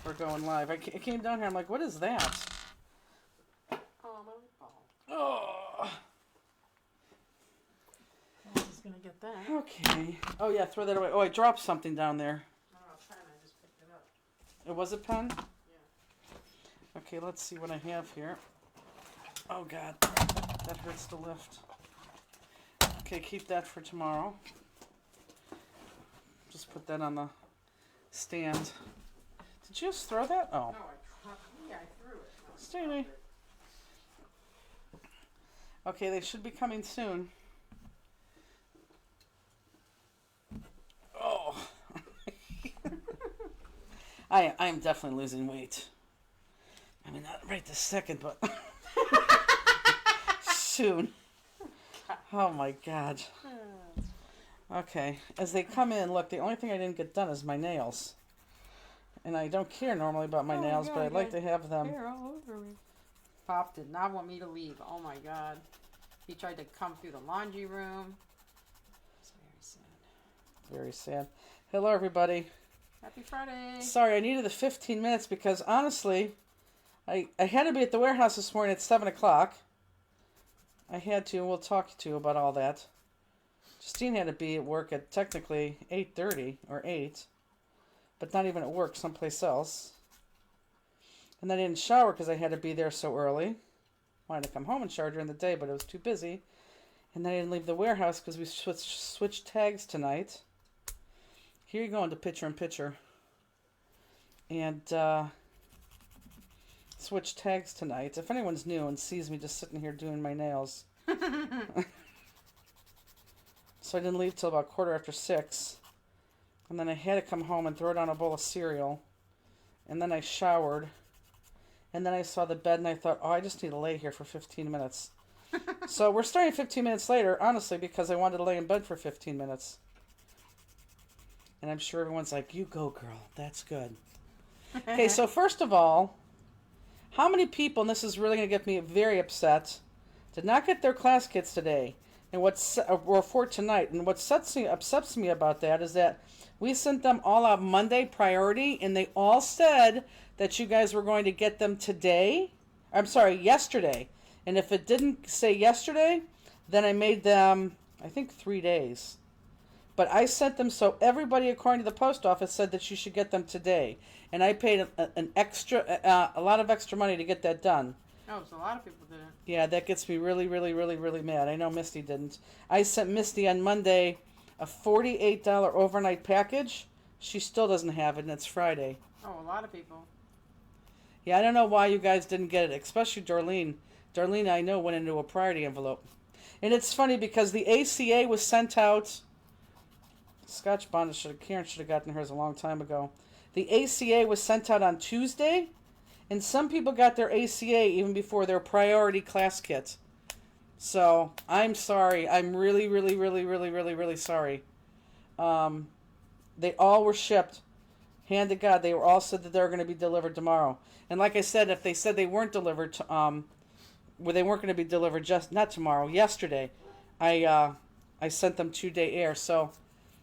we're going live. I came down here. I'm like, what is that? Oh, my ball. Oh. I was gonna get that. Okay. Oh yeah, throw that away. Oh, I dropped something down there. Oh, a pen. I just picked it up. It was a pen? Yeah. Okay, let's see what I have here. Oh God, that hurts to lift. Okay, keep that for tomorrow. Just put that on the stand. Did you just throw that? Oh. No, I threw it. No, Steamy. Okay, they should be coming soon. Oh. I'm definitely losing weight. I mean, not right this second, but soon. Oh my God. Okay, as they come in, look, the only thing I didn't get done is my nails. And I don't care normally about my nails, but I'd like to have them. Hair all over me. Pop did not want me to leave. Oh my God. He tried to come through the laundry room. It's very sad. Very sad. Hello, everybody. Happy Friday. Sorry, I needed the 15 minutes because honestly, I had to be at the warehouse this morning at 7 o'clock. I had to, and we'll talk to you about all that. Justine had to be at work at technically 8:30 or 8, but not even at work, someplace else. And I didn't shower because I had to be there so early. Wanted to come home and shower during the day, but it was too busy. And then I didn't leave the warehouse because we switched tags tonight. Here you go into picture-in-picture. And switch tags tonight. If anyone's new and sees me just sitting here doing my nails. So I didn't leave till about 6:15. And then I had to come home and throw down a bowl of cereal. And then I showered. And then I saw the bed and I thought, oh, I just need to lay here for 15 minutes. So we're starting 15 minutes later, honestly, because I wanted to lay in bed for 15 minutes. And I'm sure everyone's like, you go, girl. That's good. Okay, so first of all, how many people, and this is really going to get me very upset, did not get their class kits today? And or for tonight. And what upsets me about that is that we sent them all out Monday priority, and they all said that you guys were going to get them today. I'm sorry, yesterday. And if it didn't say yesterday, then I made them, I think, 3 days. But I sent them so everybody, according to the post office, said that you should get them today. And I paid a lot of extra money to get that done. Oh, so a lot of people didn't. Yeah, that gets me really, really, really, really mad. I know Misty didn't. I sent Misty on Monday a $48 overnight package. She still doesn't have it, and it's Friday. Oh, a lot of people. Yeah, I don't know why you guys didn't get it, especially Darlene. Darlene, I know, went into a priority envelope. And it's funny because the ACA was sent out. Scotch Bonnet Karen should have gotten hers a long time ago. The ACA was sent out on Tuesday. And some people got their ACA even before their priority class kit. So, I'm sorry. I'm really, really, really, really, really, really sorry. They all were shipped. Hand to God, they were all said that they were going to be delivered tomorrow. And like I said, if they said they weren't delivered, they weren't going to be delivered not tomorrow, yesterday, I sent them 2-day air. So,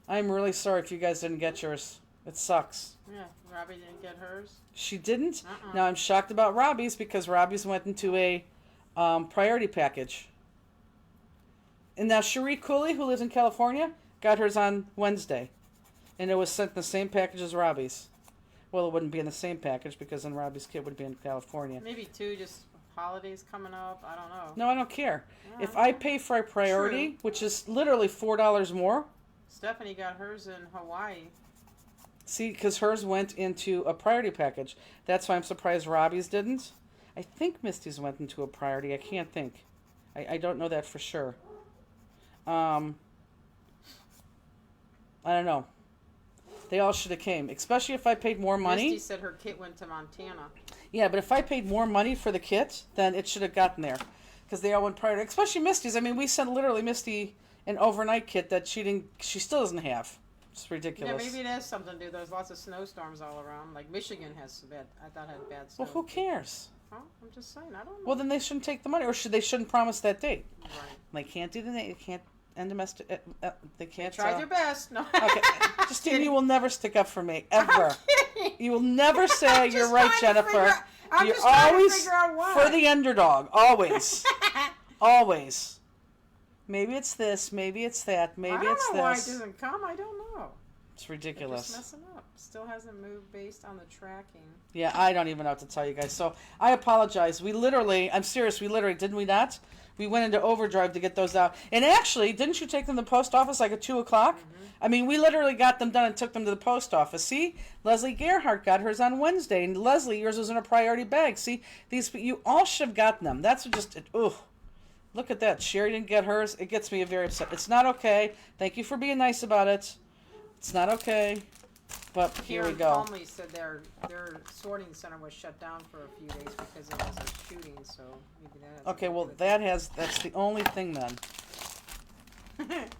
I'm really sorry if you guys didn't get yours. It sucks. Yeah, Robbie didn't get hers. She didn't? Now I'm shocked about Robbie's because Robbie's went into a priority package. And now Cherie Cooley, who lives in California, got hers on Wednesday. And it was sent in the same package as Robbie's. Well, it wouldn't be in the same package because then Robbie's kid would be in California. Maybe two, just holidays coming up. I don't know. No, I don't care. If I pay for a priority, which is literally $4 more. Stephanie got hers in Hawaii. See, because hers went into a priority package. That's why I'm surprised Robbie's didn't. I think Misty's went into a priority. I can't think. I don't know that for sure. I don't know. They all should have came, especially if I paid more money. Misty said her kit went to Montana. Yeah, but if I paid more money for the kit, then it should have gotten there. Because they all went priority. Especially Misty's. I mean, we sent literally Misty an overnight kit that she still doesn't have. It's ridiculous. Yeah, maybe it has something to do. There's lots of snowstorms all around. Like Michigan has bad. I thought had bad snow. Well, who cares? Huh? I'm just saying. I don't know. Well, then they shouldn't take the money, or they shouldn't promise that date. Right. They can't do the date. They can't. They can't Try their best. No. Okay, Justine, you will never stick up for me ever. You will never say I'm you're just right, trying to Jennifer. figure out- I'm You're just trying to always figure out why. for the underdog. Always, always. Maybe it's this. Maybe it's that. Maybe I don't it's know why it this. doesn't come. I don't know. It's It's ridiculous. just messing up. Still hasn't moved based on the tracking. Yeah, I don't even know what to tell you guys. So I apologize. I'm serious. Didn't we not? We went into overdrive to get those out. And actually, didn't you take them to the post office like at 2 o'clock? Mm-hmm. I mean, we literally got them done and took them to the post office. See, Leslie Gerhardt got hers on Wednesday, and Leslie, yours was in a priority bag. See, you all should have gotten them. That's what look at that. Sherry didn't get hers. It gets me very upset. It's not okay. Thank you for being nice about it. It's not okay. But here we Karen go. Calmly said their sorting center was shut down for a few days because there was a shooting. So maybe that. has Okay, something well to do that's the only thing then. with it.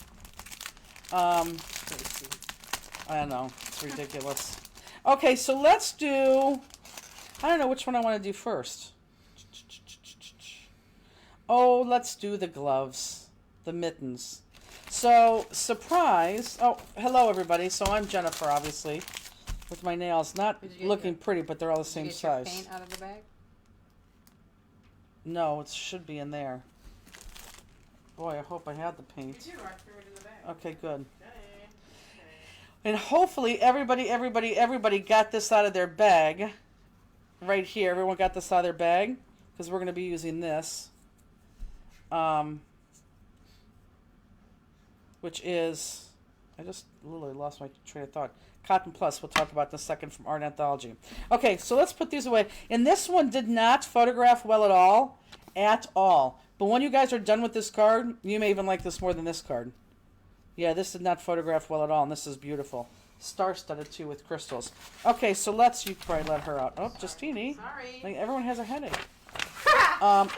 Crazy. I don't know. It's ridiculous. Okay, so let's do. I don't know which one I want to do first. Oh, let's do the gloves, the mittens. So, surprise. Oh, hello, everybody. So, I'm Jennifer, obviously, with my nails not Did you get looking your- pretty, but they're all the Did same you get your size. paint out of the bag? No, it should be in there. Boy, I hope I had the paint. I threw it in the bag. Okay, good. And hopefully everybody got this out of their bag. Right here. Everyone got this out of their bag. Because we're going to be using this. Which is... I just literally lost my train of thought. Cotton Plus. We'll talk about in a second from Art Anthology. Okay, so let's put these away. And this one did not photograph well at all. At all. But when you guys are done with this card, you may even like this more than this card. Yeah, this did not photograph well at all, and this is beautiful. Star-studded, too, with crystals. Okay, so you probably let her out. Oh, Justine. Sorry. Like, everyone has a headache.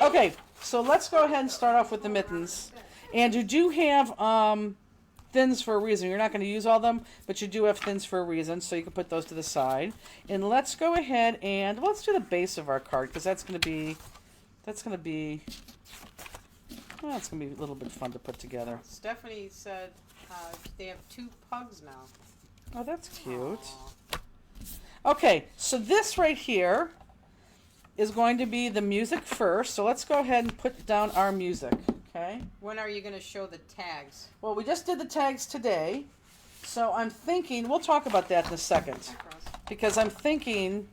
Okay, so let's go ahead and start off with the mittens. And you do have thins for a reason. You're not going to use all of them, but you do have thins for a reason, so you can put those to the side. And let's go ahead and, let's do the base of our card, because it's going to be a little bit fun to put together. Stephanie said they have 2 pugs now. Oh, that's cute. Aw. Okay, so this right here is going to be the music first. So let's go ahead and put down our music, okay? When are you going to show the tags? Well, we just did the tags today. So I'm thinking, we'll talk about that in a second. Because I'm thinking,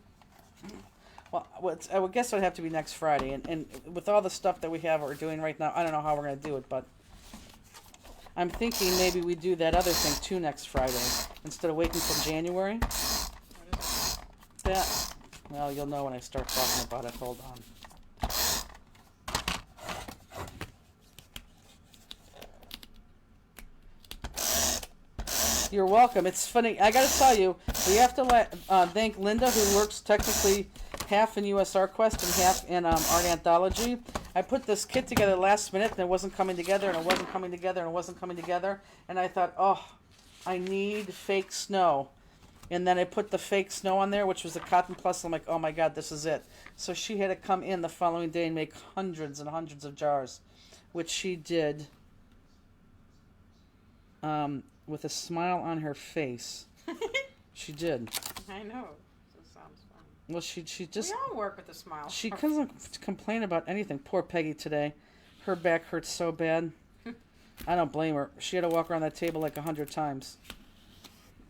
well, I would guess it would have to be next Friday. And with all the stuff that we're doing right now, I don't know how we're going to do it, but I'm thinking maybe we do that other thing too next Friday instead of waiting until January. What is it? That, well, you'll know when I start talking about it. Hold on. You're welcome. It's funny. I got to tell you, we have to thank Linda, who works technically half in USR Quest and half in Art Anthology. I put this kit together last minute, and it wasn't coming together, and it wasn't coming together, and it wasn't coming together. And I thought, oh, I need fake snow. And then I put the fake snow on there, which was the Cotton Plus. I'm like, oh my God, this is it. So she had to come in the following day and make hundreds and hundreds of jars, which she did with a smile on her face. She did. I know. That sounds fun. Well, she just... We all work with a smile. She doesn't complain about anything. Poor Peggy today. Her back hurts so bad. I don't blame her. She had to walk around that table like 100 times.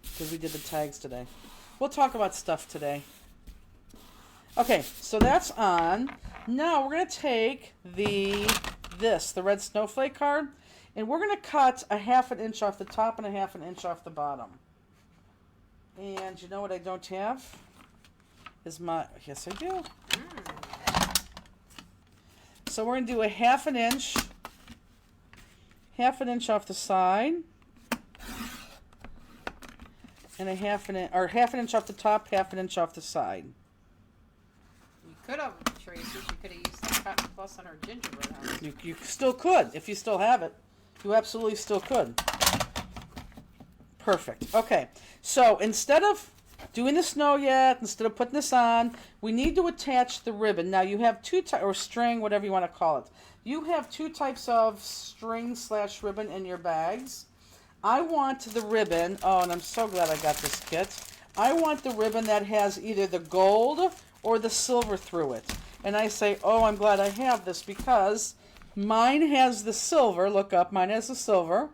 Because we did the tags today. We'll talk about stuff today. Okay, so that's on. Now we're going to take the red snowflake card, and we're going to cut a 1/2 inch off the top and a 1/2 inch off the bottom. And you know what I don't have? Yes, I do. So we're going to do a 1/2 inch, 1/2 inch off the side, and a 1/2 inch off the top, 1/2 inch off the side. You could have, Tracy. You could have used the Cotton Plus on her gingerbread house. You still could, if you still have it. You absolutely still could. Perfect. Okay, so instead of doing the snow yet. Instead of putting this on, we need to attach the ribbon. Now you have two types, or string, whatever you want to call it. You have two types of string / ribbon in your bags. I want the ribbon, oh, and I'm so glad I got this kit. I want the ribbon that has either the gold or the silver through it. And I say, oh, I'm glad I have this because mine has the silver. Look up, mine has the silver.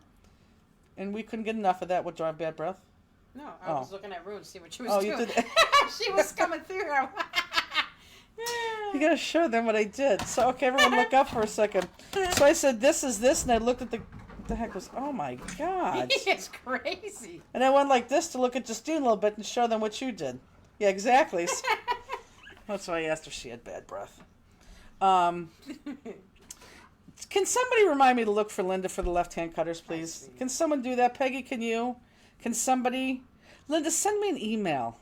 And we couldn't get enough of that. What, do I have bad breath? No, I was looking at Rue to see what she was doing. You did. She was coming through. You gotta show them what I did. So, okay, everyone look up for a second. So I said, this is this, and I looked at what the heck was, oh my God. It's crazy. And I went like this to look at Justine a little bit and show them what you did. Yeah, exactly. That's why I asked her if she had bad breath. Can somebody remind me to look for Linda for the left-hand cutters, please? Can someone do that? Peggy, can you? Can somebody? Linda, send me an email.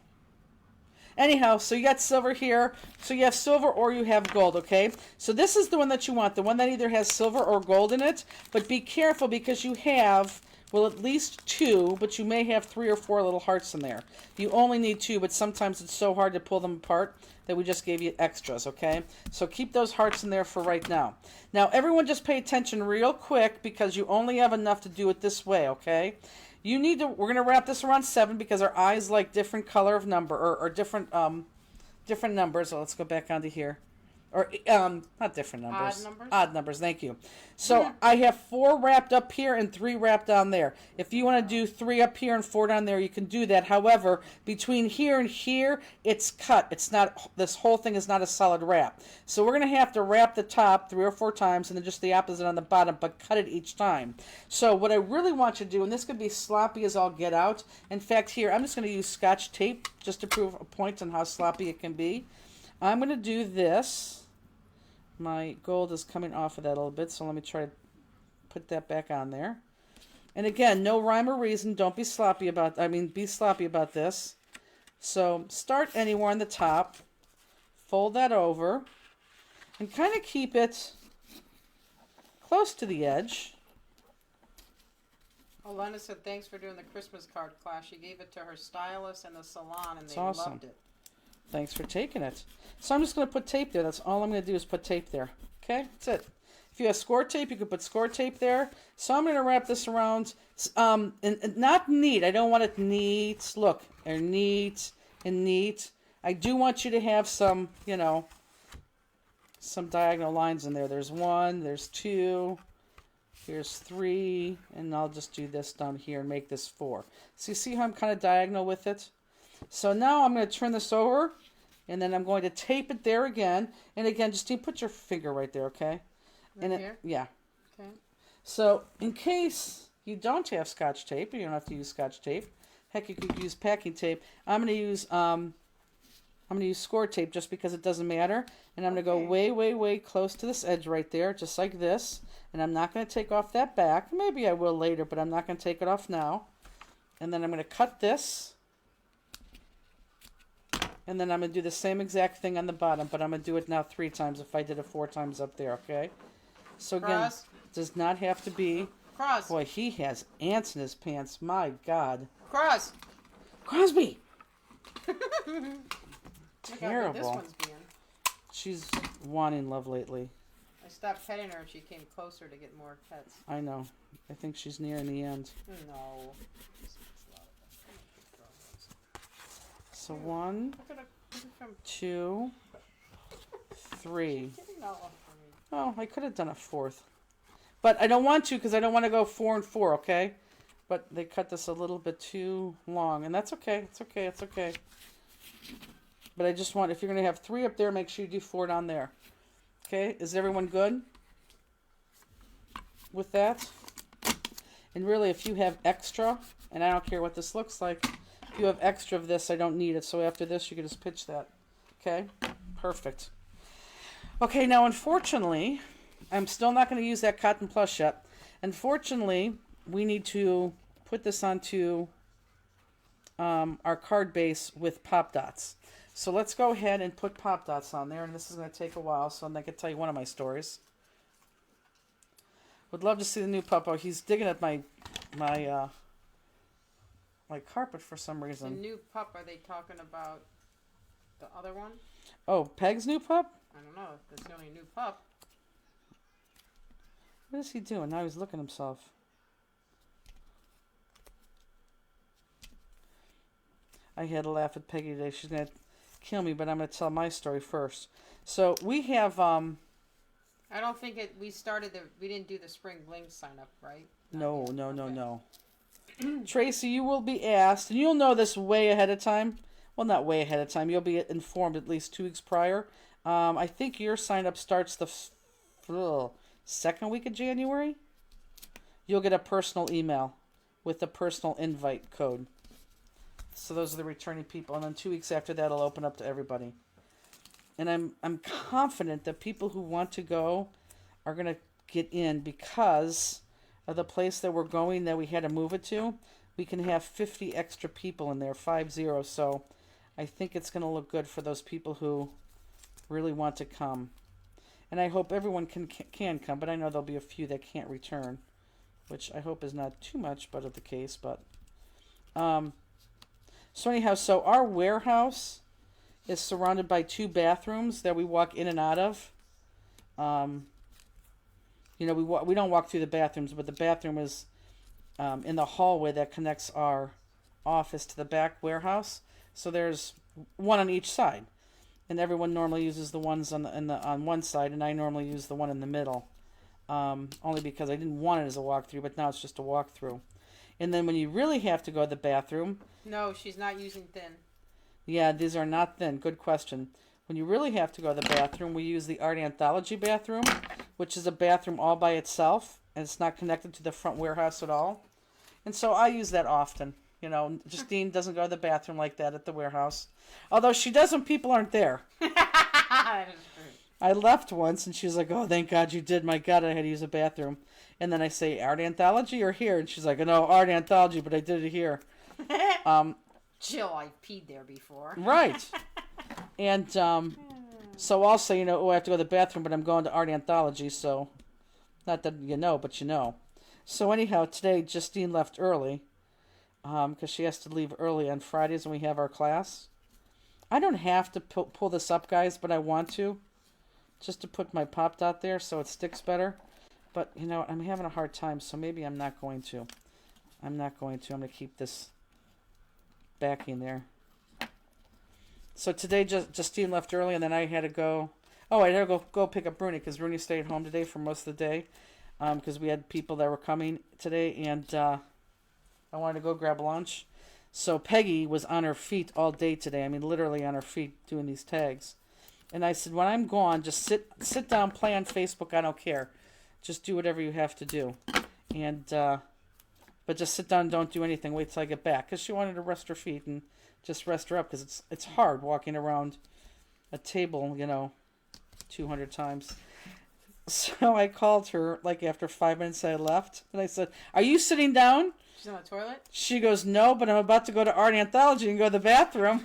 Anyhow, so you got silver here. So you have silver or you have gold, okay? So this is the one that you want, the one that either has silver or gold in it. But be careful because you have, well, at least two, but you may have 3 or 4 little hearts in there. You only need 2, but sometimes it's so hard to pull them apart that we just gave you extras, okay? So keep those hearts in there for right now. Now, everyone just pay attention real quick because you only have enough to do it this way, okay? You need to, we're going to wrap this around 7 because our eyes like different color of number or different different numbers. So let's go back onto here. Or not different numbers. Odd numbers? Odd numbers, thank you. So I have 4 wrapped up here and 3 wrapped down there. If you want to do 3 up here and 4 down there, you can do that. However, between here and here, it's cut. It's not, this whole thing is not a solid wrap. So we're going to have to wrap the top 3 or 4 times and then just the opposite on the bottom, but cut it each time. So what I really want you to do, and this could be sloppy as all get out. In fact, here, I'm just going to use Scotch tape just to prove a point on how sloppy it can be. I'm going to do this. My gold is coming off of that a little bit, so let me try to put that back on there. And again, no rhyme or reason. Don't be sloppy about, be sloppy about this. So start anywhere on the top, fold that over, and kind of keep it close to the edge. Alana said thanks for doing the Christmas card class. She gave it to her stylist and the salon, and they awesome. loved it. Thanks for taking it. So I'm just going to put tape there. That's all I'm going to do is put tape there. Okay, that's it. If you have score tape, you can put score tape there. So I'm going to wrap this around, and not neat. I don't want it neat. Look, they're neat and neat. I do want you to have some, you know, some diagonal lines in there. There's 1, there's 2, here's 3, and I'll just do this down here and make this 4. So you see how I'm kind of diagonal with it? So now I'm going to turn this over, and then I'm going to tape it there again. And again, just put your finger right there, okay? Right here? Yeah. Okay. So in case you don't have Scotch tape, you don't have to use Scotch tape. Heck, you could use packing tape. I'm going to use score tape just because it doesn't matter. And I'm going to go way, way, way close to this edge right there, just like this. And I'm not going to take off that back. Maybe I will later, but I'm not going to take it off now. And then I'm going to cut this. And then I'm going to do the same exact thing on the bottom, but I'm going to do it now 3 times if I did it 4 times up there, okay? So again, Cross. does not have to be. Cross. Boy, he has ants in his pants. My God. Cross. Crosby! Look how good this Terrible. one's being. She's wanting love lately. I stopped petting her and she came closer to get more pets. I know. I think she's nearing the end. No. So 1, Look at her 2, 3. getting all up for me. Oh, I could have done a 4th. But I don't want to because I don't want to go 4 and 4, okay? But they cut this a little bit too long. And that's okay. It's okay. It's okay. But I just want, if you're going to have 3 up there, make sure you do 4 down there. Okay? Is everyone good with that? And really, if you have extra, and I don't care what this looks like, if you have extra of this, I don't need it. So after this, you can just pitch that. Okay? Perfect. Okay, now unfortunately, I'm still not going to use that cotton plush yet. Unfortunately, we need to put this onto our card base with pop dots. So let's go ahead and put pop dots on there, and this is going to take a while, so I can tell you one of my stories. Would love to see the new Puppo. He's digging at my my carpet for some The reason. new pup, are they talking about the other one? Oh, Peg's new pup? I don't know. If that's the only new pup. What is he doing? Now he's looking himself. I had to laugh at Peggy today. She's going to kill me, but I'm going to tell my story first. So we have, I don't think we didn't do the spring bling sign up, right? no. Okay. Tracy, you will be asked, and you'll know this way ahead of time. Well, not way ahead of time. You'll be informed at least 2 weeks prior. I think your sign up starts the second week of January. You'll get a personal email with a personal invite code. So those are the returning people, and then 2 weeks after that, it'll open up to everybody. And I'm confident that people who want to go are gonna get in because of the place that we're going that we had to move it to. We can have 50 extra people in there, 50. So I think it's gonna look good for those people who really want to come. And I hope everyone can come, but I know there'll be a few that can't return, which I hope is not too much, but of the case. But so anyhow, so our warehouse is surrounded by 2 bathrooms that we walk in and out of. We don't walk through the bathrooms, but the bathroom is in the hallway that connects our office to the back warehouse. So there's one on each side, and everyone normally uses the ones on one side, and I normally use the one in the middle, only because I didn't want it as a walkthrough, but now it's just a walkthrough. And then when you really have to go to the bathroom, No, she's not using thin. yeah, these are not thin. Good question. When you really have to go to the bathroom, we use the Art Anthology bathroom, which is a bathroom all by itself, and it's not connected to the front warehouse at all. And so I use that often. Justine doesn't go to the bathroom like that at the warehouse. Although she does when people aren't there. That is true. I left once, and she was like, "Oh, thank God you did. My God, I had to use a bathroom." And then I say, "Art Anthology or here?" And she's like, "No, Art Anthology, but I did it here." Jill, I peed there before. Right. And so I'll say, I have to go to the bathroom, but I'm going to Art Anthology, so not that you know, but you know. So anyhow, today Justine left early because she has to leave early on Fridays when we have our class. I don't have to pull this up, guys, but I want to, just to put my pop dot there so it sticks better. But, I'm having a hard time, so maybe I'm not going to. I'm going to keep this backing there. So today, Justine left early, and then I had to go. Oh, I had to go pick up Rooney because Rooney stayed home today for most of the day because we had people that were coming today, and I wanted to go grab lunch. So Peggy was on her feet all day today. I mean, literally on her feet doing these tags. And I said, when I'm gone, just sit down, play on Facebook. I don't care. Just do whatever you have to do. And but just sit down and don't do anything. Wait till I get back. Because she wanted to rest her feet and just rest her up. Because it's hard walking around a table, 200 times. So I called her like after 5 minutes I left. And I said, "Are you sitting down?" She's on the toilet? She goes, "No, but I'm about to go to Art Anthology and go to the bathroom."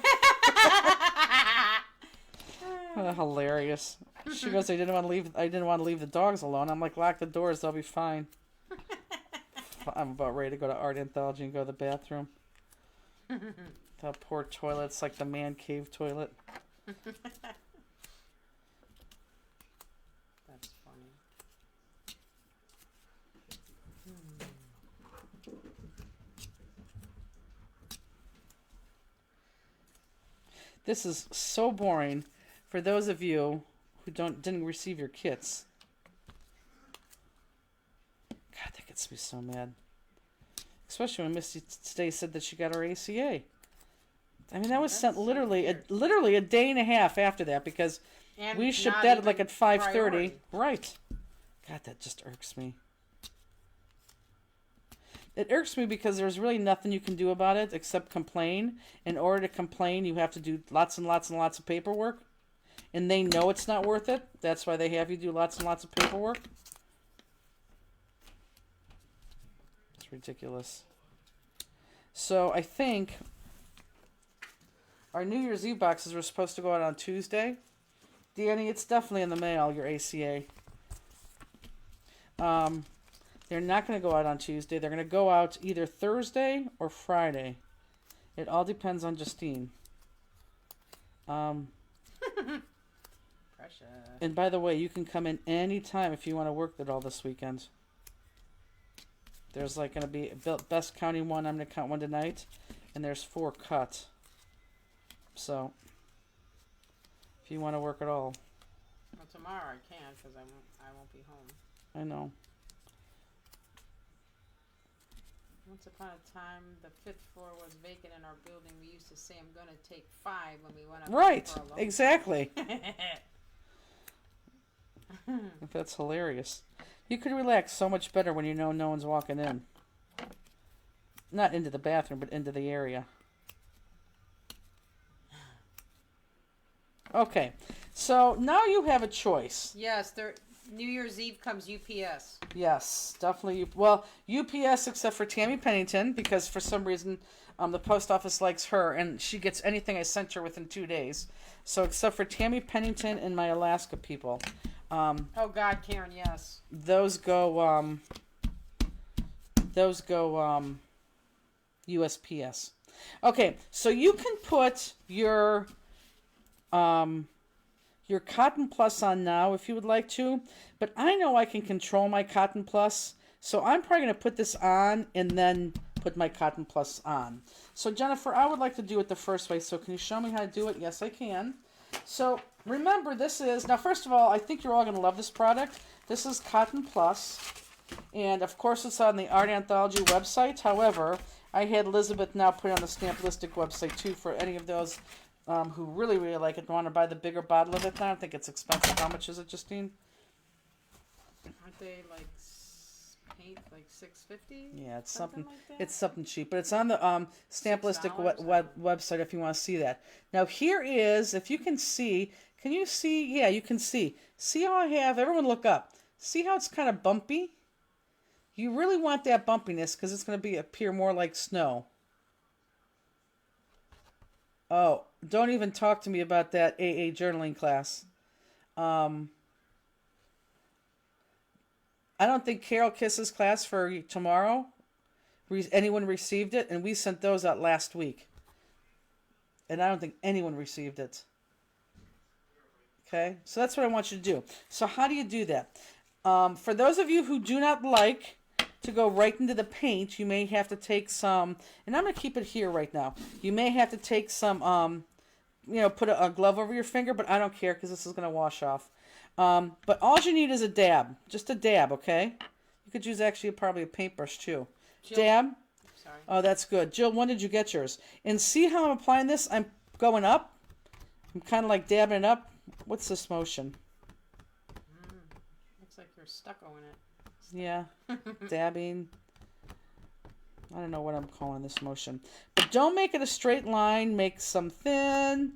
Hilarious. She goes, I didn't want to leave the dogs alone. I'm like, lock the doors, they'll be fine. I'm about ready to go to Art Anthology and go to the bathroom. That poor toilet. It's like the man cave toilet. That's funny. This is so boring for those of you who didn't receive your kits. God, that gets me so mad. Especially when Misty today said that she got her ACA. I mean, that was sent literally a day and a half after that because And we shipped not that even at 5:30. priority. Right. God, that just irks me. It irks me because there's really nothing you can do about it except complain. In order to complain, you have to do lots and lots and lots of paperwork. And they know it's not worth it. That's why they have you do lots and lots of paperwork. It's ridiculous. So I think our New Year's Eve boxes were supposed to go out on Tuesday. Danny, it's definitely in the mail, your ACA. They're not going to go out on Tuesday. They're going to go out either Thursday or Friday. It all depends on Justine. Precious. And by the way, you can come in any time if you want to work it all this weekend. There's like going to be best counting one. I'm going to count one tonight. And there's 4 cut. So, if you want to work it all. Well, tomorrow I can't because I won't be home. I know. Once upon a time, the 5th floor was vacant in our building. We used to say, "I'm gonna take 5" when we went up. Right. For a loan. Exactly. That's hilarious. You could relax so much better when you know no one's walking in. Not into the bathroom, but into the area. Okay. So now you have a choice. Yes, New Year's Eve comes UPS. Yes, definitely. Well, UPS except for Tammy Pennington, because for some reason the post office likes her, and she gets anything I sent her within 2 days. So except for Tammy Pennington and my Alaska people. Oh God, Karen, yes. Those go USPS. Okay, so you can put your Cotton Plus on now if you would like to, but I know I can control my Cotton Plus, so I'm probably going to put this on and then put my Cotton Plus on. So Jennifer, I would like to do it the first way, so can you show me how to do it? Yes, I can. So remember, this is, now first of all, I think you're all going to love this product. This is Cotton Plus, and of course it's on the Art Anthology website. However, I had Elizabeth now put it on the Stamp-Listic website too for any of those who really, really like it and want to buy the bigger bottle of it now. I think it's expensive. How much is it, Justine? Aren't they like paint like $6.50? Yeah, it's something like that? it's something cheap, but it's on the Stamp-Listic $6? website if you want to see that. Now here is, if you can see, can you see? Yeah, you can see. See how I have, everyone look up. See how it's kind of bumpy? You really want that bumpiness because it's going to appear more like snow. Oh, don't even talk to me about that AA journaling class. I don't think Carol Kiss's class for tomorrow, anyone received it, and we sent those out last week. And I don't think anyone received it. Okay, so that's what I want you to do. So how do you do that? For those of you who do not like to go right into the paint, you may have to take some, and I'm going to keep it here right now. You may have to take some, put a glove over your finger, but I don't care because this is going to wash off. But all you need is a dab, just a dab, okay? You could use actually probably a paintbrush too. Jill, dab. Sorry. Oh, that's good. Jill, when did you get yours? And see how I'm applying this? I'm going up. I'm kind of like dabbing it up. What's this motion? Looks like you're stucco in it. Yeah, dabbing. I don't know what I'm calling this motion. But don't make it a straight line. Make some thin.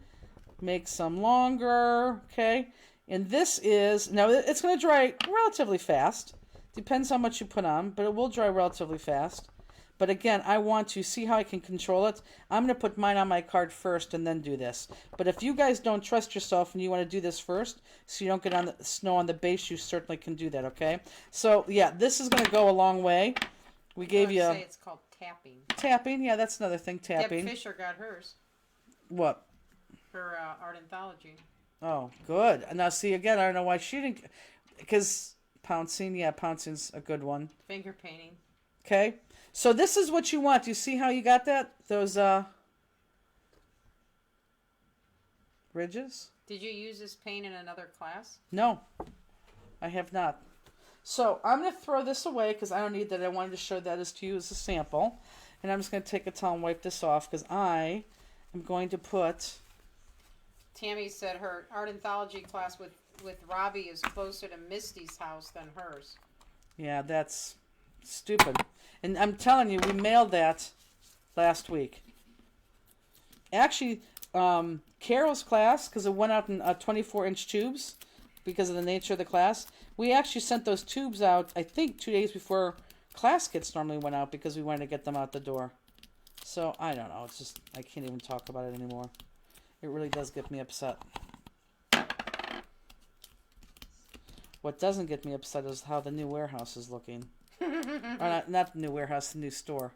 Make some longer. Okay? And this is, now it's going to dry relatively fast. Depends how much you put on, but it will dry relatively fast. But again, I want to see how I can control it. I'm going to put mine on my card first and then do this. But if you guys don't trust yourself and you want to do this first so you don't get on the snow on the base, you certainly can do that, okay? So, yeah, this is going to go a long way. We gave you... say it's called tapping. Tapping, yeah, that's another thing, tapping. Deb Fisher got hers. What? Her art anthology. Oh, good. Now, see, again, I don't know why she didn't... Because pouncing, yeah, pouncing's a good one. Finger painting. Okay? So this is what you want. Do you see how you got that? Those ridges? Did you use this paint in another class? No, I have not. So I'm going to throw this away because I don't need that. I wanted to show that as to you as a sample. And I'm just going to take a towel and wipe this off because I am going to put... Tammy said her art anthology class with Robbie is closer to Misty's house than hers. Yeah, that's stupid. And I'm telling you, we mailed that last week. Actually, Carol's class, because it went out in 24-inch tubes because of the nature of the class, we actually sent those tubes out, I think, 2 days before class kits normally went out because we wanted to get them out the door. So, I don't know. It's just, I can't even talk about it anymore. It really does get me upset. What doesn't get me upset is how the new warehouse is looking. Or not the new warehouse, the new store.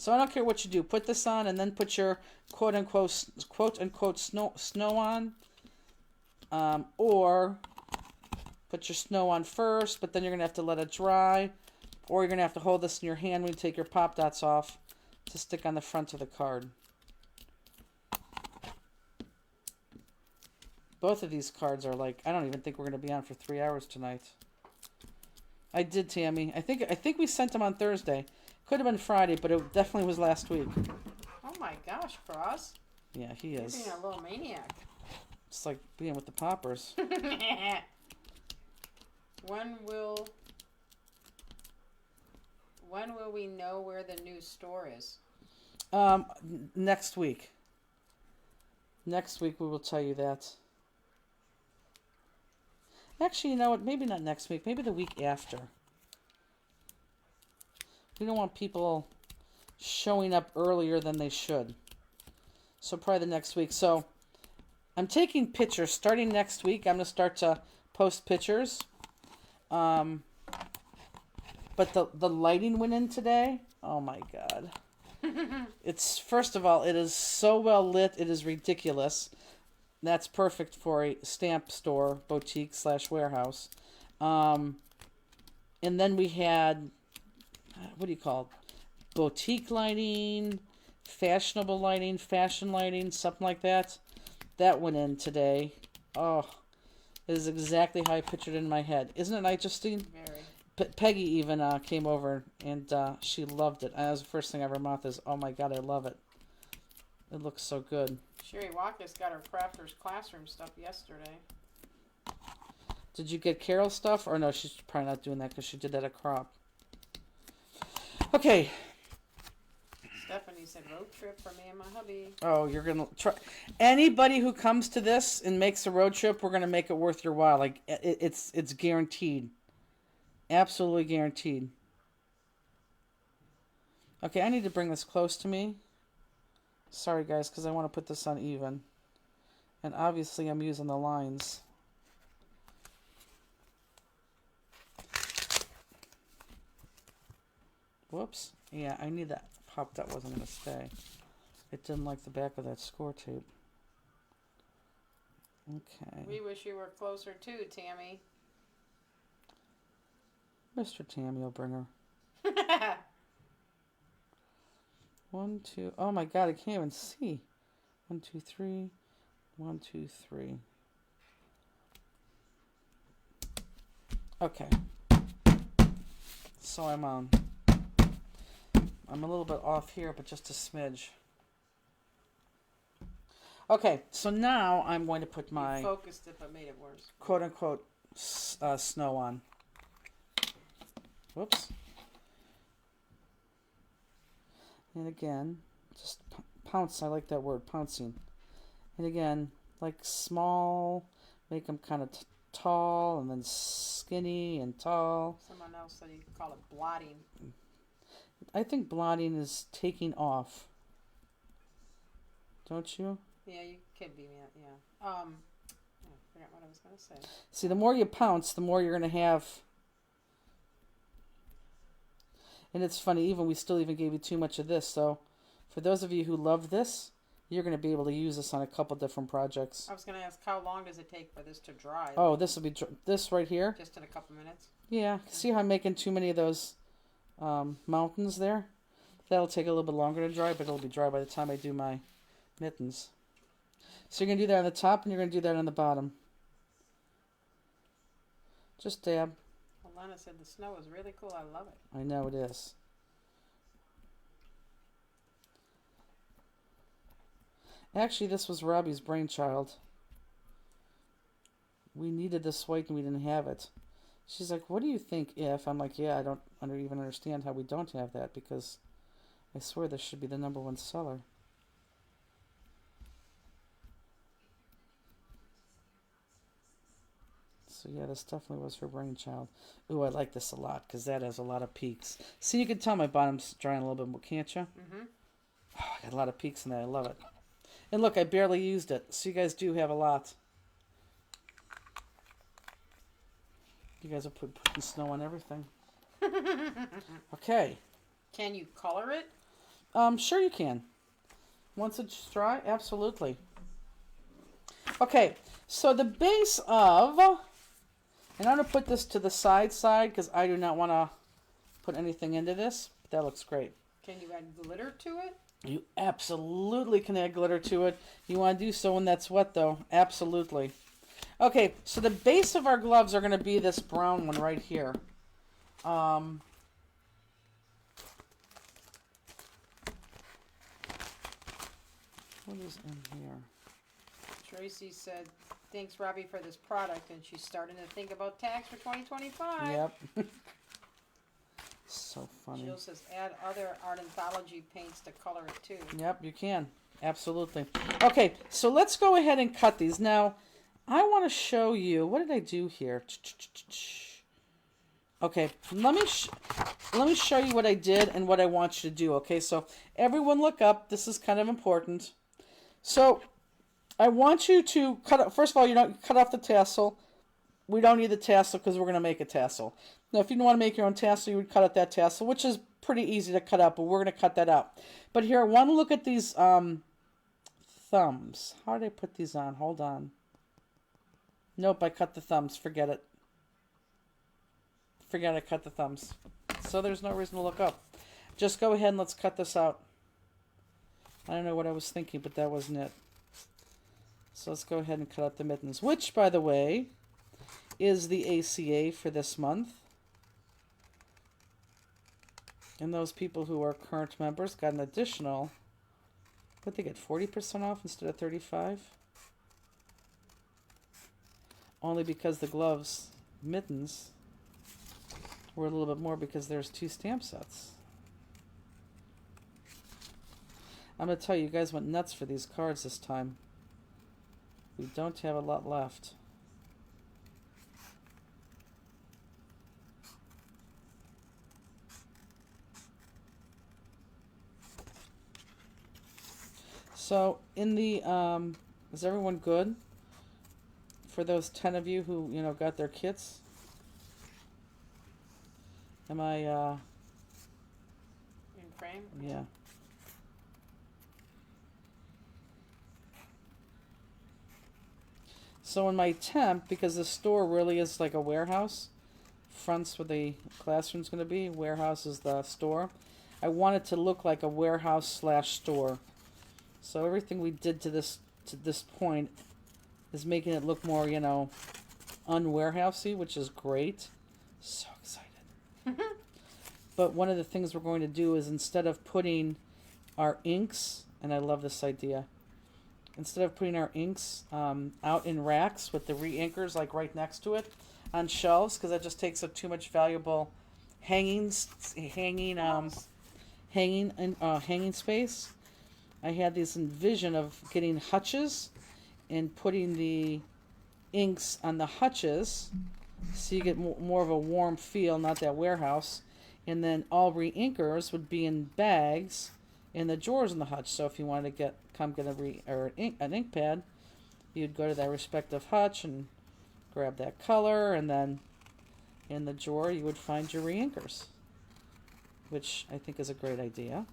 So I don't care what you do. Put this on and then put your quote unquote snow on. Or put your snow on first, but then you're going to have to let it dry. Or you're going to have to hold this in your hand when you take your Pop Dots off to stick on the front of the card. Both of these cards are like, I don't even think we're going to be on for 3 hours tonight. I did, Tammy. I think we sent them on Thursday. Could have been Friday, but it definitely was last week. Oh my gosh, Cross. Yeah, he You're is. being a little maniac. It's like being with the poppers. When will we know where the new store is? Next week. Next week we will tell you that. Actually, you know what? Maybe not next week. Maybe the week after. We don't want people showing up earlier than they should. So probably the next week. So I'm taking pictures. Starting next week, I'm going to start to post pictures. But the lighting went in today. Oh my God. It's, first of all, it is so well lit. It is ridiculous. That's perfect for a stamp store, boutique / warehouse. And then we had, what do you call it? Boutique lighting, fashionable lighting, fashion lighting, something like that. That went in today. Oh, it is exactly how I pictured it in my head. Isn't it nice, Justine? Very. Peggy even came over and she loved it. And that was the first thing out of her mouth is, oh my God, I love it. It looks so good. Sherry Watkins got her crafters classroom stuff yesterday. Did you get Carol's stuff? Or no, she's probably not doing that because she did that at Crop. Okay. Stephanie said road trip for me and my hubby. Oh, you're going to try. Anybody who comes to this and makes a road trip, we're going to make it worth your while. Like, it's guaranteed. Absolutely guaranteed. Okay, I need to bring this close to me. Sorry, guys, because I want to put this on even. And obviously I'm using the lines. Whoops. Yeah, I need that pop that wasn't going to stay. It didn't like the back of that score tape. Okay. We wish you were closer too, Tammy. Mr. Tammy will bring her. 1, 2. Oh my God, I can't even see. 1, 2, 3. 1, 2, 3. Okay. So I'm a little bit off here, but just a smidge. Okay, so now I'm going to put my You focused it, but made it worse. quote unquote snow on. Whoops. And again, just pounce. I like that word, pouncing. And again, like small, make them kind of tall, and then skinny and tall. Someone else said you could call it blotting. I think blotting is taking off. Don't you? Yeah, you could be, yeah. I forgot what I was going to say. See, the more you pounce, the more you're going to have. And it's funny, we still even gave you too much of this. So for those of you who love this, you're going to be able to use this on a couple different projects. I was going to ask, how long does it take for this to dry? Oh, this will be this right here. Just in a couple minutes? Yeah. See how I'm making too many of those mountains there? That'll take a little bit longer to dry, but it'll be dry by the time I do my mittens. So you're going to do that on the top, and you're going to do that on the bottom. Just dab. Alana said the snow is really cool. I love it. I know it is. Actually, this was Robbie's brainchild. We needed this white and we didn't have it. She's like, what do you think if? I'm like, yeah, I don't even understand how we don't have that, because I swear this should be the #1 seller. So yeah, this definitely was her brainchild. Ooh, I like this a lot because that has a lot of peaks. See, you can tell my bottom's drying a little bit more, can't you? Mm-hmm. Oh, I got a lot of peaks in that. I love it. And look, I barely used it. So you guys do have a lot. You guys are putting snow on everything. Okay. Can you color it? Sure you can. Once it's dry, absolutely. Okay, so the base of, and I'm going to put this to the side because I do not want to put anything into this. But that looks great. Can you add glitter to it? You absolutely can add glitter to it. You want to do so when that's wet, though. Absolutely. Okay, so the base of our gloves are going to be this brown one right here. What is in here? Tracy said, thanks, Robbie, for this product, and she's starting to think about tax for 2025. Yep. So funny. Jill says, add other art anthology paints to color it too. Yep, you can. Absolutely. Okay, so let's go ahead and cut these. Now, I want to show you, what did I do here? Okay, let me show you what I did and what I want you to do. Okay, so everyone look up. This is kind of important. So I want you to cut, first of all, you don't cut off the tassel. We don't need the tassel because we're going to make a tassel. Now, if you don't want to make your own tassel, you would cut out that tassel, which is pretty easy to cut out, but we're going to cut that out. But here, I want to look at these thumbs. How did I put these on? Hold on. Nope, I cut the thumbs. Forget it. Forget I cut the thumbs. So there's no reason to look up. Just go ahead and let's cut this out. I don't know what I was thinking, but that wasn't it. So let's go ahead and cut out the mittens, which, by the way, is the ACA for this month. And those people who are current members got an additional, what, they get 40% off instead of 35%? Only because the gloves, mittens, were a little bit more because there's 2 stamp sets. I'm going to tell you, you guys went nuts for these cards this time. We don't have a lot left. So, in the, is everyone good? For those 10 of you who, you know, got their kits? Am I, In frame? yeah. So in my temp, because the store really is like a warehouse, front's where the classroom's going to be, warehouse is the store. I want it to look like a warehouse slash store. So everything we did to this point is making it look more, you know, unwarehousey, which is great. So excited. But one of the things we're going to do is, instead of putting our inks, and I love this idea, instead of putting our inks out in racks with the re-inkers like right next to it on shelves, because that just takes up too much valuable hanging space. I had this vision of getting hutches and putting the inks on the hutches so you get more of a warm feel, not that warehouse. And then all re-inkers would be in bags in the drawers in the hutch. So if you wanted to come get an ink pad, you'd go to that respective hutch and grab that color, and then in the drawer you would find your re-inkers, which I think is a great idea.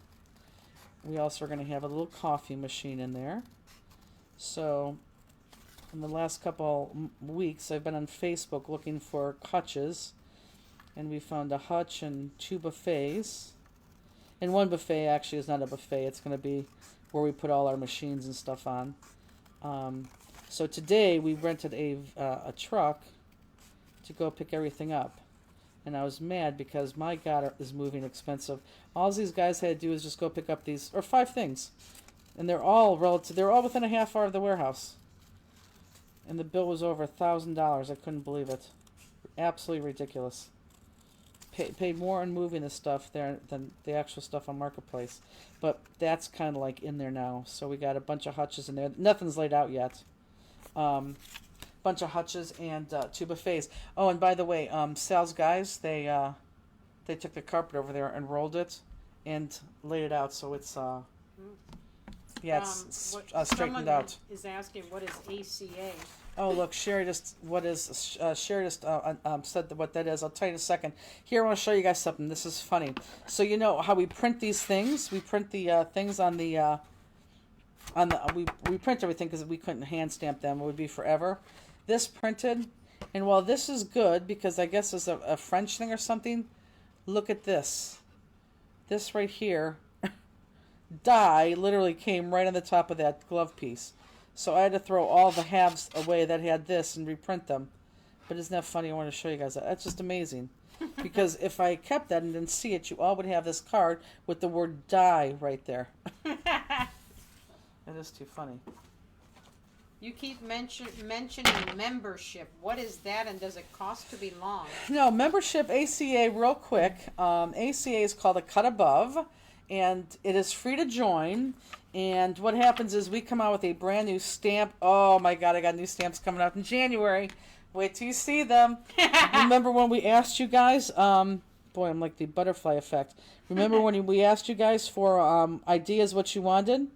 We also are going to have a little coffee machine in there. So in the last couple weeks, I've been on Facebook looking for hutches, and we found a hutch and 2 buffets. And one buffet actually is not a buffet. It's going to be where we put all our machines and stuff on. So today we rented a truck to go pick everything up. And I was mad because, my God, is moving expensive. All these guys had to do is just go pick up these, or 5 things. And they're all within a half hour of the warehouse. And the bill was over $1,000. I couldn't believe it. Absolutely ridiculous. Paid more on moving the stuff there than the actual stuff on Marketplace. But that's kind of like in there now. So we got a bunch of hutches in there. Nothing's laid out yet. Bunch of hutches and 2 buffets. Oh, and by the way, Sal's guys, they took the carpet over there and rolled it and laid it out, so it's it's straightened out. Is asking, what is ACA? Oh, look, Sherry just Sherry just said what that is. I'll tell you in a second. Here, I want to show you guys something. This is funny. So you know how we print these things? We print the things on the we print everything because we couldn't hand stamp them. It would be forever. This printed, and while this is good because I guess it's a French thing or something. Look at this. This right here, die literally came right on the top of that glove piece. So I had to throw all the halves away that had this and reprint them. But isn't that funny? I want to show you guys that. That's just amazing. Because if I kept that and didn't see it, you all would have this card with the word die right there. It is too funny. You keep mentioning membership. What is that, and does it cost to belong? No, membership, ACA, real quick. ACA is called a Cut Above, and it is free to join. And what happens is we come out with a brand new stamp. Oh my God, I got new stamps coming out in January. Wait till you see them. Remember when we asked you guys, boy, I'm like the butterfly effect. Remember when we asked you guys for ideas what you wanted?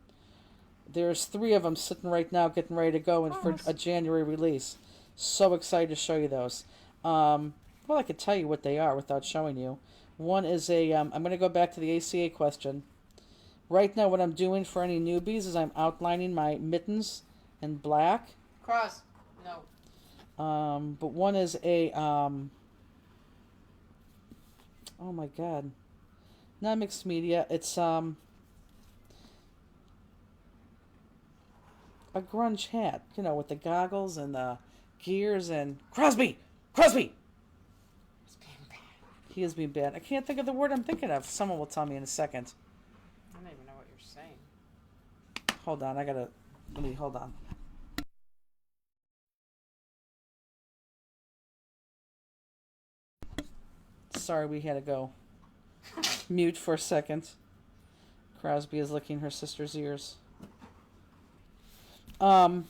There's 3 of them sitting right now getting ready to go in for a January release. So excited to show you those. Well, I could tell you what they are without showing you. One is a, I'm going to go back to the ACA question. Right now what I'm doing for any newbies is I'm outlining my mittens in black. Cross. No. But one is a, oh my God. Not mixed media. It's, a grunge hat, you know, with the goggles and the gears and Crosby! Crosby! It's being bad. He is being bad. I can't think of the word I'm thinking of. Someone will tell me in a second. I don't even know what you're saying. Hold on, hold on. Sorry, we had to go mute for a second. Crosby is licking her sister's ears. Steampunk?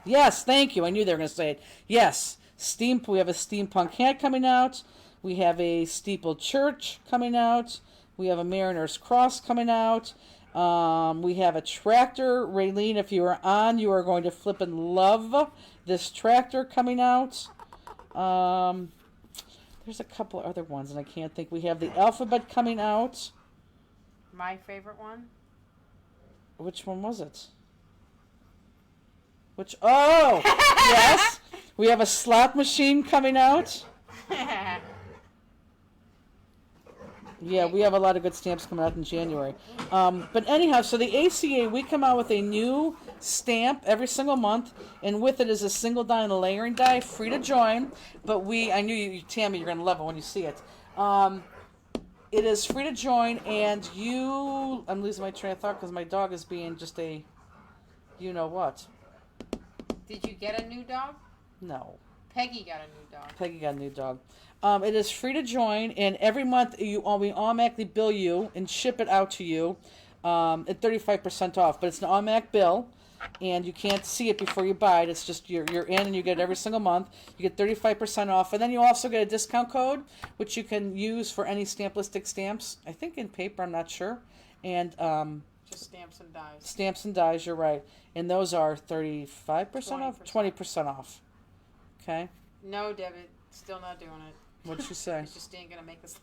Yes, thank you. I knew they were going to say it. Yes, we have a steampunk hat coming out. We have a steepled church coming out. We have a Mariner's Cross coming out. We have a tractor. Raylene, if you are on, you are going to flip and love this tractor coming out. There's a couple other ones, and I can't think. We have the alphabet coming out. My favorite one? Which one was it? Oh, yes. We have a slot machine coming out. Yeah, we have a lot of good stamps coming out in January. But anyhow, so the ACA, we come out with a new stamp every single month, and with it is a single die and a layering die, free to join. But I knew you, Tammy, you're going to love it when you see it. It is free to join, and I'm losing my train of thought because my dog is being just a, you know what. Did you get a new dog? No. Peggy got a new dog. Peggy got a new dog. It is free to join, and every month we automatically bill you and ship it out to you at 35% off. But it's an automatic bill, and you can't see it before you buy it. It's just you're in, and you get it every single month. You get 35% off, and then you also get a discount code, which you can use for any Stamp-listic stamps. I think in paper, I'm not sure. And just stamps and dies. Stamps and dies, you're right. And those are 35% off? 20% off. Okay? No, Debbie, still not doing it. What'd she say? She just ain't going to make this.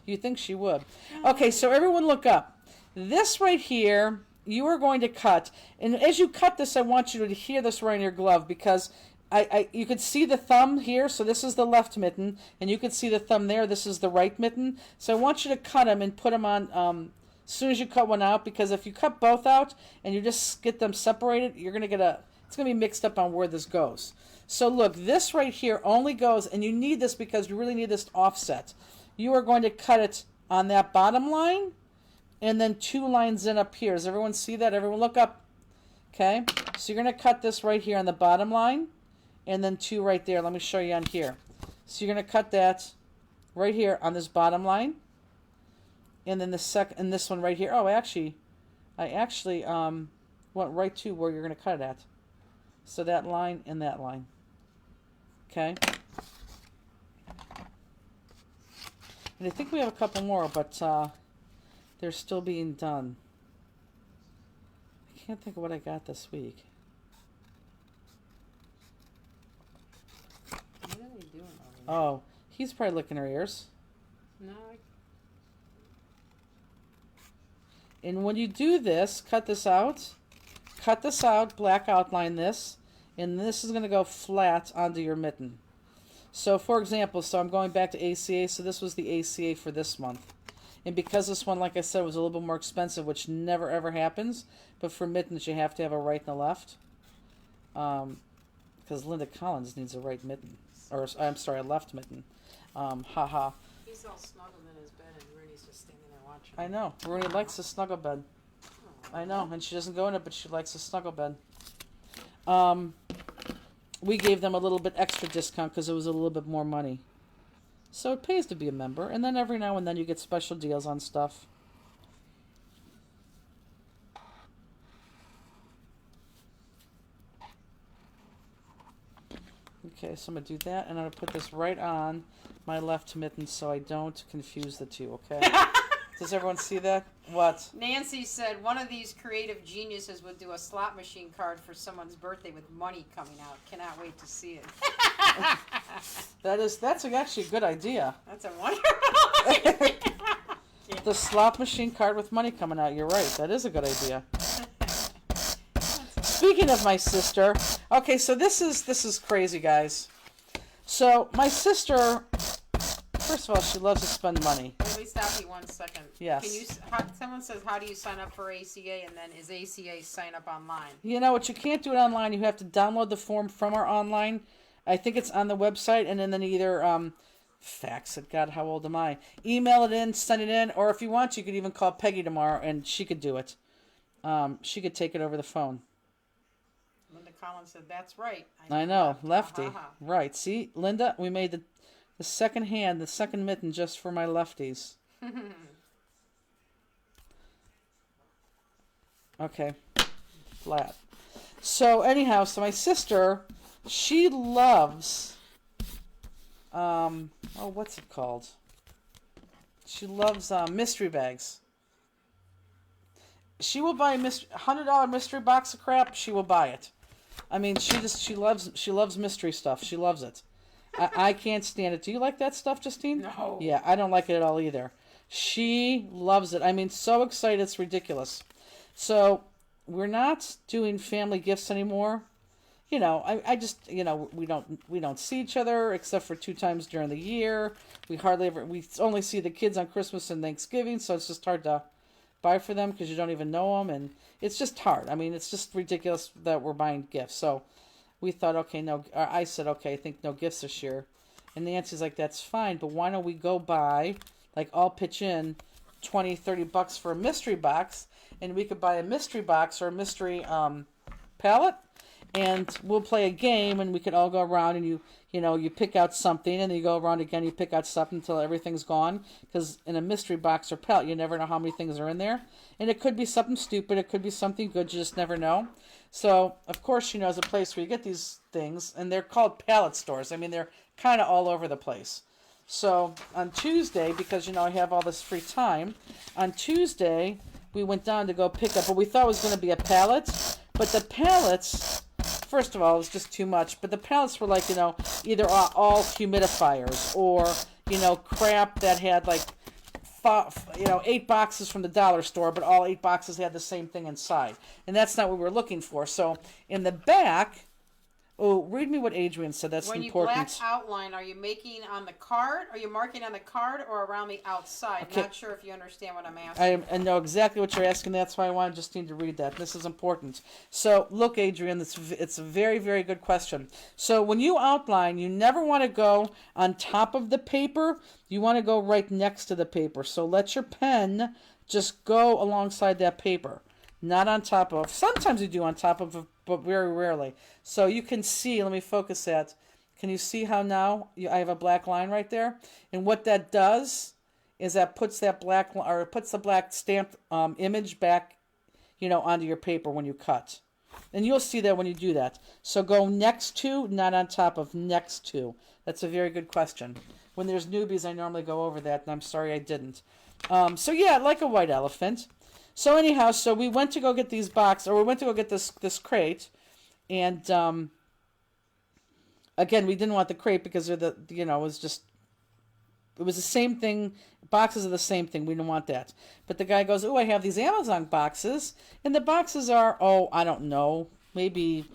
You think she would. Okay, so everyone look up. This right here, you are going to cut. And as you cut this, I want you to adhere this right in your glove because you could see the thumb here. So this is the left mitten. And you could see the thumb there. This is the right mitten. So I want you to cut them and put them on as soon as you cut one out. Because if you cut both out and you just get them separated, you're going to get it's going to be mixed up on where this goes. So look, this right here only goes, and you need this because you really need this offset. You are going to cut it on that bottom line, and then 2 lines in up here. Does everyone see that? Everyone look up. Okay? So you're going to cut this right here on the bottom line, and then 2 right there. Let me show you on here. So you're going to cut that right here on this bottom line, and then this one right here. Oh, I actually went right to where you're going to cut it at. So that line and that line. Okay? And I think we have a couple more, but they're still being done. I can't think of what I got this week. What are they doing over there? Oh, he's probably licking her ears. No, And when you do this, cut this out, black outline this, and this is going to go flat onto your mitten. So for example, so I'm going back to ACA, so this was the ACA for this month. And because this one, like I said, was a little bit more expensive, which never ever happens, but for mittens you have to have a right and a left. Because Linda Collins needs a right mitten. Or, I'm sorry, a left mitten. Haha. he's all snuggled in his bed and Rooney's just standing there watching. I know. Rooney likes the snuggle bed. Aw. I know, and she doesn't go in it, but she likes the snuggle bed. We gave them a little bit extra discount because it was a little bit more money. So it pays to be a member, and then every now and then you get special deals on stuff. Okay, so I'm going to do that, and I'm going to put this right on my left mitten so I don't confuse the two, okay? Does everyone see that? What? Nancy said one of these creative geniuses would do a slot machine card for someone's birthday with money coming out. Cannot wait to see it. That's actually a good idea. That's a wonderful idea. The slot machine card with money coming out. You're right. That is a good idea. Speaking of my sister, okay, so this is crazy, guys. So my sister, first of all, she loves to spend money. Let me stop you 1 second. Yes. Can you? Someone says, "How do you sign up for ACA?" And then is ACA sign up online? You know what? You can't do it online. You have to download the form from our online. I think it's on the website, and then either fax it. God, how old am I? Email it in, send it in, or if you want, you could even call Peggy tomorrow, and she could do it. She could take it over the phone. Linda Collins said, "That's right." I know, left. lefty. Right. See, Linda, we made the second hand, the second mitten just for my lefties. Okay. Flat. So anyhow, so my sister, she loves, what's it called? She loves mystery bags. She will buy a $100 mystery box of crap. She will buy it. I mean, she loves mystery stuff. She loves it. I can't stand it. Do you like that stuff, Justine? No. Yeah, I don't like it at all either. She loves it. I mean, so excited, it's ridiculous. So we're not doing family gifts anymore. You know, I just, you know, we don't see each other except for 2 times during the year. We only see the kids on Christmas and Thanksgiving, so it's just hard to buy for them because you don't even know them, and it's just hard. I mean, it's just ridiculous that we're buying gifts. So we thought, okay, no. I said, okay, I think no gifts this year. And Nancy's like, that's fine, but why don't we go buy, like, I'll pitch in $20-$30 for a mystery box, and we could buy a mystery box or a mystery palette, and we'll play a game, and we could all go around, and you pick out something, and then you go around again, you pick out stuff until everything's gone, because in a mystery box or palette, you never know how many things are in there, and it could be something stupid, it could be something good, you just never know. So, of course, there's a place where you get these things, and they're called pallet stores. I mean, they're kind of all over the place. So, on Tuesday, because, I have all this free time, on Tuesday, we went down to go pick up what we thought was going to be a pallet, but the pallets, first of all, it was just too much, but the pallets were like, either all humidifiers or, crap that had like, 8 boxes from the dollar store, but all 8 boxes had the same thing inside. And that's not what we were looking for. So in the back, read me what Adrian said. That's when important. When you black outline, are you making on the card? Are you marking on the card or around the outside? Okay. Not sure if you understand what I'm asking. I know exactly what you're asking. That's why I wanted Justine to read that. This is important. So, look, Adrian, it's a very, very good question. So, when you outline, you never want to go on top of the paper. You want to go right next to the paper. So, let your pen just go alongside that paper, not on top of. Sometimes you do on top of, but very rarely. So, you can see, let me focus that. Can you see how now I have a black line right there? And what that does is that puts that puts the black stamped image back, onto your paper when you cut. And you'll see that when you do that. So go next to, not on top of, next to. That's a very good question. When there's newbies, I normally go over that, and I'm sorry I didn't. So yeah, like a white elephant. So anyhow, so we went to go get these boxes, or we went to go get this crate, and again, we didn't want the crate because they're it was just, it was the same thing. Boxes are the same thing. We didn't want that. But the guy goes, "Oh, I have these Amazon boxes, and the boxes are, I don't know, maybe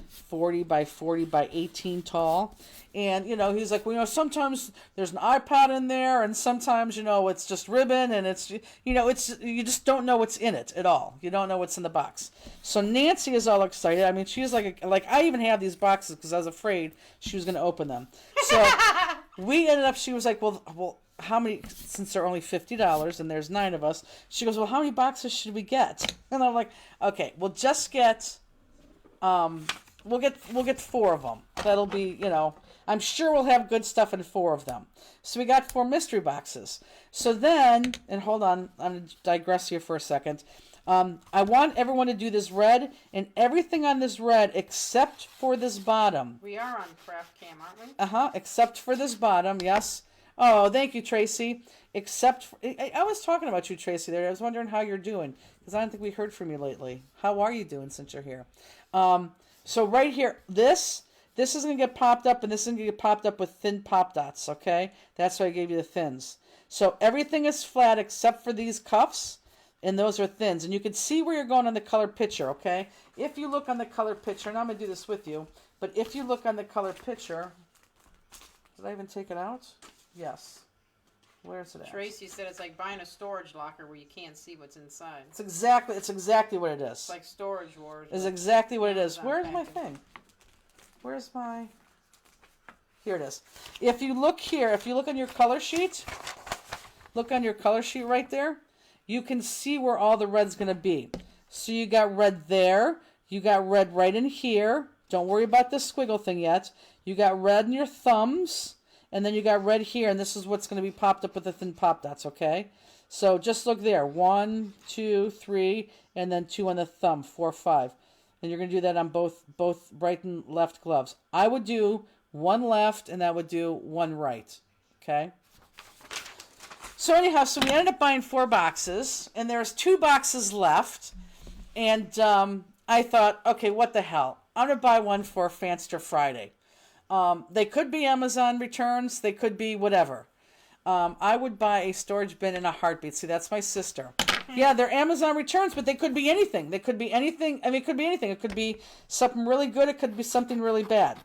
40 by 40 by 18 tall." And, he's like, "Well, sometimes there's an iPod in there, and sometimes, it's just ribbon, and it's, you just don't know what's in it at all. You don't know what's in the box." So Nancy is all excited. I mean, she's like I even have these boxes because I was afraid she was going to open them. So we ended up, she was like, well, how many, since they're only $50 and there's 9 of us, she goes, "Well, how many boxes should we get?" And I'm like, "Okay, we'll just get, we'll get 4 of them. That'll be, I'm sure we'll have good stuff in 4 of them." So we got 4 mystery boxes. So then, and hold on, I'm going to digress here for a second. I want everyone to do this red, and everything on this red except for this bottom. We are on craft cam, aren't we? Except for this bottom, yes. Oh, thank you, Tracy. I was talking about you, Tracy, there. I was wondering how you're doing, because I don't think we heard from you lately. How are you doing since you're here? So right here, this is going to get popped up, and this is going to get popped up with thin pop dots, okay? That's why I gave you the thins. So everything is flat except for these cuffs, and those are thins. And you can see where you're going on the color picture, okay? If you look on the color picture, and I'm going to do this with you, but if you look on the color picture, did I even take it out? Yes. Where's it at? Tracy said it's like buying a storage locker where you can't see what's inside. It's exactly what it is. It's like Storage Wars. It's exactly what it is. Amazon Where's my thing? Where's my... Here it is. If you look here, if you look on your color sheet, look on your color sheet right there, you can see where all the red's going to be. So you got red there. You got red right in here. Don't worry about this squiggle thing yet. You got red in your thumbs. And then you got red here, and this is what's going to be popped up with the thin pop dots, okay? So just look there. 1, 2, 3, and then 2 on the thumb. 4, 5. And you're going to do that on both right and left gloves. I would do 1 left, and I would do 1 right, okay? So anyhow, so we ended up buying 4 boxes, and there's 2 boxes left. And I thought, okay, what the hell? I'm going to buy one for Fanster Friday. They could be Amazon returns. They could be whatever. I would buy a storage bin in a heartbeat. See, that's my sister. Yeah, they're Amazon returns, but they could be anything. They could be anything. I mean, it could be anything. It could be something really good. It could be something really bad.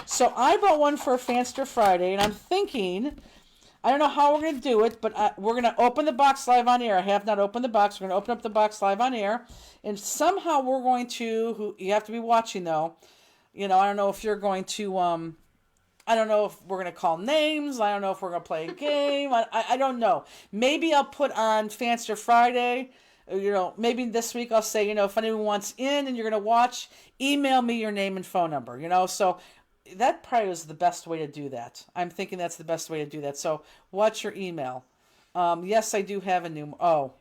So I bought one for Fanster Friday, and I'm thinking, I don't know how we're going to do it, but we're going to open the box live on air. I have not opened the box. We're going to open up the box live on air, and somehow we're going to, you have to be watching though, I don't know if you're going to, I don't know if we're going to call names. I don't know if we're going to play a game. I don't know. Maybe I'll put on Fanster Friday. Maybe this week I'll say, if anyone wants in and you're going to watch, email me your name and phone number, So that probably is the best way to do that. I'm thinking that's the best way to do that. So watch your email. Yes, I do have a new,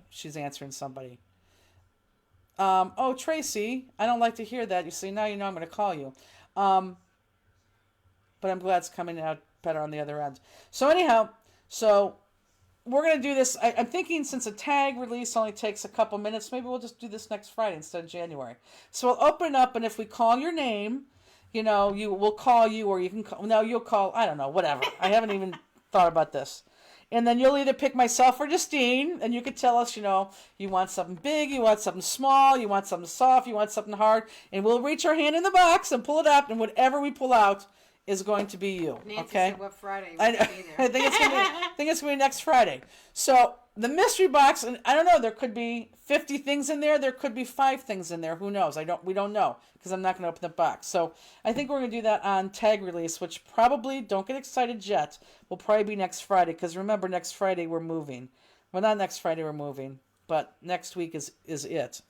she's answering somebody. Tracy, I don't like to hear that. You see, now you know I'm going to call you. But I'm glad it's coming out better on the other end. So anyhow, we're going to do this. I'm thinking since a tag release only takes a couple minutes, maybe we'll just do this next Friday instead of January. So we'll open it up, and if we call your name, we'll call you, or you can call, no, you'll call, I don't know, whatever. I haven't even thought about this. And then you'll either pick myself or Justine, and you could tell us, you want something big, you want something small, you want something soft, you want something hard, and we'll reach our hand in the box and pull it out, and whatever we pull out is going to be you. Nancy okay? said what Friday I would be there. I think it's gonna be next Friday. So the mystery box, and I don't know, there could be 50 things in there, there could be 5 things in there. Who knows? We don't know, because I'm not gonna open the box. So I think we're gonna do that on tag release, which probably, don't get excited yet, will probably be next Friday, because remember, next Friday we're moving. Well, not next Friday we're moving, but next week is it.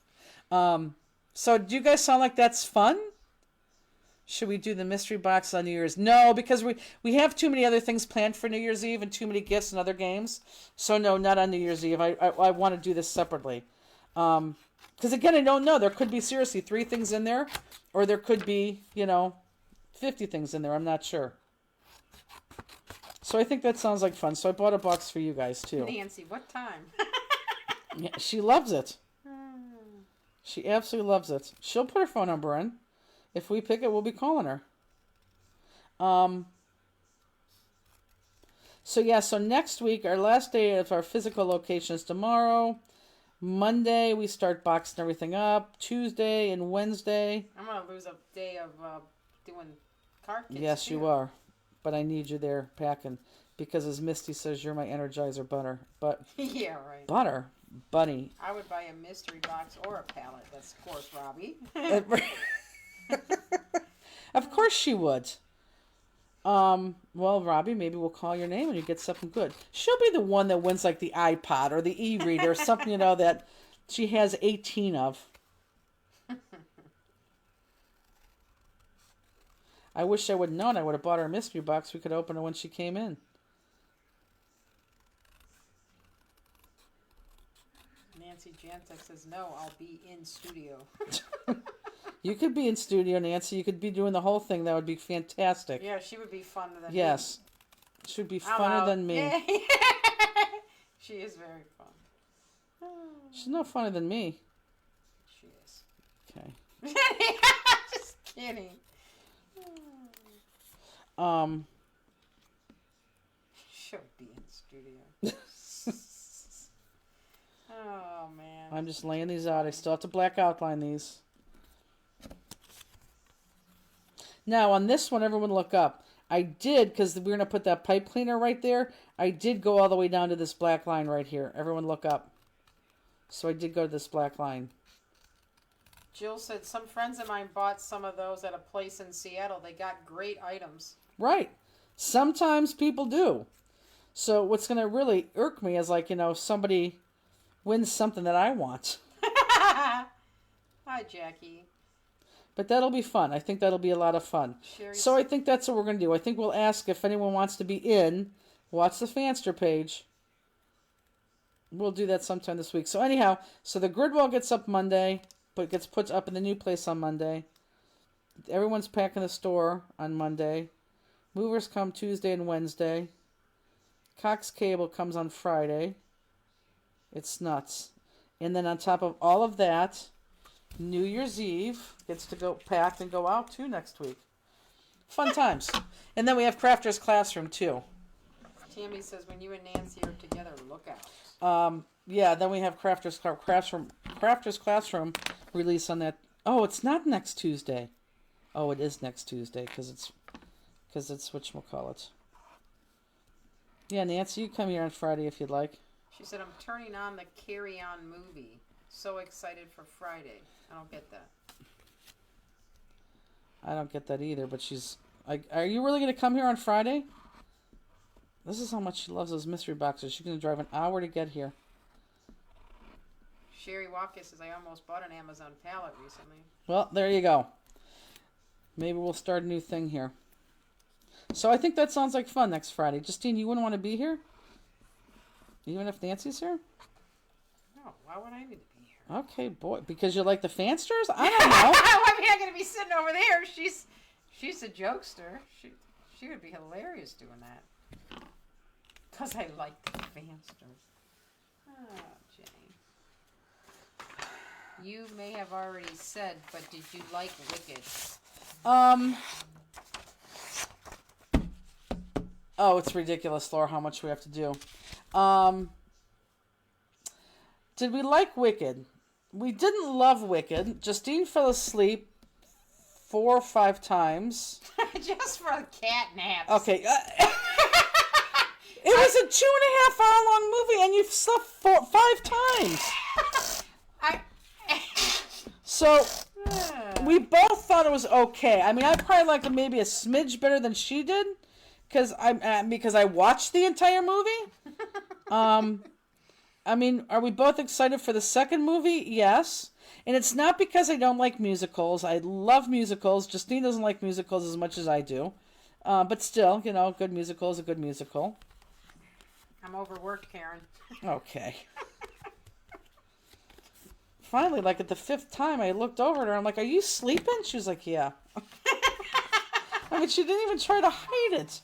So do you guys sound like that's fun? Should we do the mystery box on New Year's? No, because we have too many other things planned for New Year's Eve and too many gifts and other games. So no, not on New Year's Eve. I want to do this separately. Because again, I don't know. There could be seriously 3 things in there, or there could be, 50 things in there. I'm not sure. So I think that sounds like fun. So I bought a box for you guys too. Nancy, what time? Yeah, she loves it. She absolutely loves it. She'll put her phone number in. If we pick it, we'll be calling her. So next week, our last day of our physical location is tomorrow. Monday, we start boxing everything up. Tuesday and Wednesday. I'm going to lose a day of doing card kits. Yes, too. you are. But I need you there packing. Because as Misty says, you're my Energizer butter. But Yeah, right. butter, bunny. I would buy a mystery box or a pallet. That's, of course, Robbie. Of course she would. Well, Robbie, maybe we'll call your name and you get something good. She'll be the one that wins like the iPod or the e-reader or something, that she has 18 of. I wish I would have known. I would have bought her a mystery box. We could open her when she came in. Nancy Jantek says, no, I'll be in studio. You could be in studio, Nancy. You could be doing the whole thing. That would be fantastic. Yeah, she would be funner than me. Yes. She'd be I'm funner out. than me. Yay. She is very fun. She's no funner than me. She is. Okay. Just kidding. She'll be in studio. Oh, man. I'm just laying these out. I still have to black outline these. Now, on this one, everyone look up. I did, because we're going to put that pipe cleaner right there, I did go all the way down to this black line right here. Everyone look up. So I did go to this black line. Jill said, some friends of mine bought some of those at a place in Seattle. They got great items. Right. Sometimes people do. So what's going to really irk me is somebody wins something that I want. Hi, Jackie. But that'll be fun. I think that'll be a lot of fun. Sherry So I think that's what we're going to do. I think we'll ask if anyone wants to be in. Watch the Fanster page. We'll do that sometime this week. So anyhow, so the grid wall gets up Monday, but gets put up in the new place on Monday. Everyone's packing the store on Monday. Movers come Tuesday and Wednesday. Cox Cable comes on Friday. It's nuts. And then on top of all of that, New Year's Eve gets to go pack and go out too next week. Fun times. And then we have Crafters Classroom too. Tammy says, when you and Nancy are together, look out. Yeah, then we have Crafters Classroom release on that. Oh, it's not next Tuesday. Oh, it is next Tuesday because it's whatchamacallit. Yeah, Nancy, you come here on Friday if you'd like. She said, I'm turning on the Carry On movie. So excited for Friday. I don't get that. I don't get that either, but are you really going to come here on Friday? This is how much she loves those mystery boxes. She's going to drive an hour to get here. Sherry Watkins says, I almost bought an Amazon pallet recently. Well, there you go. Maybe we'll start a new thing here. So I think that sounds like fun next Friday. Justine, you wouldn't want to be here? Even if Nancy's here? No, why would I need to be here? Okay, boy. Because you like the Fansters? I don't know. I mean, I'm going to be sitting over there. She's a jokester. She would be hilarious doing that. Because I like the Fansters. Oh, Jenny. You may have already said, but did you like Wicked? Oh, it's ridiculous, Laura, how much we have to do. Did we like Wicked? We didn't love Wicked. Justine fell asleep 4 or 5 times. Just for cat naps. Okay. It was a 2.5 hour long movie and you've slept 5 times. So, we both thought it was okay. I mean, I probably liked it maybe a smidge better than she did. Because I watched the entire movie. I mean, are we both excited for the second movie? Yes. And it's not because I don't like musicals. I love musicals. Justine doesn't like musicals as much as I do. But still, a good musical is a good musical. I'm overworked, Karen. Okay. Finally, like at the 5th time, I looked over at her. I'm like, are you sleeping? She was like, yeah. I mean, she didn't even try to hide it.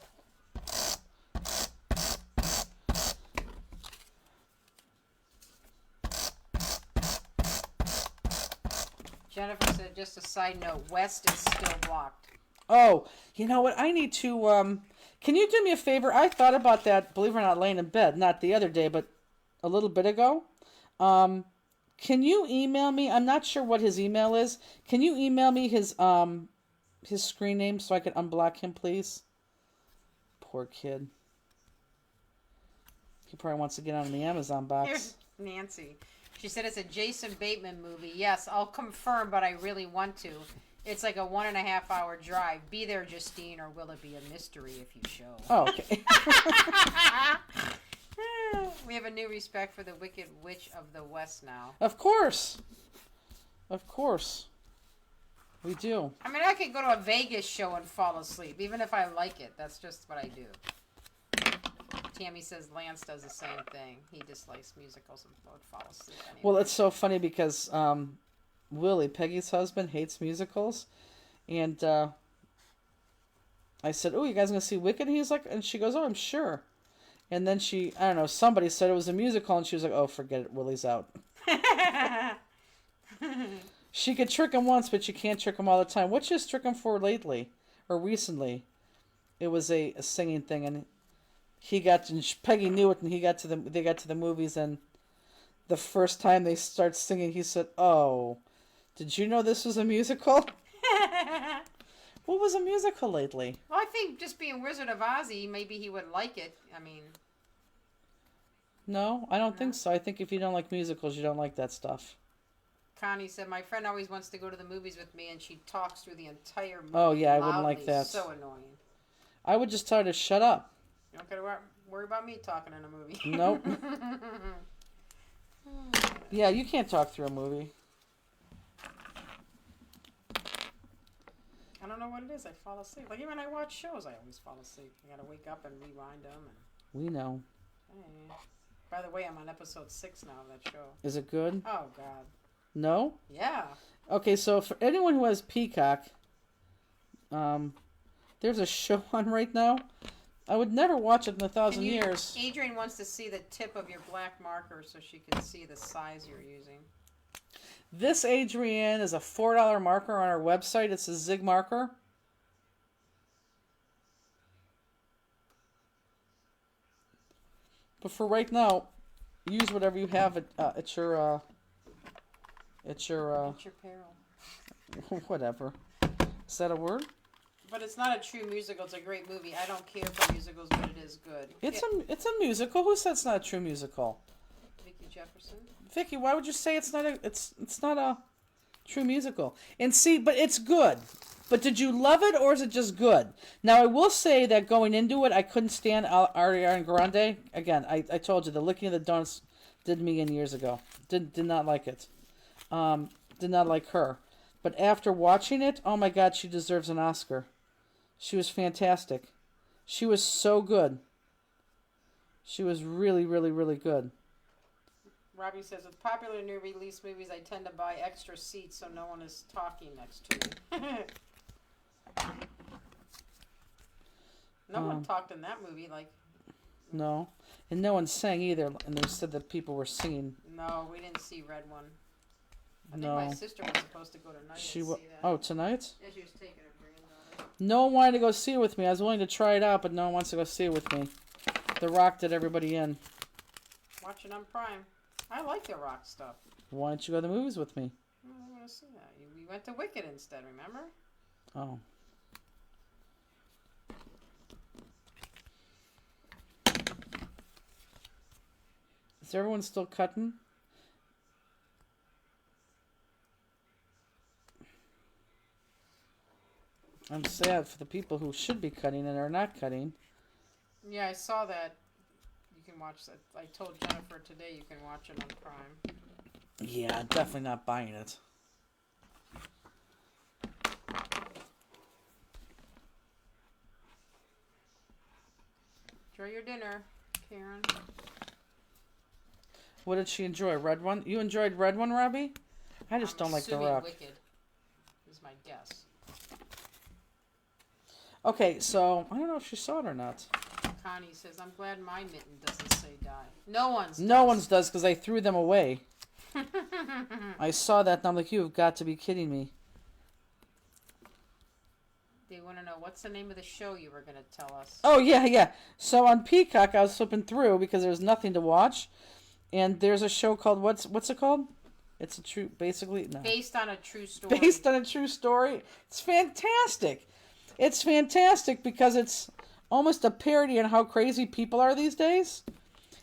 Jennifer said, just a side note, West is still blocked. Oh, you know what? I need to, can you do me a favor? I thought about that, believe it or not, laying in bed. Not the other day, but a little bit ago. Can you email me? I'm not sure what his email is. Can you email me his screen name so I can unblock him, please? Poor kid. He probably wants to get on the Amazon box. Here's Nancy. She said it's a Jason Bateman movie. Yes, I'll confirm, but I really want to. It's like a 1.5 hour drive. Be there, Justine, or will it be a mystery if you show? Oh, okay. We have a new respect for the Wicked Witch of the West now. Of course. Of course. We do. I mean, I could go to a Vegas show and fall asleep, even if I like it. That's just what I do. Tammy says Lance does the same thing. He dislikes musicals and would fall asleep anyway. Well, it's so funny because Willie, Peggy's husband, hates musicals. And I said, oh, you guys going to see Wicked? And he's like, and she goes, oh, I'm sure. And then I don't know, somebody said it was a musical, and she was like, oh, forget it, Willie's out. She could trick him once, but you can't trick him all the time. What you trick him for lately, or recently? It was a singing thing, and Peggy knew it, and they got to the movies, and the first time they start singing, he said, oh, did you know this was a musical? What was a musical lately? Well, I think just being Wizard of Ozzy, maybe he would like it. I mean... No, I don't think so. I think if you don't like musicals, you don't like that stuff. Connie said, my friend always wants to go to the movies with me, and she talks through the entire movie. Oh, yeah, I loudly. wouldn't like that. So annoying. I would just tell her to shut up. You don't got to worry about me talking in a movie. Nope. Yeah, you can't talk through a movie. I don't know what it is. I fall asleep. Like, even when I watch shows, I always fall asleep. I got to wake up and rewind them. We know. Hey. By the way, I'm on episode 6 now of that show. Is it good? Oh, God. No? Yeah. Okay, so for anyone who has Peacock, there's a show on right now. I would never watch it in 1,000 years. Adrian wants to see the tip of your black marker so she can see the size you're using. This, Adrienne, is a $4 marker on our website. It's a Zig marker. But for right now, use whatever you have at your peril. Whatever. Is that a word? But it's not a true musical. It's a great movie. I don't care for musicals, but it is good. It's a musical. Who said it's not a true musical? Vicky Jefferson. Vicky, why would you say it's not a true musical? And see, but it's good. But did you love it, or is it just good? Now, I will say that going into it, I couldn't stand Ariana Grande. Again, I told you, the licking of the donuts did me in years ago. Did not like it. Did not like her. But after watching it, oh my God, she deserves an Oscar. She was fantastic. She was so good. She was really, really, really good. Robbie says, with popular new release movies, I tend to buy extra seats so no one is talking next to me. No one talked in that movie, like... No. And no one sang either, and they said that people were singing. No, we didn't see Red One. I No. think my sister was supposed to go tonight and see that. Oh, tonight? Yeah, she was taking her granddaughter. No one wanted to go see it with me. I was willing to try it out, but no one wants to go see it with me. The Rock did everybody in. Watch it on Prime. I like the Rock stuff. Why don't you go to the movies with me? I want to see that. We went to Wicked instead, remember? Oh. Is everyone still cutting? I'm sad for the people who should be cutting and are not cutting. Yeah, I saw that. You can watch that. I told Jennifer today you can watch it on Prime. Yeah, definitely not buying it. Enjoy your dinner, Karen. What did she enjoy? Red One? You enjoyed Red One, Robbie? I just don't like The Rock. Wicked is my guess. Okay, so I don't know if she saw it or not. Connie says, I'm glad my mitten doesn't say die. No one's No one's does because I threw them away. I saw that and I'm like, you've got to be kidding me. They want to know what's the name of the show you were going to tell us. Oh, yeah. So on Peacock, I was flipping through because there was nothing to watch. And there's a show called, what's it called? It's a true, basically, no. Based on a true story. Based on a true story. It's fantastic. It's fantastic because it's almost a parody on how crazy people are these days.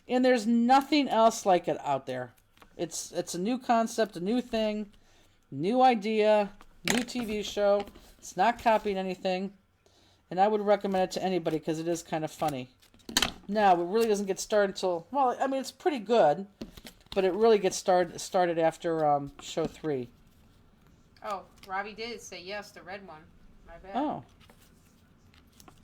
And there's nothing else like it out there. It's a new concept, a new thing, new idea, new TV show. It's not copying anything. And I would recommend it to anybody because it is kind of funny. Now, it really doesn't get started until, well, I mean, it's pretty good. But it really gets started after show 3. Oh, Robbie did say yes, the red one. My bad. Oh.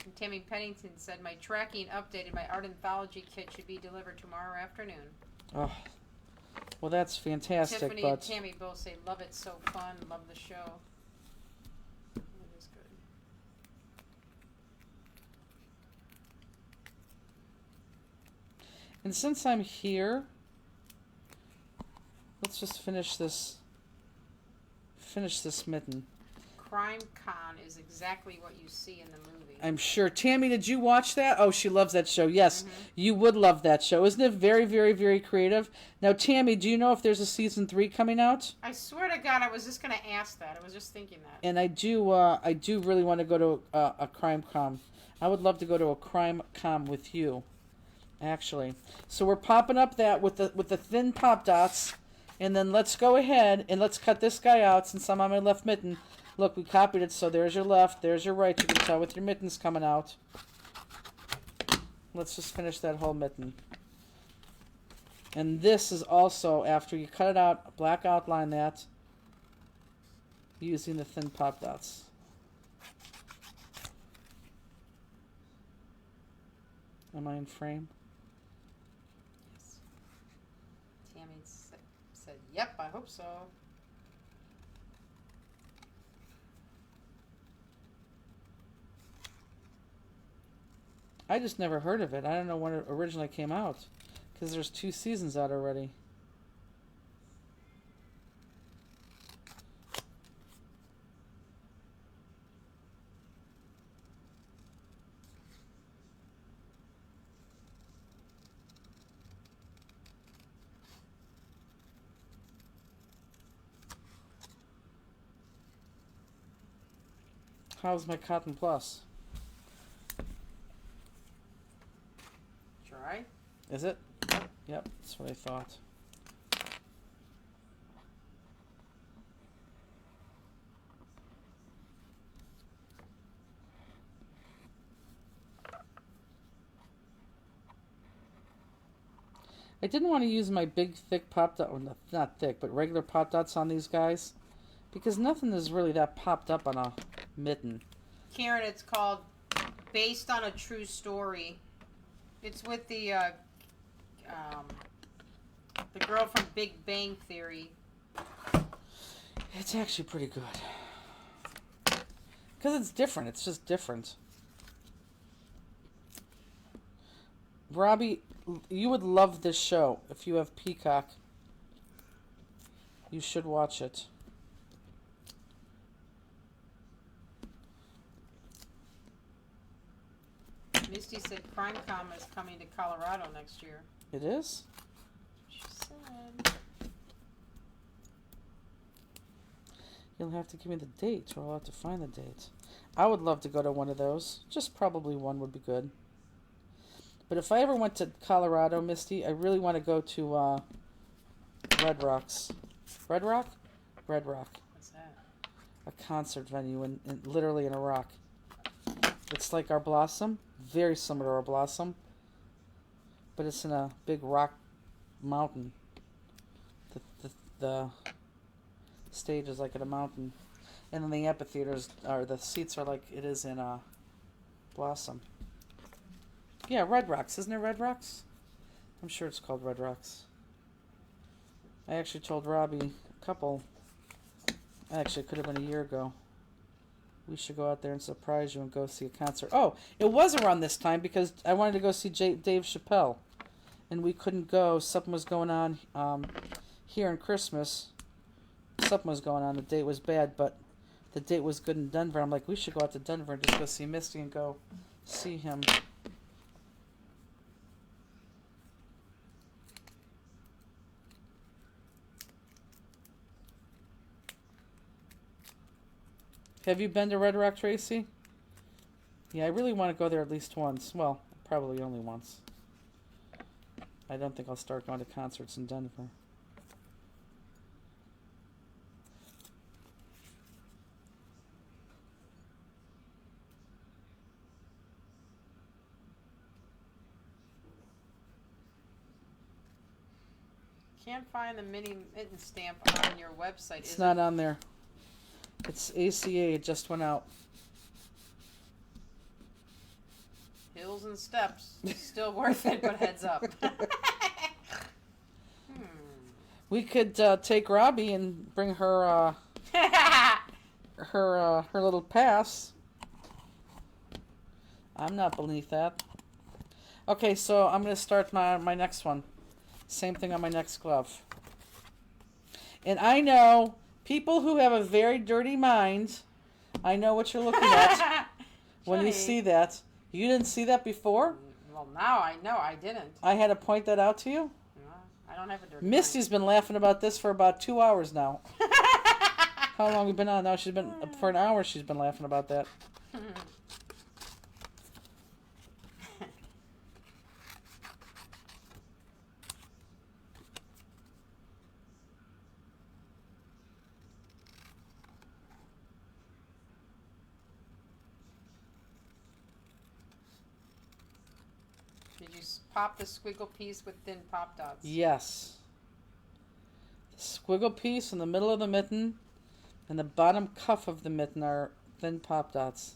And Tammy Pennington said, my tracking updated. My art anthology kit should be delivered tomorrow afternoon. Oh. Well, that's fantastic. Tiffany but and Tammy both say, love it, so fun, love the show. It is good. And since I'm here, let's just finish this mitten. Crime Con is exactly what you see in the movie. I'm sure. Tammy, did you watch that? Oh, she loves that show. Yes, you would love that show. Isn't it very, very, very creative? Now, Tammy, do you know if there's a season 3 coming out? I swear to God, I was just going to ask that. I was just thinking that. And I do really want to go to a crime com. I would love to go to a crime com with you, actually. So we're popping up that with the thin pop dots. And then let's go ahead and let's cut this guy out since I'm on my left mitten. Look, we copied it, so there's your left, there's your right. You can tell with your mittens coming out. Let's just finish that whole mitten. And this is also, after you cut it out, black outline that, using the thin pop dots. Am I in frame? Yes. Tammy said, yep, I hope so. I just never heard of it. I don't know when it originally came out. Because there's 2 seasons out already. How's my Cotton Plus? Try. Is it? Yep, that's what I thought. I didn't want to use my big, thick pop dot, well, not thick, but regular pop dots on these guys, because nothing is really that popped up on a mitten. Karen, it's called Based on a True Story. It's with the girl from Big Bang Theory. It's actually pretty good. Because it's different. It's just different. Robbie, you would love this show. If you have Peacock, you should watch it. Misty said CrimeCom is coming to Colorado next year. It is? She said. You'll have to give me the date, or I'll have to find the date. I would love to go to one of those. Just probably one would be good. But if I ever went to Colorado, Misty, I really want to go to Red Rocks. Red Rock? Red Rock. What's that? A concert venue, literally in a rock. It's like our Blossom. Very similar to our Blossom. But it's in a big rock mountain. The stage is like at a mountain. And then the amphitheaters, or the seats are like it is in Blossom. Yeah, Red Rocks. Isn't it Red Rocks? I'm sure it's called Red Rocks. I actually told Robbie actually it could have been a year ago. We should go out there and surprise you and go see a concert. Oh, it was around this time because I wanted to go see Dave Chappelle. And we couldn't go. Something was going on here in Christmas. Something was going on. The date was bad, but the date was good in Denver. I'm like, we should go out to Denver and just go see Misty and go see him. Have you been to Red Rock, Tracy? Yeah, I really want to go there at least once. Well, probably only once. I don't think I'll start going to concerts in Denver. Can't find the mini mitten stamp on your website. It's not on there. It's ACA. It just went out. Hills and steps. Still worth it, but heads up. We could take Robbie and bring her her little pass. I'm not beneath that. Okay, so I'm going to start my next one. Same thing on my next glove. And I know people who have a very dirty mind, I know what you're looking at when you see that. You didn't see that before? Well, now I know. I didn't. I had to point that out to you? I don't have a dirty Misty's been laughing about this for about 2 hours now. How long have you been on? Now she's been, for an hour she's been laughing about that. Did you pop the squiggle piece with thin pop dots? Yes. The squiggle piece in the middle of the mitten and the bottom cuff of the mitten are thin pop dots.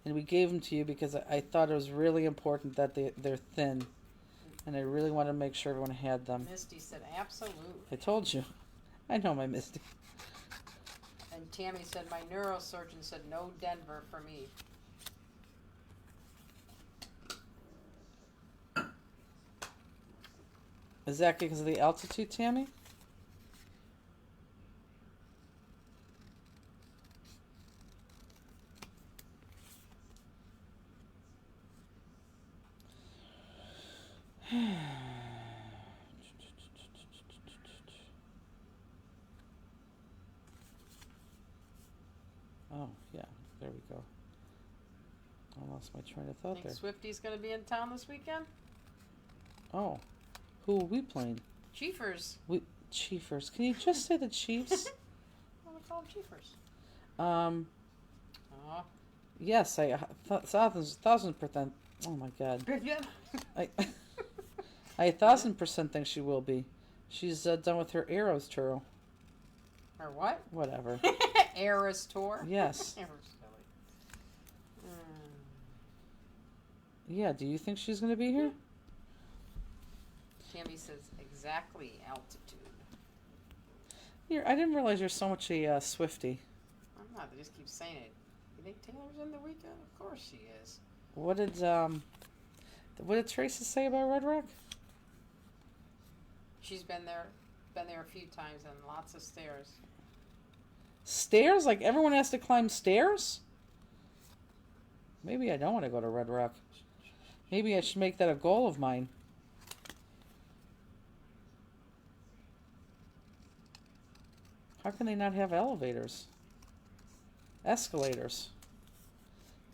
And we gave them to you because I thought it was really important that they're thin. And I really wanted to make sure everyone had them. Misty said, absolutely. I told you. I know my Misty. And Tammy said, my neurosurgeon said, no Denver for me. Is that because of the altitude, Tammy? Oh, yeah. There we go. I lost my train of thought Think there. Swifty's going to be in town this weekend? Oh. Who are we playing? Chiefers. Chiefers. Can you just say the Chiefs? Well, we call them Chiefers. Um, Oh. yes, I thousand percent. Oh my God, I 1,000% think she will be. She's done with her Arrows tour. Or what? Whatever. Eras tour? Yes. Eras silly. Yeah. Do you think she's gonna be here? Tammy says exactly altitude. I didn't realize you're so much a Swiftie. I'm not. They just keep saying it. You think Taylor's in the weekend? Of course she is. What did Tracy say about Red Rock? She's been there a few times and lots of stairs. Stairs? Like everyone has to climb stairs? Maybe I don't want to go to Red Rock. Maybe I should make that a goal of mine. How can they not have elevators? Escalators.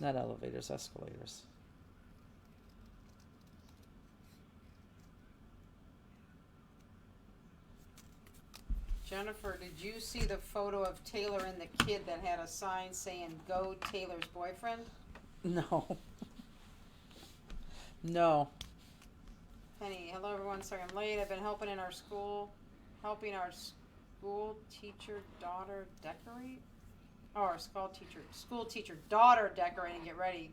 Not elevators, escalators. Jennifer, did you see the photo of Taylor and the kid that had a sign saying "Go Taylor's boyfriend"? No. No. Penny, hello everyone. Sorry I'm late. I've been helping our school teacher daughter decorate. Oh, our school teacher daughter decorate and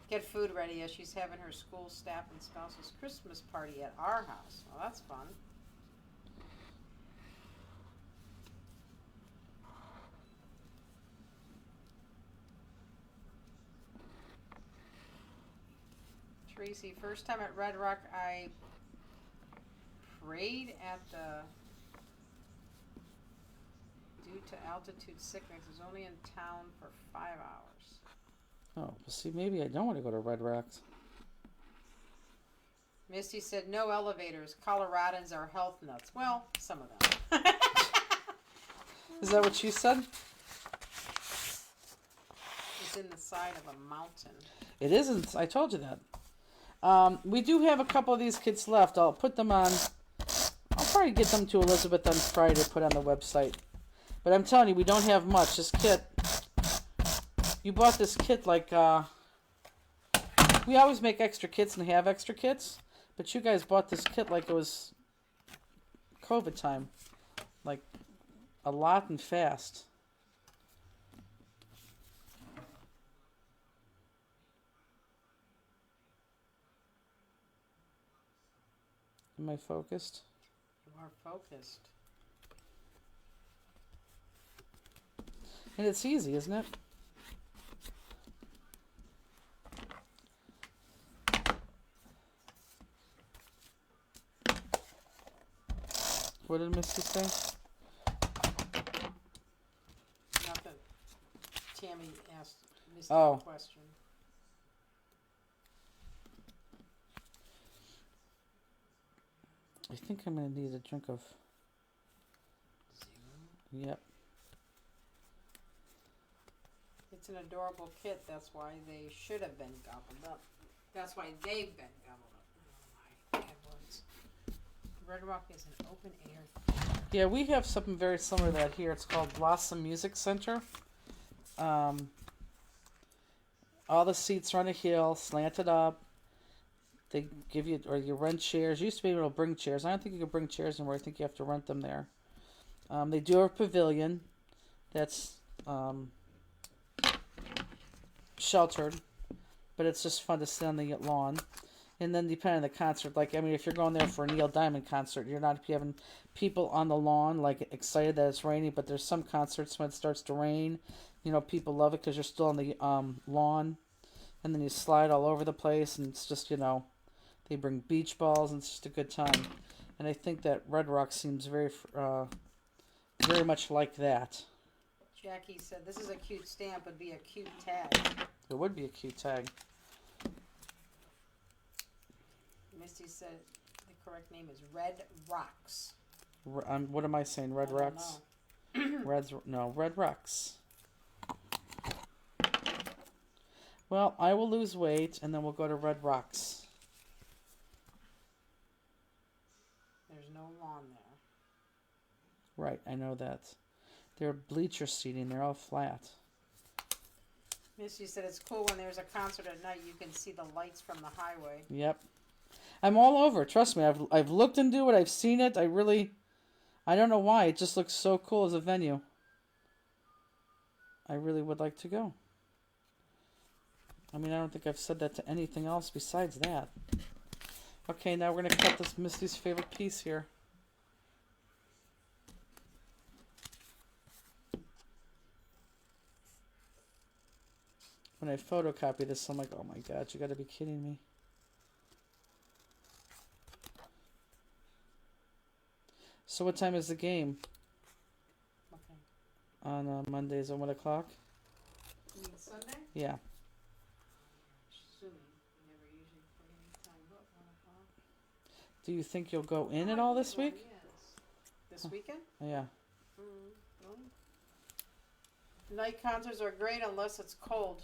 get food ready as she's having her school staff and spouse's Christmas party at our house. Well, that's fun. Tracy, first time at Red Rock, I prayed at the due to altitude sickness is only in town for 5 hours. Oh, well, see, maybe I don't want to go to Red Rocks. Misty said, no elevators. Coloradans are health nuts. Well, some of them. Is that what she said? It's in the side of a mountain. It isn't. I told you that. We do have a couple of these kits left. I'll put them on. I'll probably get them to Elizabeth on Friday to put on the website. But I'm telling you, we don't have much. This kit. You bought this kit like. We always make extra kits and have extra kits. But you guys bought this kit like it was COVID time. Like a lot and fast. Am I focused? You are focused. And it's easy, isn't it? What did Misty say? Nothing. Tammy asked Misty Oh. a question. I think I'm going to need a drink of... Yep. It's an adorable kit. That's why they should have been gobbled up. That's why they've been gobbled up. Oh my bad words. Red Rock is an open air theater. Yeah, we have something very similar to that here. It's called Blossom Music Center. All the seats are on a hill, slanted up. They give you, or you rent chairs. You used to be able to bring chairs. I don't think you can bring chairs anymore. I think you have to rent them there. They do have a pavilion that's sheltered, but it's just fun to sit on the lawn. And then depending on the concert, like, I mean, if you're going there for a Neil Diamond concert, you're not having people on the lawn, like, excited that it's raining, but there's some concerts when it starts to rain, you know, people love it because you're still on the lawn, and then you slide all over the place, and it's just, you know, they bring beach balls, and it's just a good time. And I think that Red Rock seems very much like that. Jackie said, this is a cute stamp. Would be a cute tag. It would be a cute tag. Misty said the correct name is Red Rocks. What am I saying? Red Rocks? Red Rocks. Well, I will lose weight, and then we'll go to Red Rocks. There's no lawn there. Right, I know that. They're bleacher seating. They're all flat. Misty said it's cool when there's a concert at night. You can see the lights from the highway. Yep. I'm all over. Trust me. I've looked into it. I've seen it. I don't know why. It just looks so cool as a venue. I really would like to go. I mean, I don't think I've said that to anything else besides that. Okay, now we're going to cut this Misty's favorite piece here. When I photocopy this, I'm like, oh my God, you got to be kidding me. So what time is the game? Okay. On Mondays at 1 o'clock? You mean Sunday? Yeah. Assuming. We never usually put any time but 1 o'clock. Do you think you'll go in at all this week? Yes. This weekend? Yeah. Well, night concerts are great unless it's cold.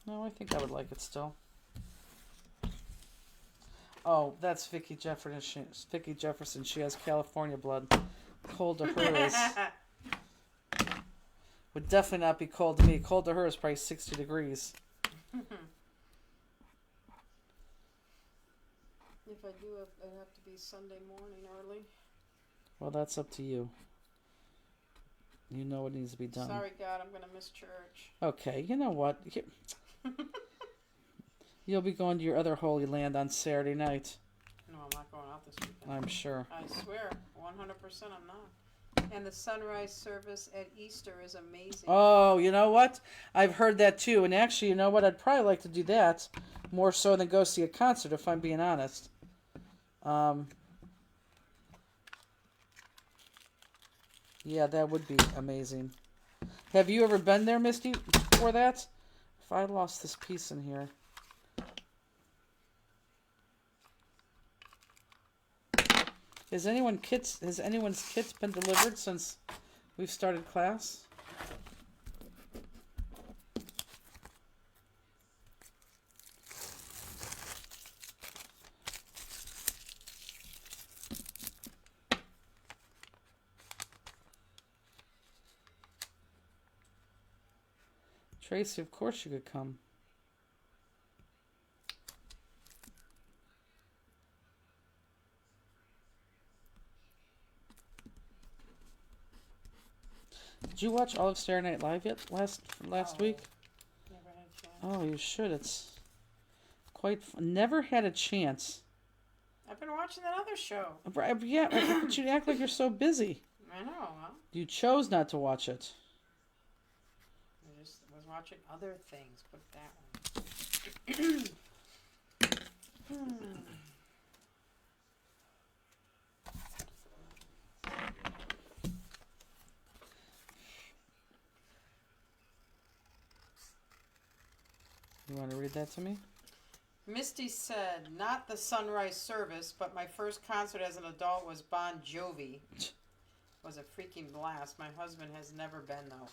No, I think I would like it still. Oh, that's Vicki Jefferson. Vicki Jefferson. She has California blood. Cold to her is would definitely not be cold to me. Cold to her is probably 60 degrees. If I do, it'd have to be Sunday morning early. Well, that's up to you. You know what needs to be done. Sorry, God, I'm going to miss church. Okay, you know what? You'll be going to your other Holy Land on Saturday night. No, I'm not going out this weekend. I'm sure. I swear, 100% I'm not. And the sunrise service at Easter is amazing. Oh, you know what? I've heard that too. And actually, you know what? I'd probably like to do that more so than go see a concert, if I'm being honest. Yeah, that would be amazing. Have you ever been there, Misty, for that? If I lost this piece in here. Has anyone's kits been delivered since we've started class? Tracy, of course you could come. Did you watch all of Saturday Night Live yet last week? Never had a chance. Oh, you should. It's quite fun. Never had a chance. I've been watching that other show. Yeah, but you act like you're so busy. I know, huh? You chose not to watch it. I just was watching other things, but that one. You want to read that to me? Misty said, not the sunrise service, but my first concert as an adult was Bon Jovi. It was a freaking blast. My husband has never been, though.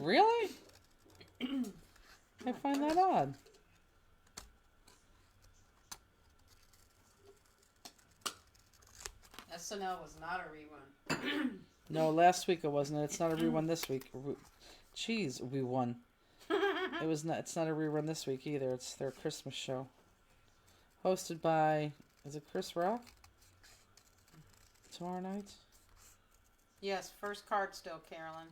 Really? I find that odd. SNL was not a rerun. No, last week it wasn't. It's not a rerun this week. Jeez, we won. It was not. It's not a rerun this week either. It's their Christmas show, hosted by. Is it Chris Rock? Tomorrow night. Yes, first card still, Carolyn.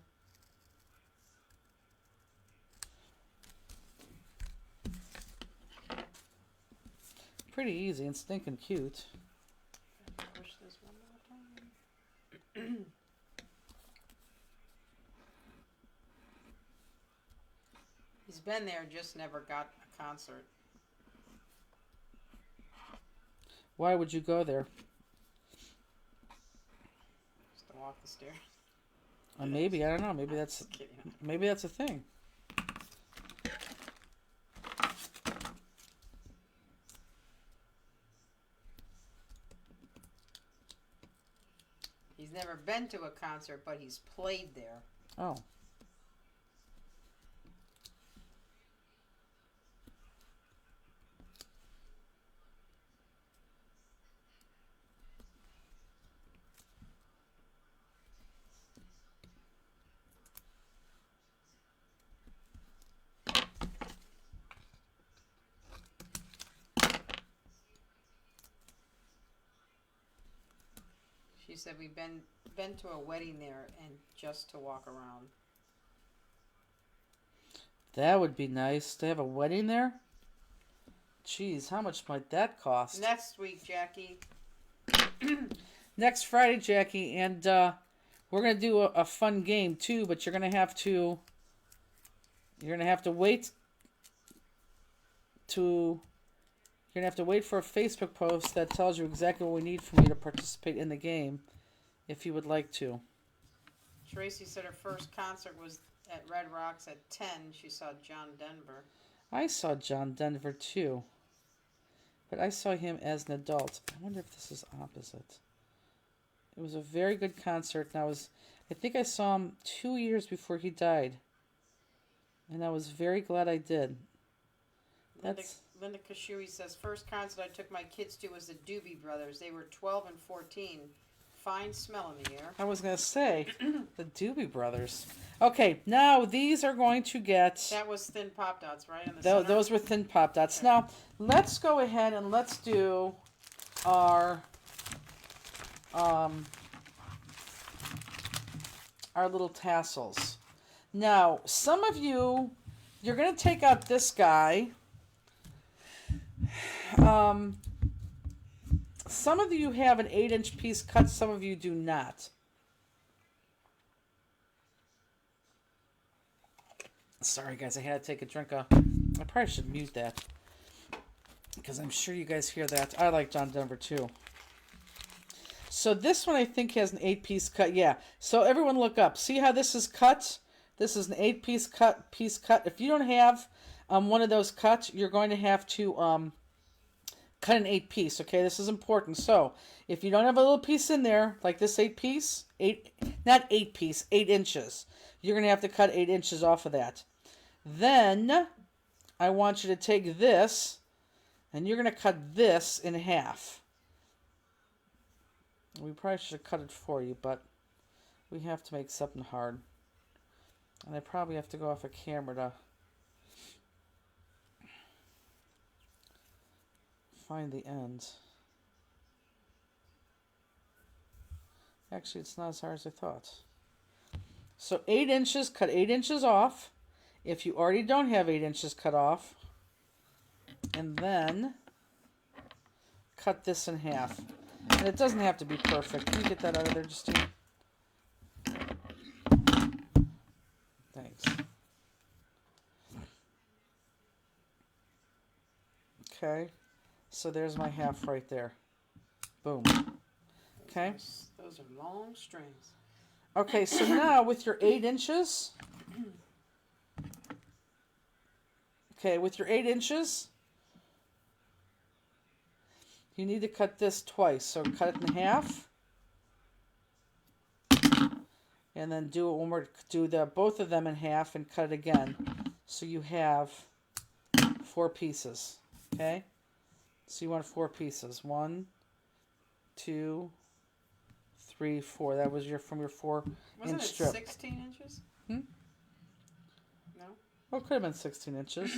Pretty easy and stinking cute. Push this one more time. He's been there, just never got a concert. Why would you go there? Just to walk the stairs. Maybe, I don't know. Maybe that's Just kidding. maybe that's a thing. He's never been to a concert, but he's played there. Oh. She said we've been to a wedding there and just to walk around. That would be nice to have a wedding there. Jeez, how much might that cost? Next week, Jackie. Next Friday, Jackie, and we're gonna do a fun game too. But you're gonna have to wait to. You're gonna have to wait for a Facebook post that tells you exactly what we need from you to participate in the game, if you would like to. Tracy said her first concert was at Red Rocks at 10. She saw John Denver. I saw John Denver too, but I saw him as an adult. I wonder if this is opposite. It was a very good concert, and I think I saw him 2 years before he died, and I was very glad I did. Linda Kashui says, first concert I took my kids to was the Doobie Brothers. They were 12 and 14. Fine smell in the air. I was going to say, the Doobie Brothers. Okay, now these are going to get... That was Thin Pop Dots, right? In the center? Those were Thin Pop Dots. Okay. Now, let's go ahead and let's do our little tassels. Now, some of you, you're going to take out this guy. Some of you have an 8-inch piece cut, some of you do not. Sorry guys, I had to take a drink of... I probably should mute that, because I'm sure you guys hear that. I like John Denver too. So this one I think has an 8-piece cut. Yeah. So everyone look up. See how this is cut? This is an 8-piece cut. If you don't have one of those cuts, you're going to have to cut an 8-piece. Okay, this is important. So if you don't have a little piece in there, like this 8-piece, not 8-piece, 8 inches, you're going to have to cut 8 inches off of that. Then I want you to take this and you're going to cut this in half. We probably should have cut it for you, but we have to make something hard. And I probably have to go off a camera to find the end. Actually, it's not as hard as I thought. So 8 inches, cut 8 inches off. If you already don't have 8 inches cut off. And then cut this in half. And it doesn't have to be perfect. Can you get that out of there, Justine? Thanks. Okay. So there's my half right there. Boom. Okay. Those are long strings. Okay, so now with your 8 inches. Okay, with your 8 inches. You need to cut this twice. So cut it in half. And then do it when we're both of them in half and cut it again. So you have 4 pieces. Okay? So you want 4 pieces. 1, 2, 3, 4. That was from your 4-inch strip. Wasn't it 16 inches? Hmm? No? Well, it could have been 16 inches.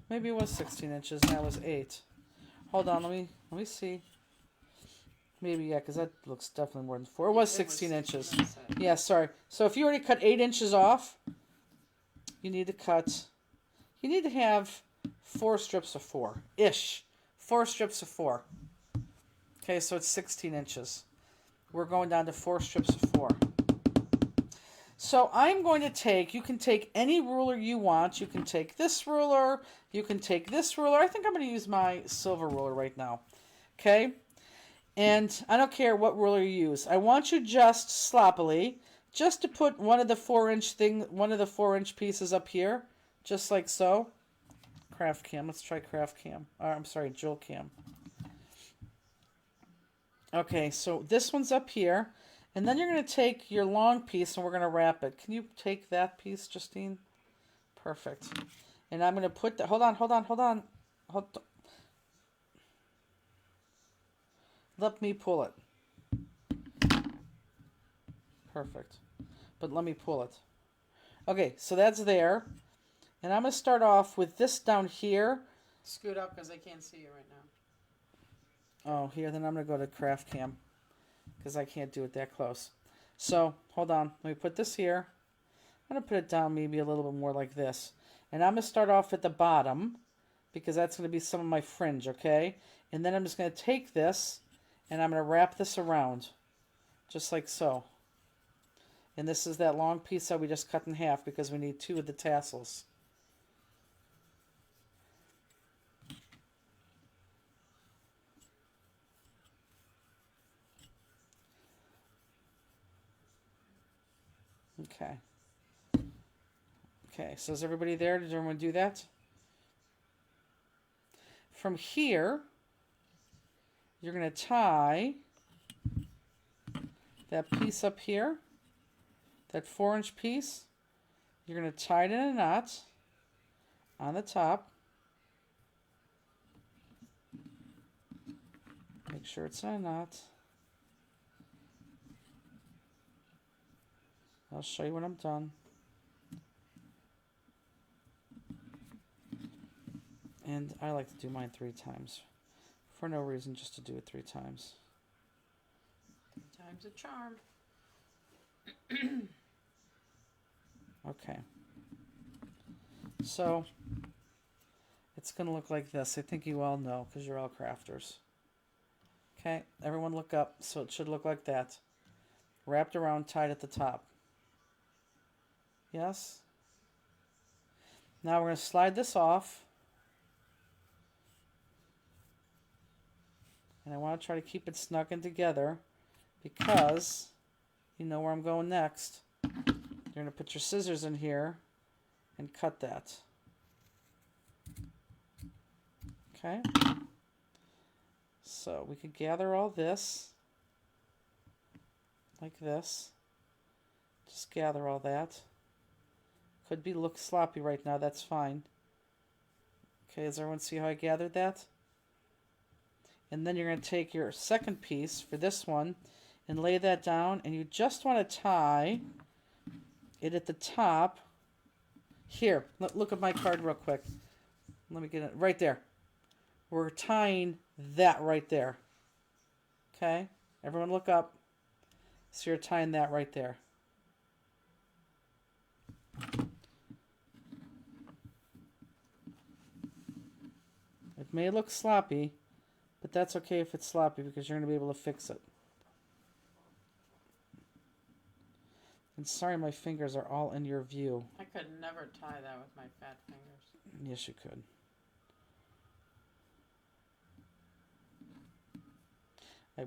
Maybe it was 16 inches and that was 8. Hold on, let me see. Maybe, yeah, because that looks definitely more than 4. It was 16 inches. Yeah, sorry. So if you already cut 8 inches off, you need to have 4 strips of 4-ish. 4 strips of 4. Okay, so it's 16 inches. We're going down to 4 strips of 4. So I'm going to take, you can take any ruler you want. You can take this ruler. You can take this ruler. I think I'm going to use my silver ruler right now. Okay? And I don't care what ruler you use. I want you just sloppily, just to put one of the 4-inch pieces up here, just like so. Craft cam. Let's try craft cam. I'm sorry, Joel cam. Okay, so this one's up here. And then you're going to take your long piece and we're going to wrap it. Can you take that piece, Justine? Perfect. And I'm going to put that... Hold on. Let me pull it. Perfect. But let me pull it. Okay, so that's there. And I'm going to start off with this down here. Scoot up because I can't see you right now. Oh, here. Then I'm going to go to craft cam. Because I can't do it that close. So, hold on. Let me put this here. I'm going to put it down maybe a little bit more like this. And I'm going to start off at the bottom. Because that's going to be some of my fringe, okay? And then I'm just going to take this. And I'm going to wrap this around. Just like so. And this is that long piece that we just cut in half. Because we need 2 of the tassels. Okay. Okay, so is everybody there? Did everyone do that? From here, you're going to tie that piece up here, that 4-inch piece. You're going to tie it in a knot on the top. Make sure it's in a knot. I'll show you when I'm done. And I like to do mine 3 times. For no reason, just to do it 3 times. 3 times a charm. Okay. So, it's going to look like this. I think you all know, because you're all crafters. Okay, everyone look up. So it should look like that. Wrapped around, tied at the top. Yes? Now we're going to slide this off. And I want to try to keep it snug and together because you know where I'm going next. You're going to put your scissors in here and cut that. Okay? So we could gather all this like this. Just gather all that. Could be look sloppy right now, that's fine. Okay, does everyone see how I gathered that? And then you're going to take your second piece for this one and lay that down, and you just want to tie it at the top. Here, look at my card real quick. Let me get it right there. We're tying that right there. Okay? Everyone look up. So you're tying that right there. It may look sloppy, but that's okay if it's sloppy because you're going to be able to fix it. And sorry my fingers are all in your view. I could never tie that with my fat fingers. Yes, you could.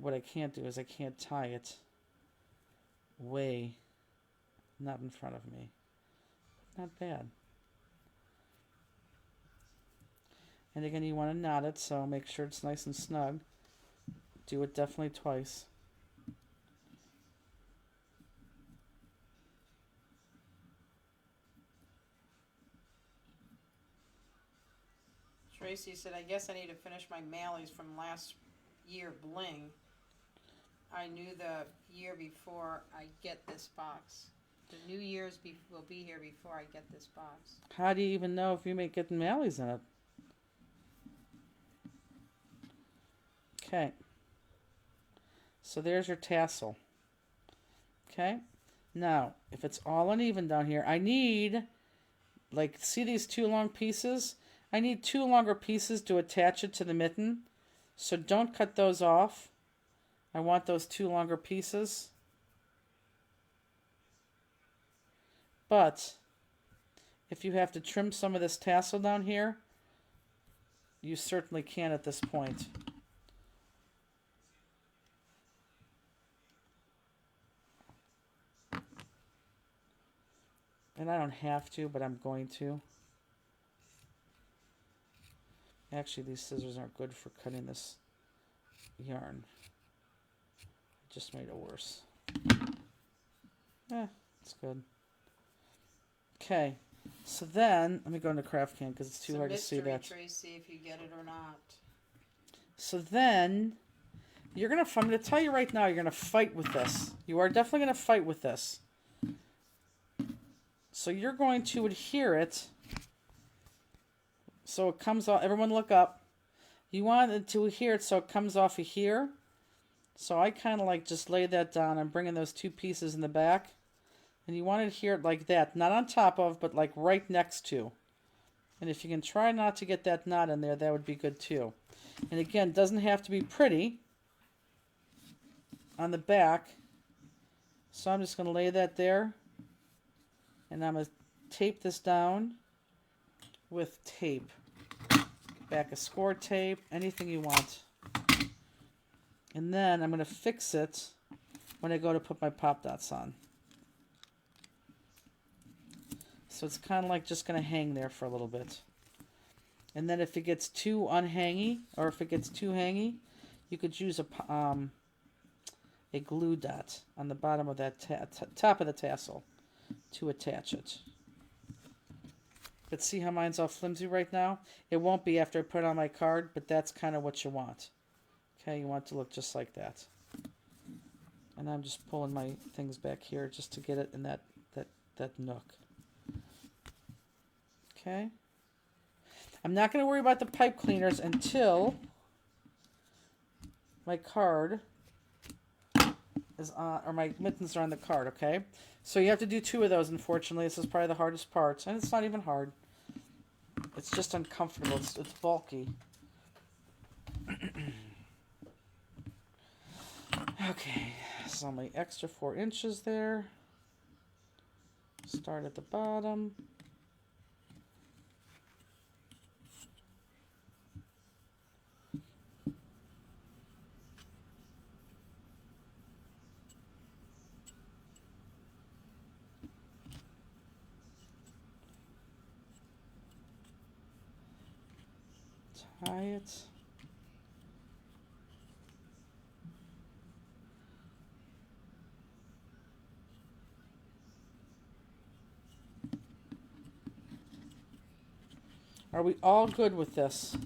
What I can't do is I can't tie it way not in front of me. Not bad. And again, you want to knot it, so make sure it's nice and snug. Do it definitely twice. Tracy said, I guess I need to finish my mailies from last year bling. I knew the year before I get this box. The New Year's will be here before I get this box. How do you even know if you may get mailies in it? Okay. So there's your tassel. Okay. Now, if it's all uneven down here, I need, like, see these two long pieces? I need two longer pieces to attach it to the mitten. So don't cut those off. I want those two longer pieces. But if you have to trim some of this tassel down here, you certainly can at this point. And I don't have to, but I'm going to. Actually, these scissors aren't good for cutting this yarn. It just made it worse. It's good. Okay, so then, let me go into Craft Can because it's too hard to see that. Tracy, if you get it or not. So then, you're going to, I'm going to tell you right now, you're going to fight with this. You are definitely going to fight with this. So you're going to adhere it so it comes off. Everyone look up. You want it to adhere it so it comes off of here. So I kind of like just lay that down. I'm bringing those two pieces in the back. And you want to adhere it like that. Not on top of, but like right next to. And if you can try not to get that knot in there, that would be good too. And again, doesn't have to be pretty on the back. So I'm just going to lay that there. And I'm going to tape this down with tape. Back of score tape, anything you want. And then I'm going to fix it when I go to put my pop dots on. So it's kind of like just going to hang there for a little bit. And then if it gets too unhangy, or if it gets too hangy, you could use a glue dot on the bottom of that top of the tassel to attach it. But see how mine's all flimsy right now? It won't be after I put it on my card, but that's kind of what you want. Okay, you want it to look just like that. And I'm just pulling my things back here just to get it in that nook. Okay. I'm not going to worry about the pipe cleaners until my card is on, or my mittens are on the card, okay? So you have to do two of those, unfortunately. This is probably the hardest part. And it's not even hard. It's just uncomfortable. It's bulky. Okay, so my extra 4 inches there. Start at the bottom. tie it. Are we all good with this?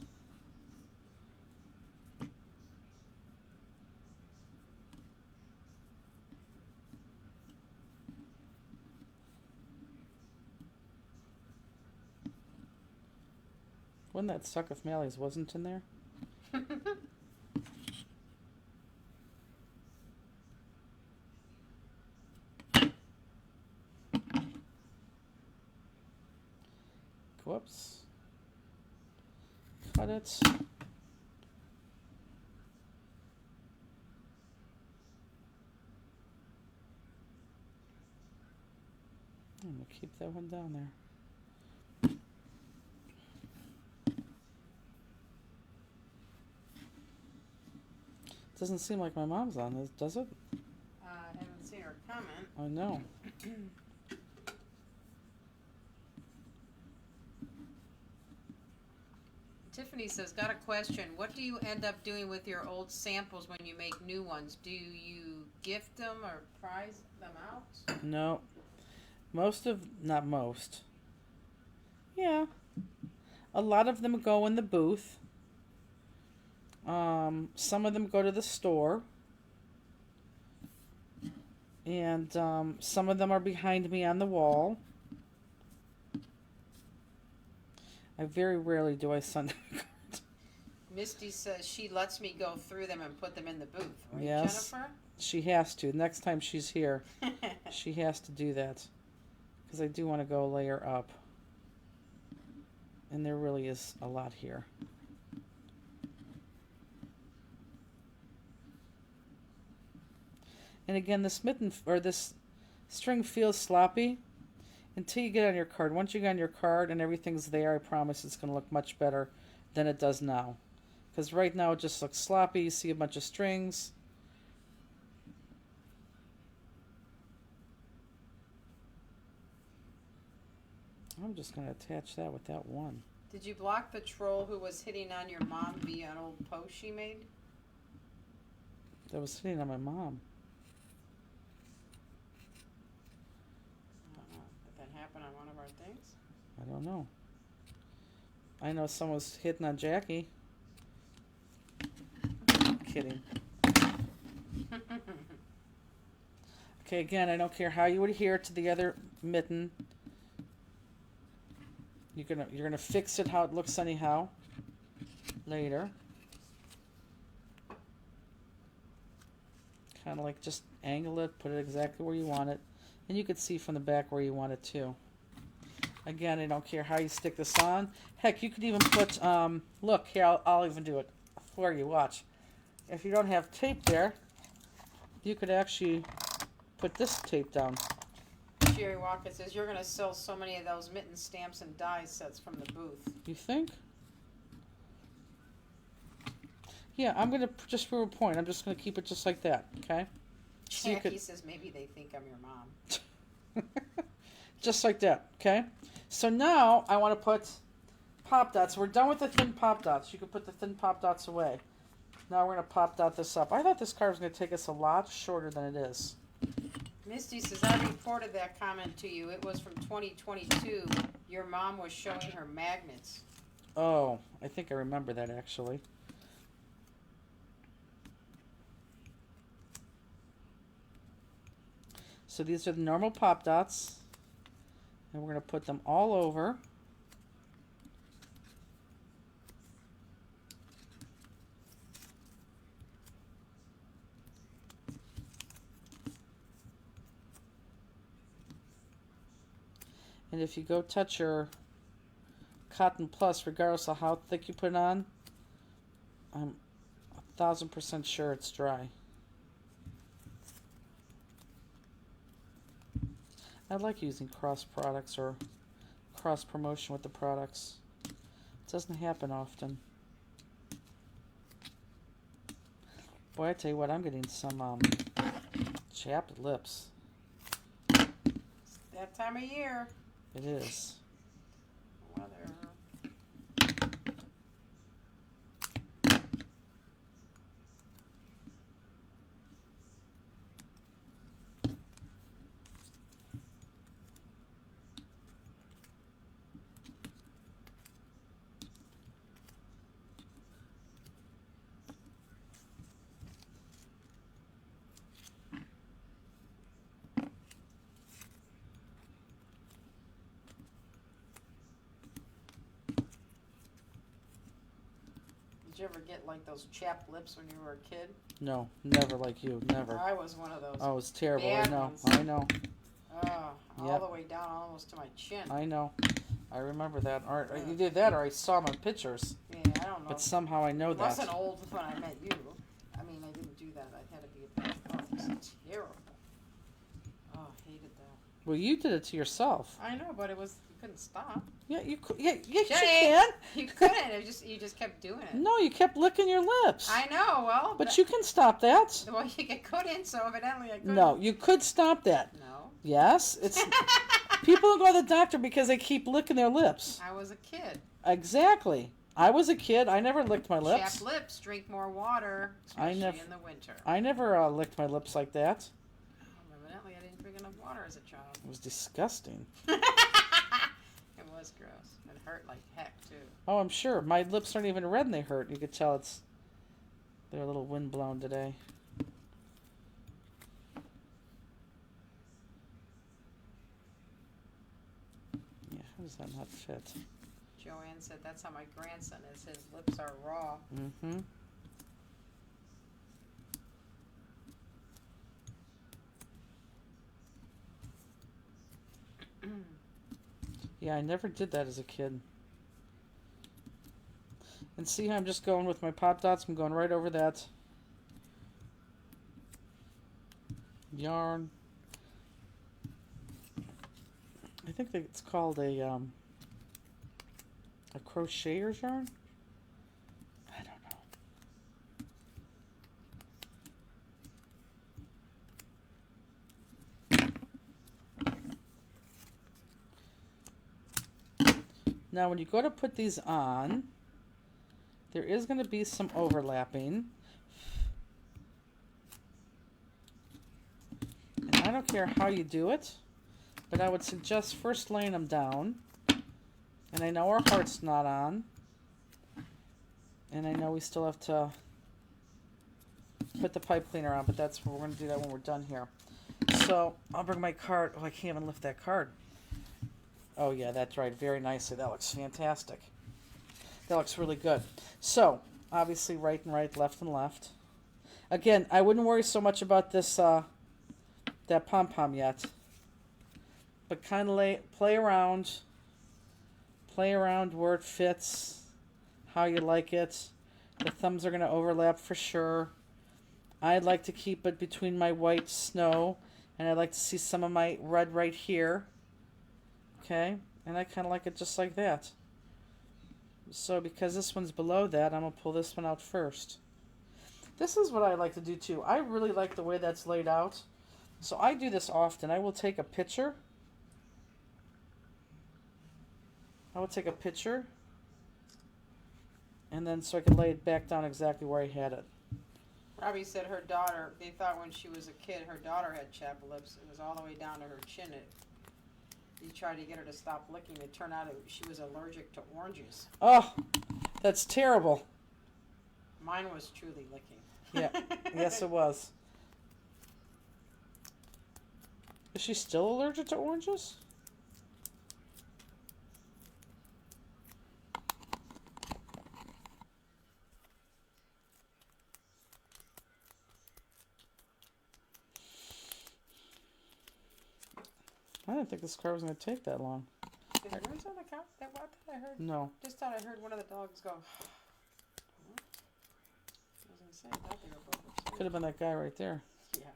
Wouldn't that suck if Mally's wasn't in there? Whoops. Cut it. I'm gonna keep that one down there. Doesn't seem like my mom's on this, does it? I haven't seen her comment. I know. Tiffany says, got a question. What do you end up doing with your old samples when you make new ones? Do you gift them or prize them out? No. Not most. Yeah. A lot of them go in the booth. Some of them go to the store. And some of them are behind me on the wall. I very rarely do I send them a card. Misty says she lets me go through them and put them in the booth. Right, Yes. Jennifer? She has to. Next time she's here, she has to do that. Because I do want to go layer up. And there really is a lot here. And again, this mitten or this string feels sloppy until you get on your card. Once you get on your card and everything's there, I promise it's going to look much better than it does now. Because right now it just looks sloppy. You see a bunch of strings. I'm just going to attach that with that one. Did you block the troll who was hitting on your mom via an old post she made? That was sitting on my mom. Did that happen on one of our things? I don't know. I know someone's hitting on Jackie. Kidding. Okay, again, I don't care how you adhere to the other mitten. You're gonna fix it how it looks anyhow later. Kind of like just angle it, put it exactly where you want it, and you can see from the back where you want it too. Again, I don't care how you stick this on. Heck, you could even put look here. I'll even do it for you. Watch. If you don't have tape there, you could actually put this tape down. Jerry Walker says you're going to sell so many of those mitten stamps and die sets from the booth. You think? Yeah, I'm going to just prove a point. I'm just going to keep it just like that, okay? So Jackie says maybe they think I'm your mom. Just like that, okay? So now I want to put pop dots. We're done with the thin pop dots. You can put the thin pop dots away. Now we're going to pop dot this up. I thought this card was going to take us a lot shorter than it is. Misty says, I reported that comment to you. It was from 2022. Your mom was showing her magnets. Oh, I think I remember that actually. So these are the normal pop dots. And we're going to put them all over. And if you go touch your Cotton Plus, regardless of how thick you put it on, I'm 1000% sure it's dry. I like using cross products or cross promotion with the products. It doesn't happen often. Boy, I tell you what, I'm getting some chapped lips. That time of year. It is. Weather. you ever get like those chapped lips when you were a kid? No, never like you. Never. I was one of those. Oh, it's terrible. Bad I know. ones. I know. All Yep. the way down almost to my chin. I know. I remember that. Or you did that, or I saw them in pictures. Yeah, I don't know. But somehow I know I that. wasn't old when I met you. I mean, I didn't do that. I had to be a bad. Oh, it's terrible. Oh, I hated that. Well, you did it to yourself. I know, but it was you couldn't stop. Yeah, you could. Yeah, you Jay, can. You couldn't. You just kept doing it. No, you kept licking your lips. I know. Well, But you can stop that. well, you couldn't. So evidently, I couldn't. No, you could stop that. No. Yes, it's people don't go to the doctor because they keep licking their lips. I was a kid. Exactly. I was a kid. I never licked my lips. Chapped lips. Drink more water, I especially in the winter. I never licked my lips like that. Evidently, I didn't drink enough water as a child. It was disgusting. It was gross. It hurt like heck too. Oh, I'm sure. My lips aren't even red and they hurt. You could tell they're a little windblown today. Yeah, how does that not fit? Joanne said that's how my grandson is. His lips are raw. Mm-hmm. Yeah, I never did that as a kid. And see how I'm just going with my Pop Dots? I'm going right over that yarn. I think that it's called a crocheter's yarn? I don't know. Now when you go to put these on, there is going to be some overlapping. And I don't care how you do it, but I would suggest first laying them down. And I know our heart's not on. And I know we still have to put the pipe cleaner on, but we're going to do that when we're done here. So I'll bring my card. Oh, I can't even lift that card. Oh yeah, that's right. Very nicely. That looks fantastic. That looks really good. So obviously right and right, left and left. Again, I wouldn't worry so much about this that pom-pom yet. But kind of play around where it fits, how you like it. The thumbs are going to overlap for sure. I'd like to keep it between my white snow, and I'd like to see some of my red right here. Okay, and I kind of like it just like that. So because this one's below that, I'm going to pull this one out first. This is what I like to do too. I really like the way that's laid out. So I do this often. I will take a picture. And then so I can lay it back down exactly where I had it. Robbie said her daughter, they thought when she was a kid, her daughter had chapped lips. It was all the way down to her chin. You tried to get her to stop licking. It turned out she was allergic to oranges. Oh, that's terrible. Mine was truly licking. Yeah, yes it was. Is she still allergic to oranges? I didn't think this car was going to take that long. Is yours on the couch? That what I heard? No. Just thought I heard one of the dogs go. I was going to say, I thought they were both upstairs. Could have been that guy right there. Yeah.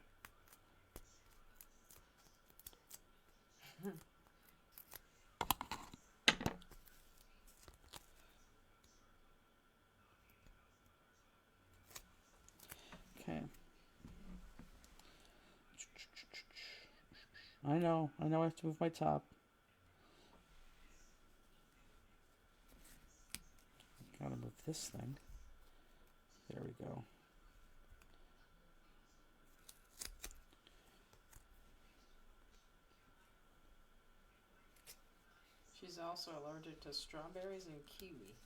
Okay. I know I have to move my top. Gotta move this thing. There we go. She's also allergic to strawberries and kiwi.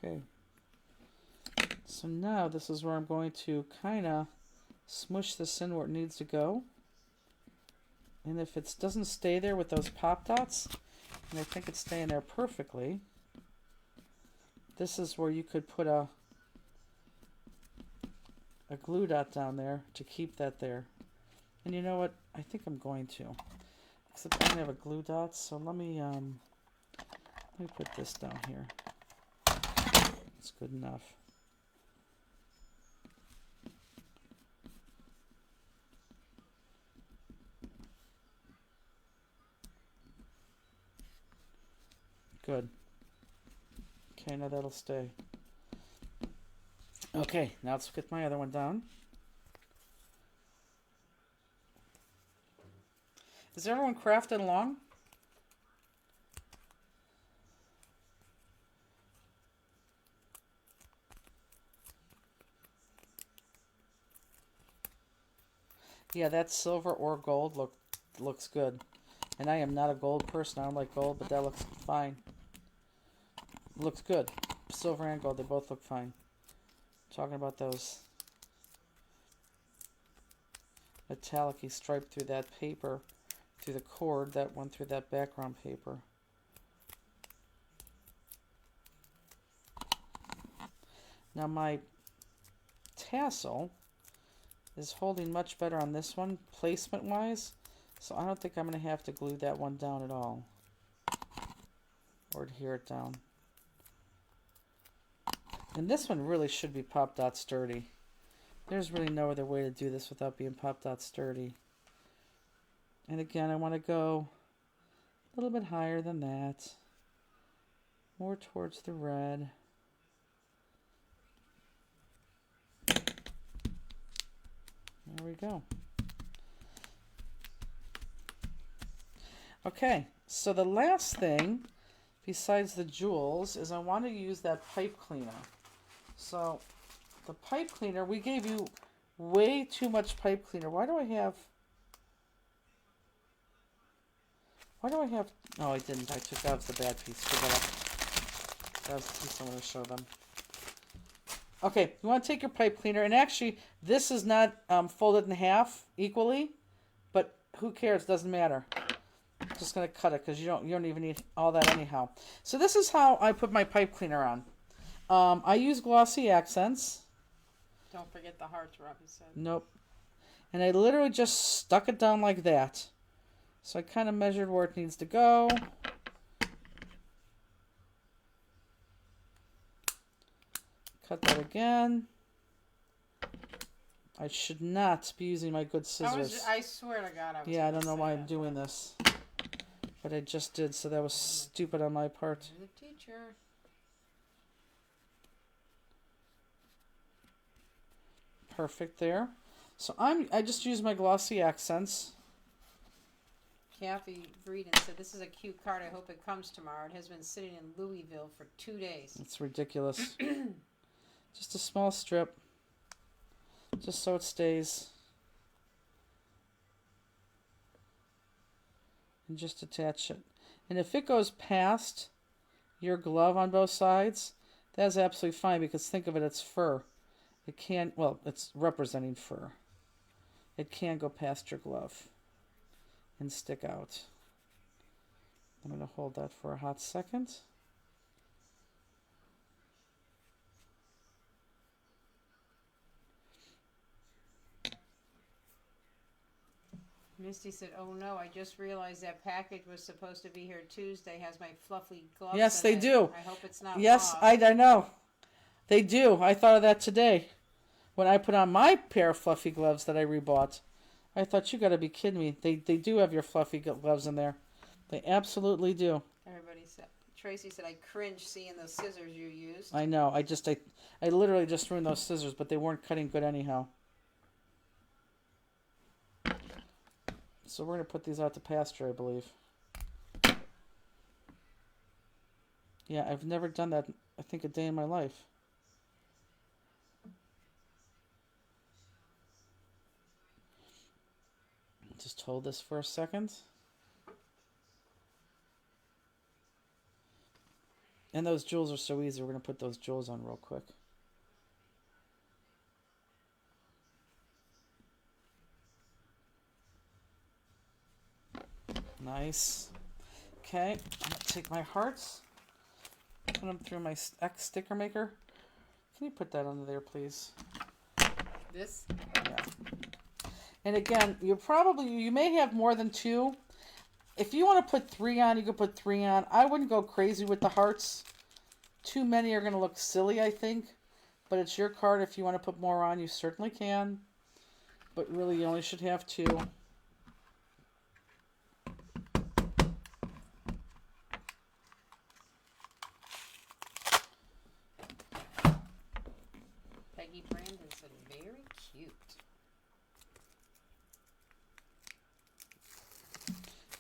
Okay. So now this is where I'm going to kind of smush this in where it needs to go. And if it doesn't stay there with those pop dots, And I think it's staying there perfectly. This is where you could put a glue dot down there to keep that there. And you know what? I think I'm going to. Except I don't have a glue dot, so let me put this down here. It's good enough. Good. Okay, now that'll stay. Okay, now let's get my other one down. Is everyone crafting along? Yeah, that silver or gold looks good. And I am not a gold person. I don't like gold, but that looks fine. Looks good. Silver and gold, they both look fine. Talking about those metallic-y stripe through that paper, through the cord, that went through that background paper. Now my tassel is holding much better on this one, placement-wise, so I don't think I'm going to have to glue that one down at all, or adhere it down. And this one really should be Pop Dot Sturdy. There's really no other way to do this without being Pop Dot Sturdy. And again, I want to go a little bit higher than that. More towards the red. There we go. Okay, so the last thing, besides the jewels, is I want to use that pipe cleaner. So, the pipe cleaner, we gave you way too much pipe cleaner. Why do I have... No, I didn't. I took out the bad piece. That was the piece I want to show them. Okay, you want to take your pipe cleaner, and actually, this is not folded in half equally, but who cares? Doesn't matter. I'm just going to cut it because you don't even need all that anyhow. So this is how I put my pipe cleaner on. I use glossy accents. Don't forget the hearts, Robbie said. Nope. And I literally just stuck it down like that. So I kind of measured where it needs to go. Cut that again. I should not be using my good scissors. I swear to God, I was. Yeah, I don't know why I'm doing this. But I just did, so that was stupid on my part. You're the teacher. Perfect there. So I just use my glossy accents. Kathy Breeden said, "This is a cute card. I hope it comes tomorrow. It has been sitting in Louisville for 2 days." It's ridiculous. Just a small strip. Just so it stays. And just attach it. And if it goes past your glove on both sides, that's absolutely fine, because think of it, it's fur. It can, well, it's representing fur. It can go past your glove and stick out. I'm going to hold that for a hot second. Misty said, "Oh no, I just realized that package was supposed to be here Tuesday. Has my fluffy gloves Yes, in they it. do. I hope it's not Yes, lost." I know. They do. I thought of that today. When I put on my pair of fluffy gloves that I rebought, I thought, you got to be kidding me. They do have your fluffy gloves in there. They absolutely do. Everybody said. Tracy said, "I cringe seeing those scissors you used." I know. I literally just ruined those scissors, but they weren't cutting good anyhow. So we're going to put these out to pasture, I believe. Yeah, I've never done that, I think, a day in my life. Just hold this for a second. And those jewels are so easy. We're going to put those jewels on real quick. Nice. Okay, I'm gonna take my hearts, put them through my X sticker maker. Can you put that under there, please? This? Yeah. And again, you may have more than 2. If you want to put 3 on, you can put 3 on. I wouldn't go crazy with the hearts. Too many are going to look silly, I think. But it's your card. If you want to put more on, you certainly can. But really, you only should have 2. Peggy Brandon said, very cute.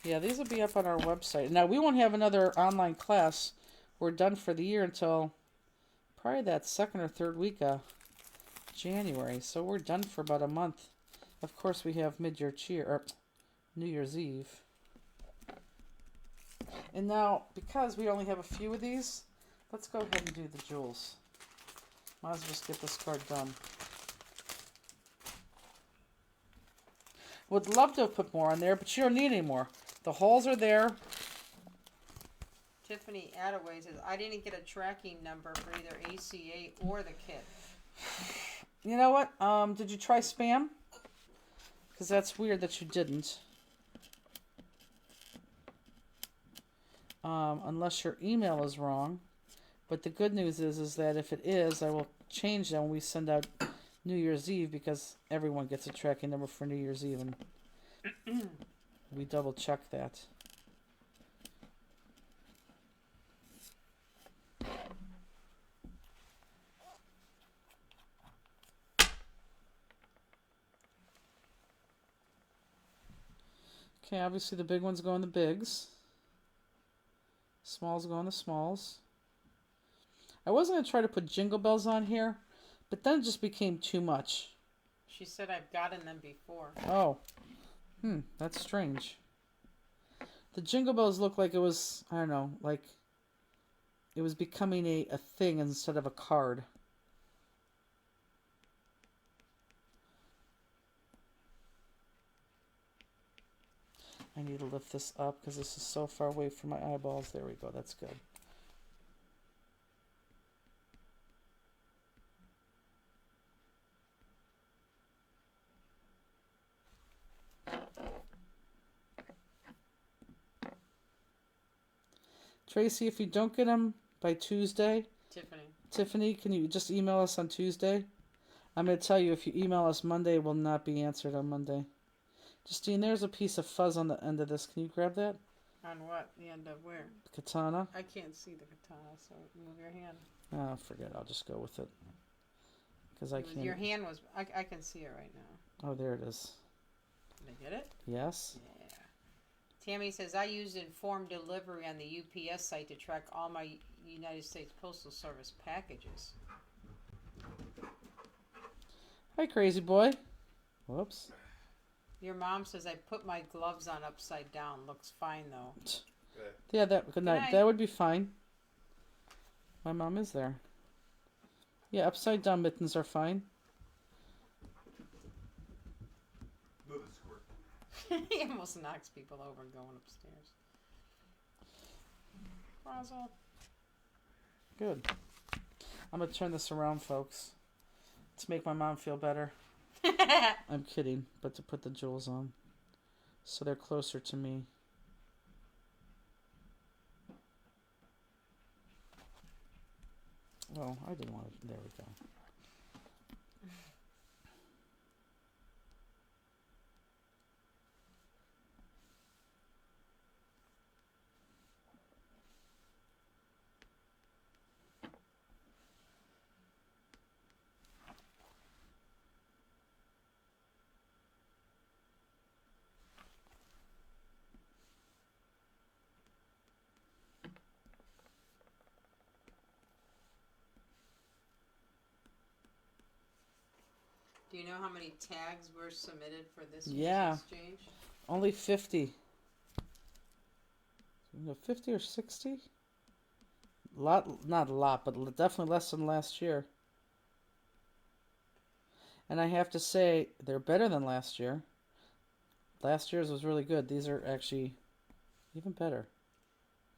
Yeah, these will be up on our website. Now, we won't have another online class. We're done for the year until probably that 2nd or 3rd week of January. So we're done for about a month. Of course, we have mid-year cheer, or New Year's Eve. And now, because we only have a few of these, let's go ahead and do the jewels. Might as well just get this card done. Would love to have put more on there, but you don't need any more. The holes are there. Tiffany Attaway says, I didn't get a tracking number for either ACA or the kit. You know what? Did you try spam? Because that's weird that you didn't. Unless your email is wrong. But the good news is that if it is, I will change that when we send out New Year's Eve, because everyone gets a tracking number for New Year's Eve, and we double check that. Okay, obviously the big ones go in the bigs. Smalls go in the smalls. I wasn't going to try to put jingle bells on here, but then it just became too much. She said, I've gotten them before. Oh. That's strange. The jingle bells look like it was, I don't know, like it was becoming a thing instead of a card. I need to lift this up because this is so far away from my eyeballs. There we go. That's good. Tracy, if you don't get them by Tuesday, Tiffany, can you just email us on Tuesday? I'm going to tell you, if you email us Monday, it will not be answered on Monday. Justine, there's a piece of fuzz on the end of this. Can you grab that? On what? The end of where? Katana. I can't see the katana, so move your hand. Oh, forget it. I'll just go with it. Because I can't. Your hand was... I can see it right now. Oh, there it is. Did I get it? Yes. Yeah. Tammy says, I used Informed Delivery on the UPS site to track all my United States Postal Service packages. Hi, crazy boy. Whoops. Your mom says, I put my gloves on upside down. Looks fine, though. Yeah, that would be fine. My mom is there. Yeah, upside down mittens are fine. He almost knocks people over going upstairs. Rosal. Good. I'm going to turn this around, folks. To make my mom feel better. I'm kidding, but to put the jewels on. So they're closer to me. Oh, I didn't want to. There we go. Do you know how many tags were submitted for this year's exchange? Only 50. 50 or 60? Not a lot, but definitely less than last year. And I have to say, they're better than last year. Last year's was really good. These are actually even better.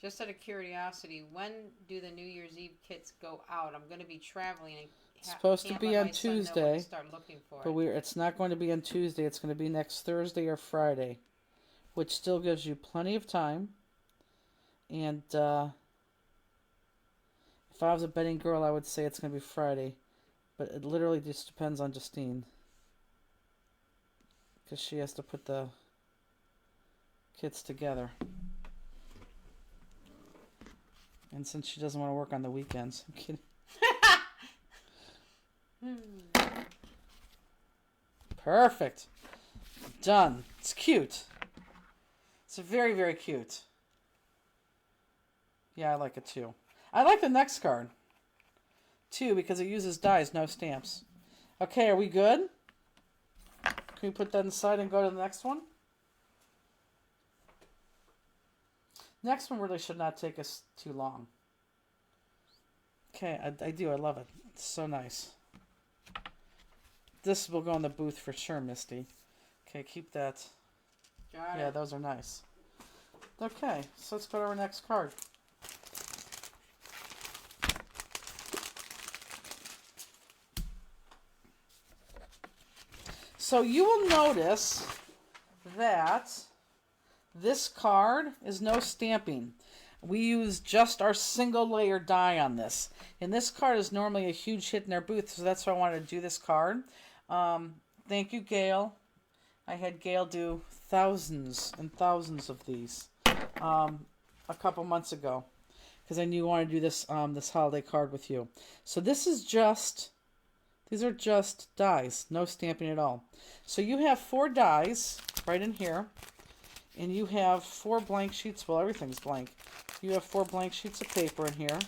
Just out of curiosity, when do the New Year's Eve kits go out? I'm going to be traveling and It's supposed to can't be let on my son know when to Tuesday, start looking for but it. it's not going to be on Tuesday. It's going to be next Thursday or Friday, which still gives you plenty of time. And if I was a betting girl, I would say it's going to be Friday, but it literally just depends on Justine, because she has to put the kits together. And since she doesn't want to work on the weekends, I'm kidding. Perfect. Done. It's cute. It's very, very cute. Yeah, I like it too. I like the next card too because it uses dies, no stamps. Okay, are we good? Can we put that inside and go to the next one? Next one really should not take us too long. Okay, I do. I love it. It's so nice. This will go in the booth for sure, Misty. Okay, keep that. Got Yeah, it. those are nice. Okay, so let's go to our next card. So you will notice that this card is no stamping. We use just our single layer die on this. And this card is normally a huge hit in our booth, so that's why I wanted to do this card. Thank you, Gail. I had Gail do thousands and thousands of these a couple months ago because I knew I wanted to do this this holiday card with you. So this is just, these are just dies, no stamping at all. So you have 4 dies right in here, and you have 4 blank sheets. Well, everything's blank. You have 4 blank sheets of paper in here.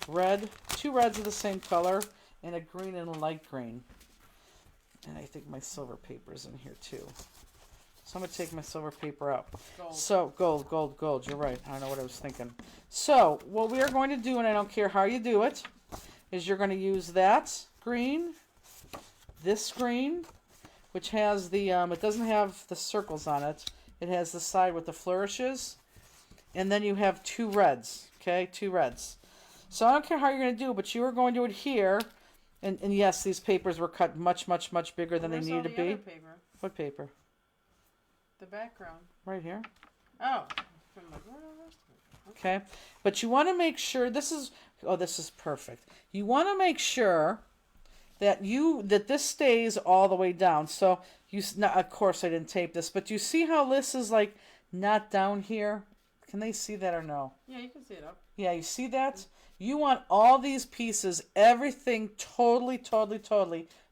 Red, 2 reds of the same color, and a green and a light green. And I think my silver paper is in here too. So I'm going to take my silver paper out. Gold. So, gold. You're right. I don't know what I was thinking. So, what we are going to do, and I don't care how you do it, is you're going to use that green, this green, which has the, it doesn't have the circles on it. It has the side with the flourishes. And then you have 2 reds, okay? 2 reds. So I don't care how you're going to do it, but you are going to adhere. And yes, these papers were cut much bigger than Where's they all needed to the be. other paper? What paper? The background. Right here. Oh. From the rest of it. Okay. But you want to make sure this is perfect. You want to make sure that this stays all the way down. So of course I didn't tape this, but you see how this is like not down here? Can they see that or no? Yeah, you can see it up. Yeah, you see that? You want all these pieces, everything totally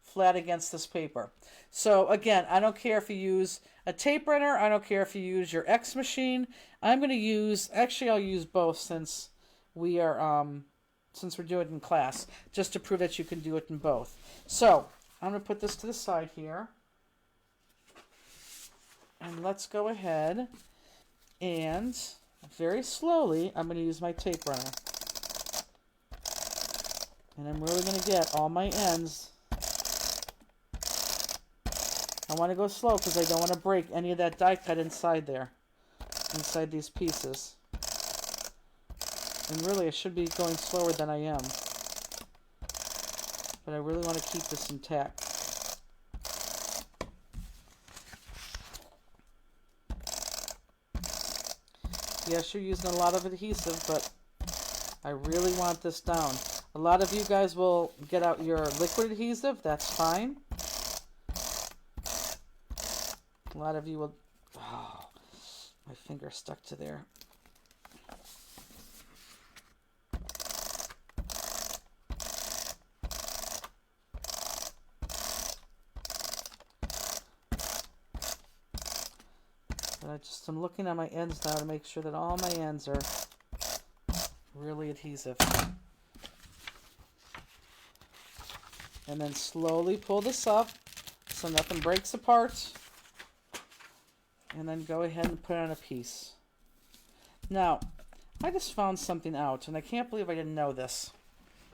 flat against this paper. So again, I don't care if you use a tape runner. I don't care if you use your X machine. I'm going to use, actually I'll use both since we are, since we're doing it in class, just to prove that you can do it in both. So I'm going to put this to the side here. And let's go ahead and very slowly, I'm going to use my tape runner. And I'm really going to get all my ends. I want to go slow because I don't want to break any of that die cut inside there. Inside these pieces. And really, I should be going slower than I am. But I really want to keep this intact. Yes, you're using a lot of adhesive, but I really want this down. A lot of you guys will get out your liquid adhesive. That's fine. A lot of you will... Oh, my finger stuck to there. But I'm looking at my ends now to make sure that all my ends are really adhesive. And then slowly pull this up so nothing breaks apart. And then go ahead and put on a piece. Now, I just found something out, and I can't believe I didn't know this.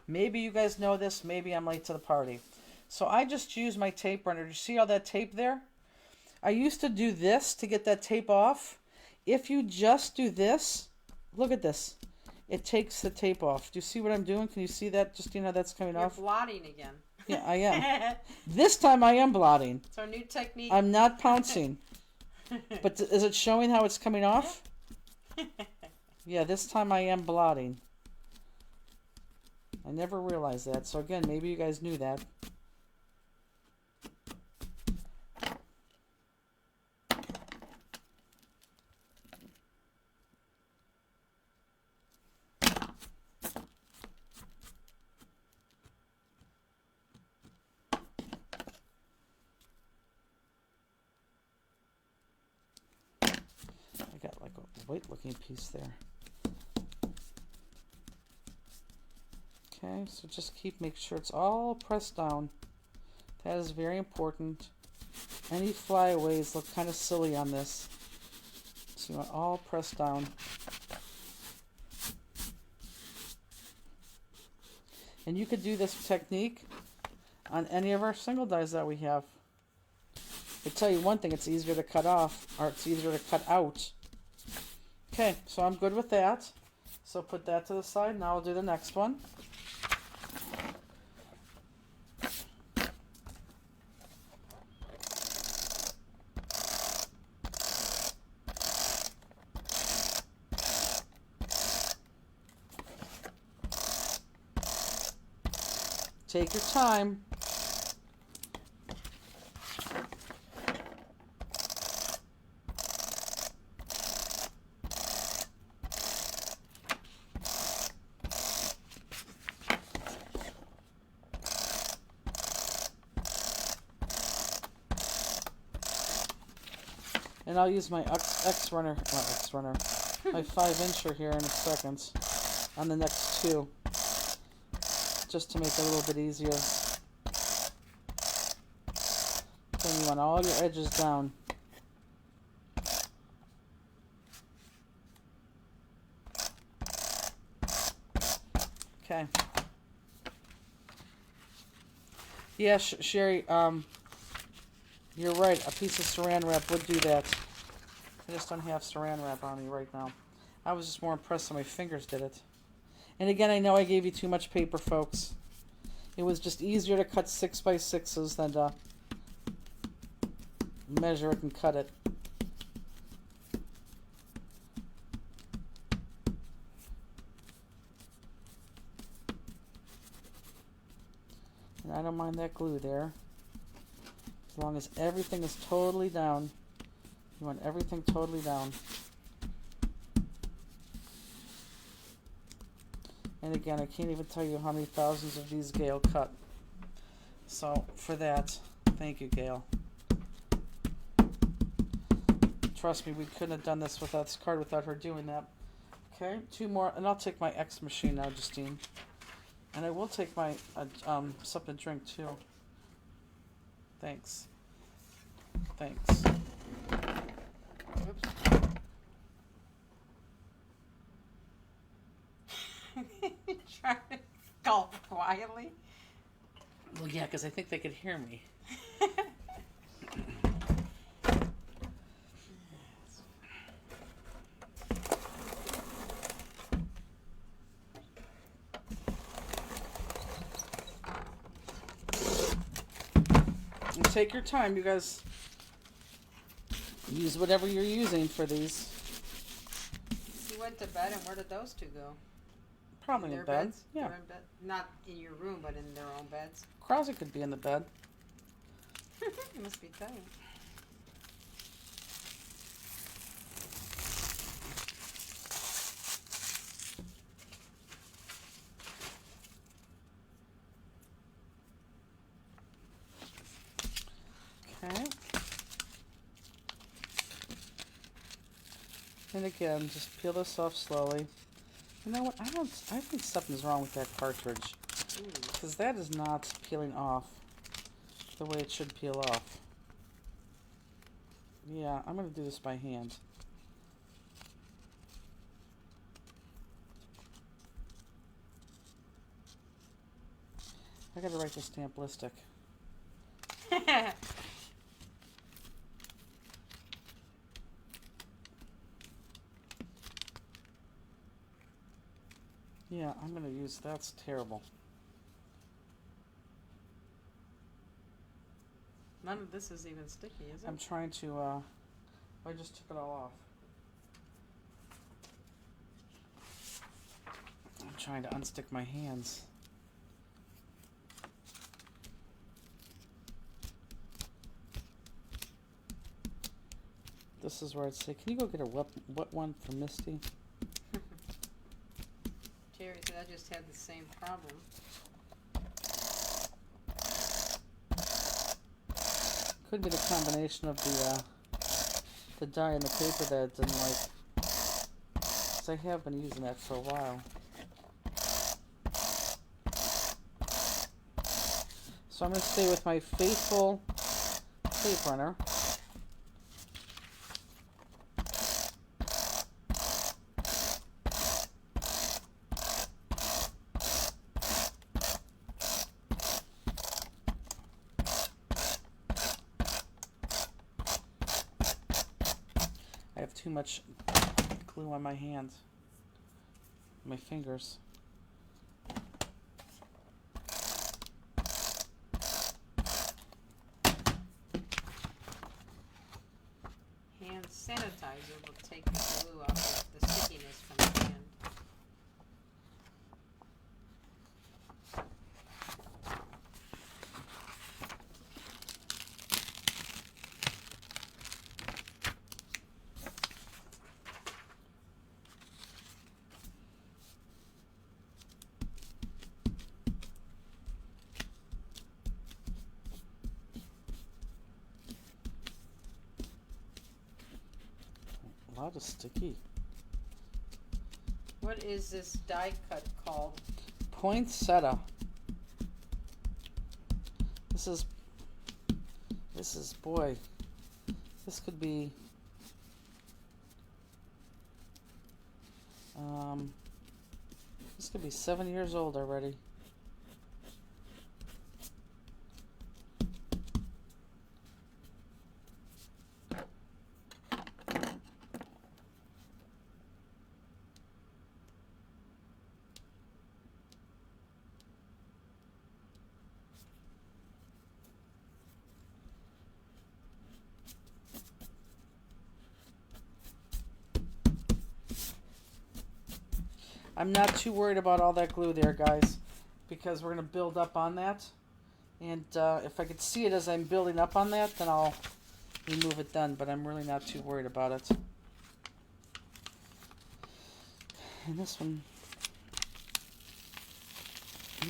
Maybe you guys know this, maybe I'm late to the party. So I just used my tape runner. Do you see all that tape there? I used to do this to get that tape off, If you just do this, look at this. It takes the tape off. Do you see what I'm doing? Can you see that, Justine, how that's coming You're off? blotting again. Yeah, I am. This time I am blotting. It's our new technique. I'm not pouncing. But is it showing how it's coming off? Yeah, this time I am blotting. I never realized that. So again, maybe you guys knew that. I got like a white looking piece there. Okay, so just make sure it's all pressed down. That is very important. Any flyaways look kind of silly on this. So you want all pressed down. And you could do this technique on any of our single dies that we have. I tell you one thing, it's easier to cut off, or it's easier to cut out. Okay, so I'm good with that. So put that to the side. Now I'll do the next one. Take your time. And I'll use my X runner, not X runner, my 5-incher here in a second on the next two, just to make it a little bit easier. Then you want all your edges down. Okay. Yeah, Sherry, you're right. A piece of saran wrap would do that. I just don't have saran wrap on me right now. I was just more impressed that my fingers did it. And again, I know I gave you too much paper, folks. It was just easier to cut 6x6s than to measure it and cut it. And I don't mind that glue there. As long as everything is totally down. You want everything totally down. And again, I can't even tell you how many thousands of these Gail cut. So for that, thank you, Gail. Trust me, we couldn't have done this without this card without her doing that. Okay, two more, and I'll take my X machine now, Justine. And I will take my something to drink too. Thanks. Thanks. Oops. Trying to gulp quietly. Well, yeah, because I think they could hear me. And take your time, you guys. Use whatever you're using for these. You went to bed, and where did those two go? Probably in their bed. beds? Yeah. They're in bed. Not in your room, but in their own beds. Krause could be in the bed. You must be tired. Okay. And again, just peel this off slowly. You know what? I think something's wrong with that cartridge. Because that is not peeling off the way it should peel off. Yeah, I'm going to do this by hand. I got to write this stamp listic. Yeah, I'm gonna use, that's terrible. None of this is even sticky, is it? I'm trying to, I just took it all off. I'm trying to unstick my hands. This is where I'd say, can you go get a wet one for Misty? Jerry said I just had the same problem. Could be the combination of the dye and the paper that I didn't like. 'Cause I have been using that for a while. So I'm going to stay with my faithful tape runner. I have too much glue on my hands, my fingers. Hand sanitizer will take the glue off the stickiness from the hand. A lot of sticky. What is this die cut called? Poinsettia. This is, boy, this could be, this could be 7 years old already. I'm not too worried about all that glue there, guys, because we're going to build up on that. And if I could see it as I'm building up on that, then I'll remove it then, but I'm really not too worried about it. And this one,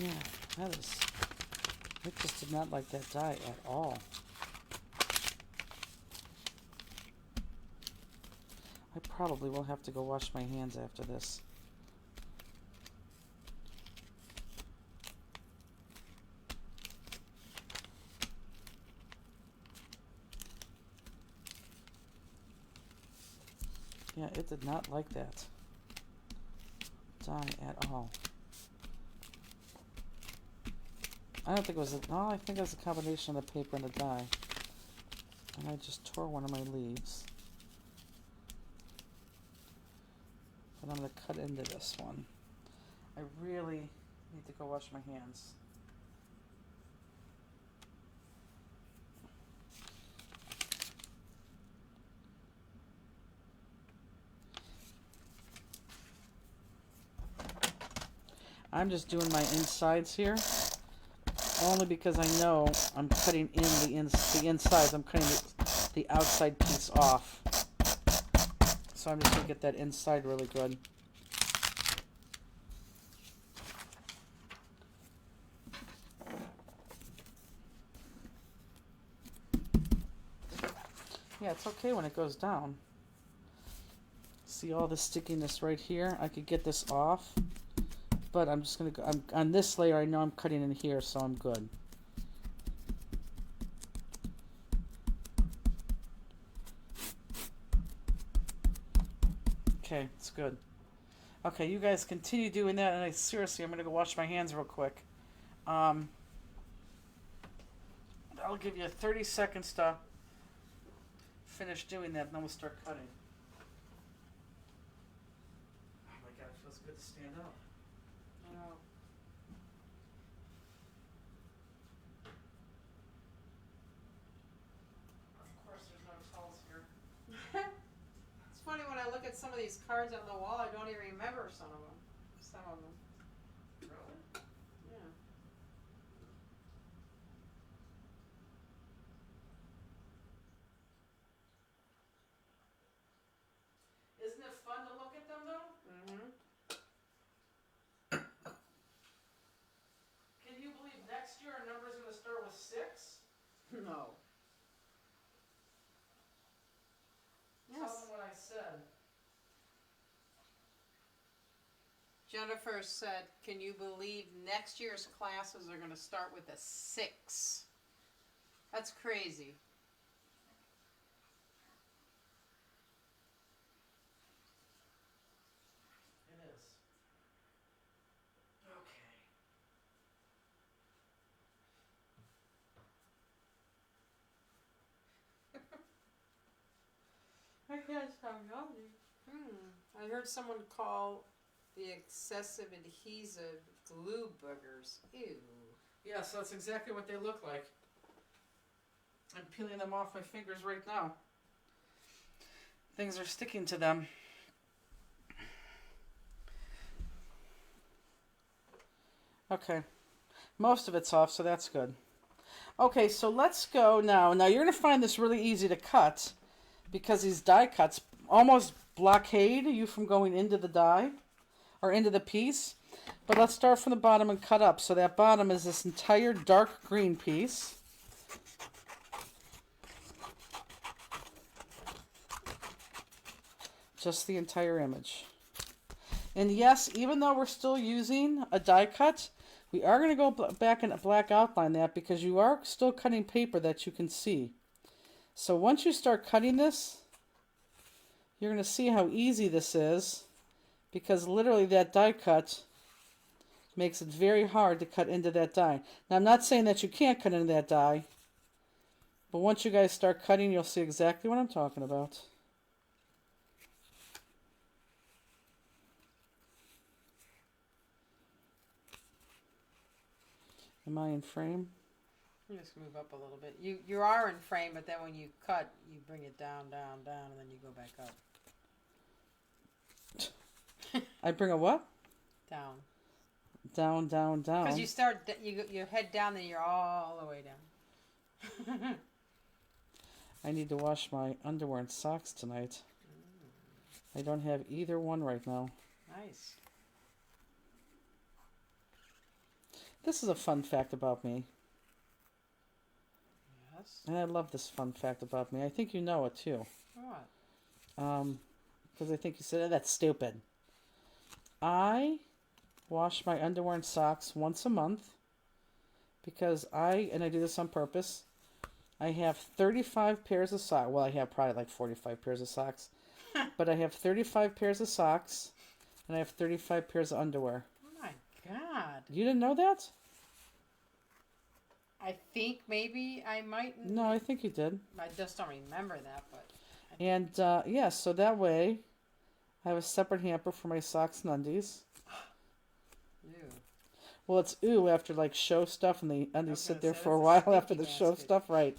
yeah, that is, I just did not like that dye at all. I probably will have to go wash my hands after this. Yeah, it did not like that dye at all. I don't think it was no, I think it was a combination of the paper and the dye. And I just tore one of my leaves. But I'm going to cut into this one. I really need to go wash my hands. I'm just doing my insides here, only because I know I'm cutting in the insides. I'm cutting the outside piece off. So I'm just going to get that inside really good. Yeah, it's okay when it goes down. See all the stickiness right here? I could get this off. But I'm just going to go, on this layer, I know I'm cutting in here, so I'm good. Okay, it's good. Okay, you guys continue doing that, and seriously, I'm going to go wash my hands real quick. I'll give you 30 seconds to finish doing that, and then we'll start cutting. Oh my God, it feels good to stand up. at some of these cards on the wall. I don't even remember some of them. Really? Yeah. Isn't it fun to look at them though? Mm-hmm. Can you believe next year our number's going to start with 6? No. Tell them what I said. Jennifer said, "Can you believe next year's classes are going to start with a 6? That's crazy." It is. Okay. I can't stop yawning. I heard someone call the excessive adhesive glue boogers. Ew. Yeah, so that's exactly what they look like. I'm peeling them off my fingers right now. Things are sticking to them. Okay. Most of it's off, so that's good. Okay, so let's go now. Now you're going to find this really easy to cut because these die cuts almost blockade you from going into the die or into the piece. But let's start from the bottom and cut up. So that bottom is this entire dark green piece. Just the entire image. And yes, even though we're still using a die cut, we are going to go back and black outline that because you are still cutting paper that you can see. So once you start cutting this, you're going to see how easy this is because literally that die cut makes it very hard to cut into that die. Now I'm not saying that you can't cut into that die, but once you guys start cutting, you'll see exactly what I'm talking about. Am I in frame? You just move up a little bit. You are in frame, but then when you cut, you bring it down, down, down, and then you go back up. I bring a what? Down. Down, down, down. Because you start, your head down, then you're all the way down. I need to wash my underwear and socks tonight. I don't have either one right now. Nice. This is a fun fact about me. Yes. And I love this fun fact about me. I think you know it too. What? Because I think you said, oh, that's stupid. I wash my underwear and socks once a month because and I do this on purpose, I have 35 pairs of socks. Well, I have probably like 45 pairs of socks. But I have 35 pairs of socks and I have 35 pairs of underwear. Oh my God. You didn't know that? I think maybe I might. No, I think you did. I just don't remember that, but. And, yeah, so that way I have a separate hamper for my socks and undies. Ew. Well, it's ooh after like show stuff and the undies sit there for a that's a while stinky after the show basket. stuff, right?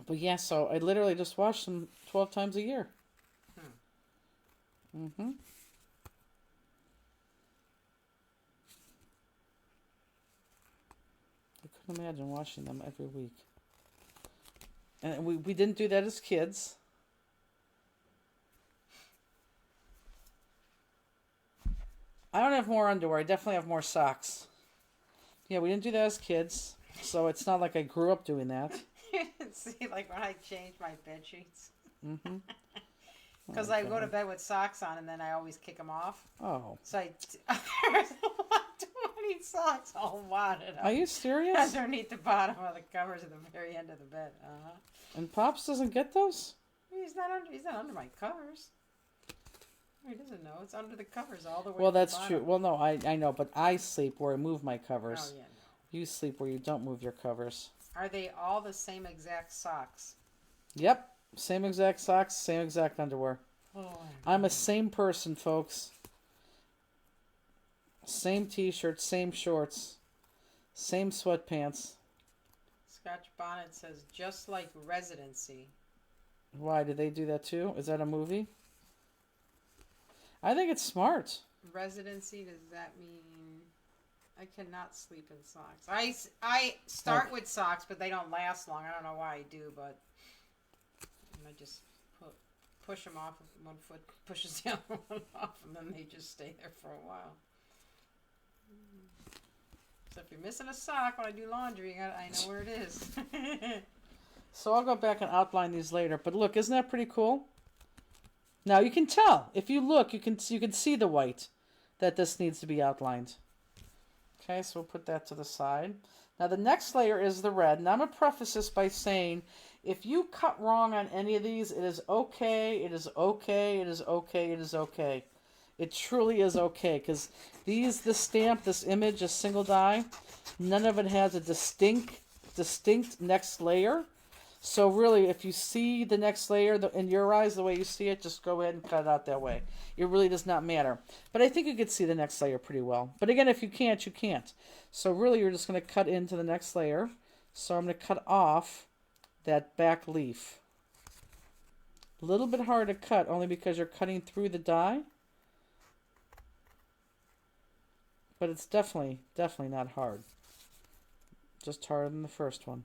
But yeah, so I literally just wash them 12 times a year. Mm-hmm. I couldn't imagine washing them every week. And we didn't do that as kids. I don't have more underwear. I definitely have more socks. Yeah, we didn't do that as kids. So it's not like I grew up doing that. See, like when I change my bed sheets. Mm-hmm. Because I go to bed with socks on and then I always kick them off. Oh. So there's too many socks all wadded up. Are you serious? Underneath the bottom of the covers at the very end of the bed. Uh-huh. And Pops doesn't get those? He's not under my covers. He doesn't know. It's under the covers all the way Well, to the that's bottom. true. Well, no, I know, but I sleep where I move my covers. Oh, yeah, no. You sleep where you don't move your covers. Are they all the same exact socks? Yep. Same exact socks, same exact underwear. Oh, I'm a same person, folks. Same t-shirt, same shorts, same sweatpants. Scotch Bonnet says, just like residency. Why did they do that too? Is that a movie? I think it's smart. Residency, does that mean I cannot sleep in socks? I start with socks, but they don't last long. I don't know why I do, but I just push them off. One foot pushes the other one off, and then they just stay there for a while. So if you're missing a sock when I do laundry, I know where it is. So I'll go back and outline these later. But look, isn't that pretty cool? Now you can tell. If you look, you can see the white that this needs to be outlined. Okay, so we'll put that to the side. Now the next layer is the red. And I'm going to preface this by saying, if you cut wrong on any of these, it is okay, it is okay, it is okay, it is okay. It truly is okay, because this stamp, this image, a single die, none of it has a distinct next layer. So really, if you see the next layer in your eyes the way you see it, just go ahead and cut it out that way. It really does not matter. But I think you could see the next layer pretty well. But again, if you can't, you can't. So really, you're just going to cut into the next layer. So I'm going to cut off that back leaf. A little bit hard to cut, only because you're cutting through the die. But it's definitely not hard. Just harder than the first one.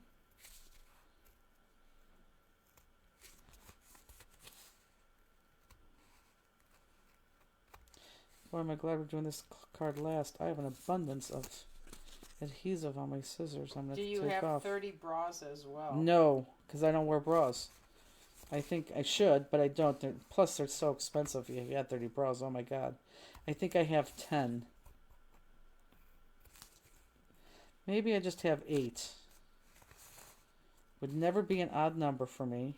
Boy, am I glad we're doing this card last. I have an abundance of adhesive on my scissors. I'm going to take off. Do you have 30 bras as well? No, because I don't wear bras. I think I should, but I don't. Plus, they're so expensive if you had 30 bras. Oh, my God. I think I have 10. Maybe I just have 8. Would never be an odd number for me.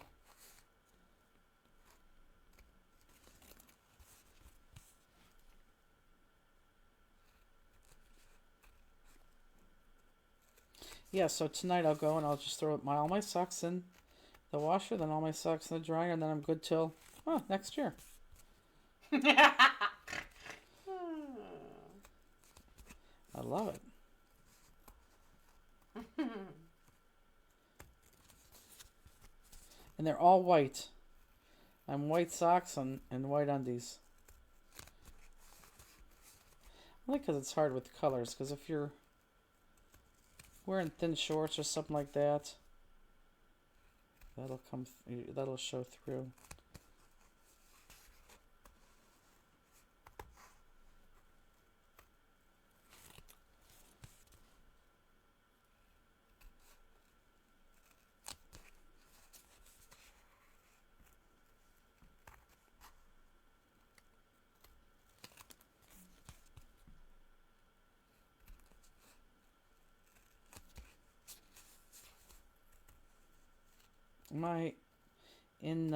Yeah, so tonight I'll go and I'll just throw all my socks in the washer, then all my socks in the dryer, and then I'm good till, next year. I love it. And they're all white. I'm white socks and white undies. Only because it's hard with colors, because if you're wearing thin shorts or something like that, that'll show through. Am I in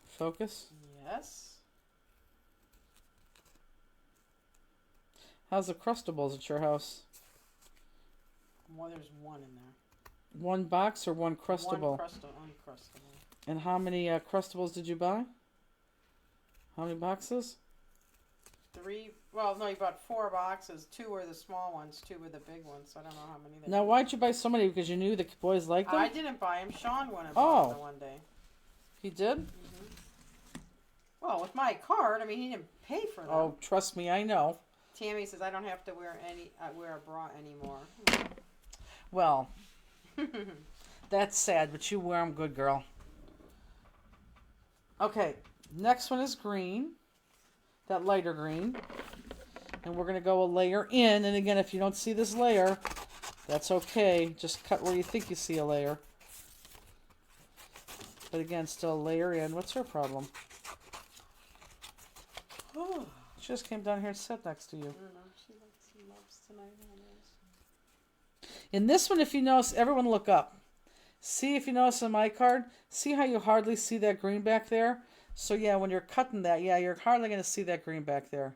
focus? Yes. How's the Crustables at your house? Well, there's one in there. One box or one Crustable? One Crustable. And how many Crustables did you buy? How many boxes? 3. Well, no, you bought 4 boxes. 2 were the small ones, 2 were the big ones. I don't know how many they Now, were. why'd you buy so many? Because you knew the boys liked them? I didn't buy them. Sean went and bought them one day. He did? Mm-hmm. Well, with my card, I mean, he didn't pay for them. Oh, trust me, I know. Tammy says I don't have to wear a bra anymore. Well, that's sad, but you wear them good, girl. Okay, next one is green. That lighter green. And we're going to go a layer in. And again, if you don't see this layer, that's okay. Just cut where you think you see a layer. But again, still a layer in. What's her problem? Oh, she just came down here and sat next to you. I don't know. She loves tonight. In this one, if you notice, everyone look up. See if you notice on my card. See how you hardly see that green back there? So yeah, when you're cutting that, yeah, you're hardly going to see that green back there.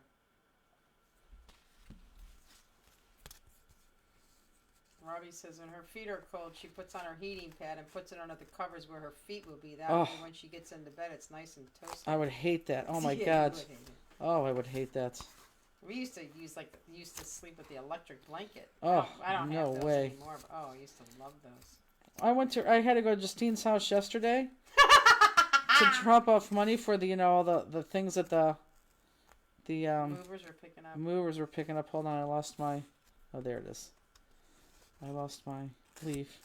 Robbie says when her feet are cold, she puts on her heating pad and puts it under the covers where her feet will be. That way when she gets into bed, it's nice and toasty. I would hate that. Oh my Yeah, God. you would hate it. Oh, I would hate that. We used to used to sleep with the electric blanket. Oh, I don't no have those way. anymore. But, I used to love those. I had to go to Justine's house yesterday. to drop off money for the the things that the Movers are picking up. movers were picking up. Hold on, I lost my. Oh, there it is. I lost my leaf.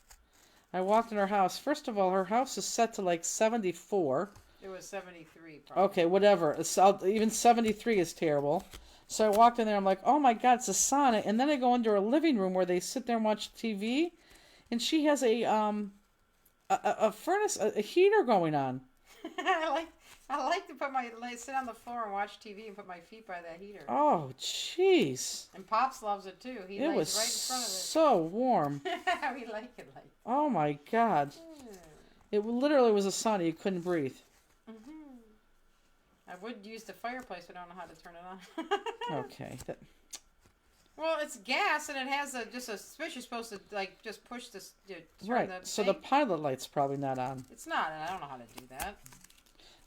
I walked in her house. First of all, her house is set to like 74. It was 73. Probably. Okay, whatever. Even 73 is terrible. So I walked in there. I'm like, oh my God, it's a sauna. And then I go into her living room where they sit there and watch TV, and she has a furnace, a heater going on. I like to sit on the floor and watch TV and put my feet by that heater. Oh, jeez. And Pops loves it too. He It lays was right in front of it. so warm. We like it like. Oh my God. It literally was a sauna. You couldn't breathe. I would use the fireplace, but I don't know how to turn it on. Okay. Well, it's gas, and it has just a switch. You're supposed to just push this. Turn Right. The So thing. the pilot light's probably not on. It's not, and I don't know how to do that.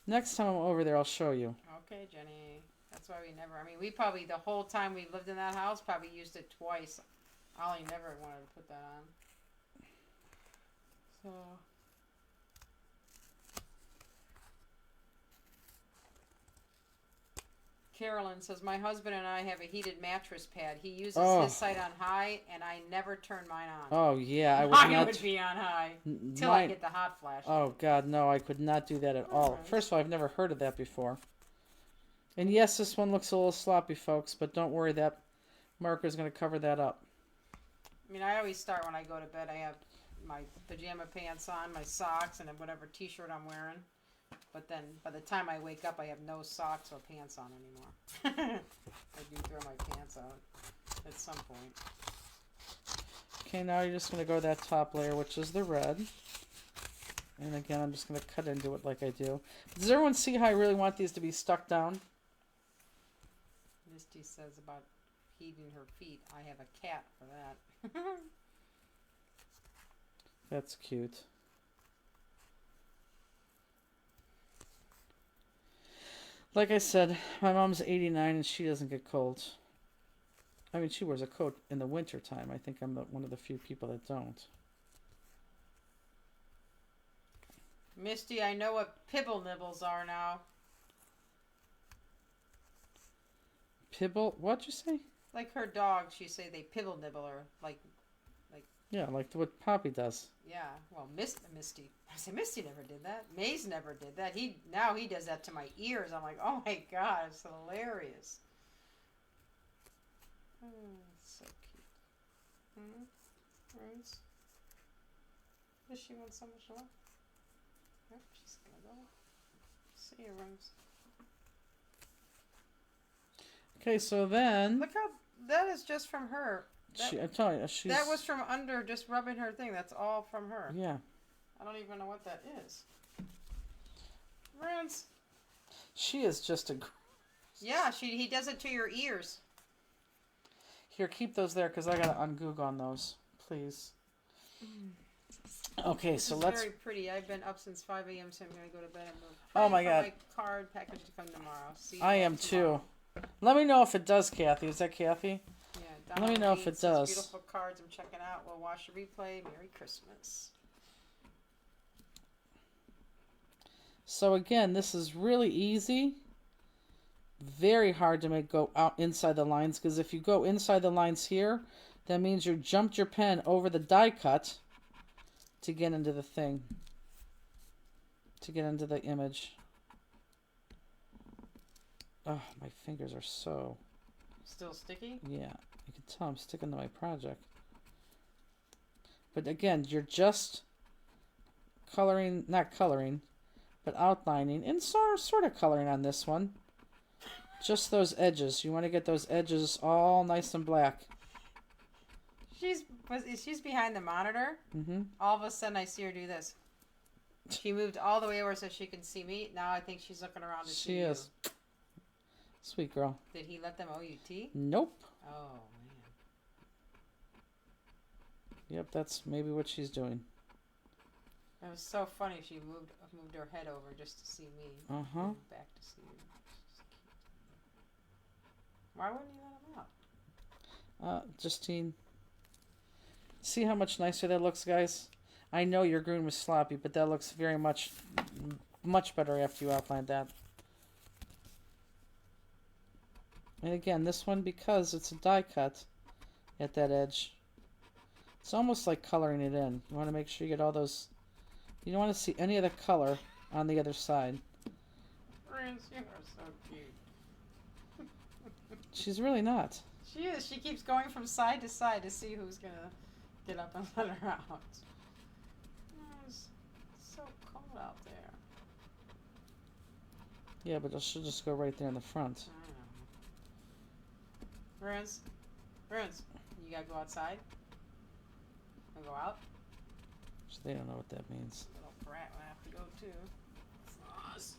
Next time I'm over there, I'll show you. Okay, Jenny. That's why we never. I mean, we probably the whole time we lived in that house probably used it twice. Ollie never wanted to put that on. So. Carolyn says, my husband and I have a heated mattress pad. He uses his side on high, and I never turn mine on. Oh, yeah. I would Mine not. would be on high till I get the hot flash. Oh, God, no. I could not do that at all. Right. First of all, I've never heard of that before. And yes, this one looks a little sloppy, folks, but don't worry. That marker's going to cover that up. I mean, I always start when I go to bed. I have my pajama pants on, my socks, and then whatever t-shirt I'm wearing. But then by the time I wake up, I have no socks or pants on anymore. I do throw my pants out at some point. Okay, now you're just going to go to that top layer, which is the red. And again, I'm just going to cut into it like I do. Does everyone see how I really want these to be stuck down? Misty says about heating her feet. I have a cat for that. That's cute. Like I said, my mom's 89 and she doesn't get colds. I mean, she wears a coat in the winter time. I think I'm one of the few people that don't. Misty, I know what pibble nibbles are now. Pibble? What'd you say? Like her dog, she say they pibble nibble her. Yeah, like what Poppy does. Yeah, well, Misty. I say Misty never did that. Maze never did that. Now he does that to my ears. I'm like, oh my God, it's hilarious. So cute. Rose. Does she want so much love? Yep, she's gonna go. See you, Rose. Okay, so then... Look how that is just from her. I'm telling you, she's... That was from under just rubbing her thing. That's all from her. Yeah. I don't even know what that is. Rance. She is just a... Yeah, he does it to your ears. Here, keep those there because I got to ungoogle on those. Please. Okay, so let's... Very pretty. I've been up since 5 a.m. so I'm going to go to bed and move. Oh my God. My card package to come tomorrow. See you I am tomorrow. too. Let me know if it does, Kathy. Is that Kathy? Yeah, Let me know if it does. Beautiful cards. I'm checking out. We'll watch the replay. Merry Christmas. So again, this is really easy. Very hard to make go out inside the lines because if you go inside the lines here, that means you jumped your pen over the die cut to get into the thing. To get into the image. Oh, my fingers are so... Still sticky? Yeah, you can tell I'm sticking to my project. But again, you're just coloring, not coloring, but outlining, and sort of coloring on this one. Just those edges. You want to get those edges all nice and black. She's behind the monitor. Mm-hmm. All of a sudden, I see her do this. She moved all the way over so she can see me. Now I think she's looking around to see She is. you. Sweet girl. Did he let them OUT? Nope. Oh, man. Yep, that's maybe what she's doing. It was so funny. She moved her head over just to see me. Uh-huh. Back to see you. Why wouldn't you let him out? Justine. See how much nicer that looks, guys? I know your green was sloppy, but that looks very much much better after you outline that. And again, this one, because it's a die cut at that edge, it's almost like coloring it in. You want to make sure you get all those. You don't want to see any of the color on the other side. Prince, you are so cute. She's really not. She is. She keeps going from side to side to see who's going to get up and let her out. It's so cold out there. Yeah, but she'll just go right there in the front. I know. Prince, you got to go outside? Wanna go out? So they don't know what that means. Little brat will have to go too. Frost.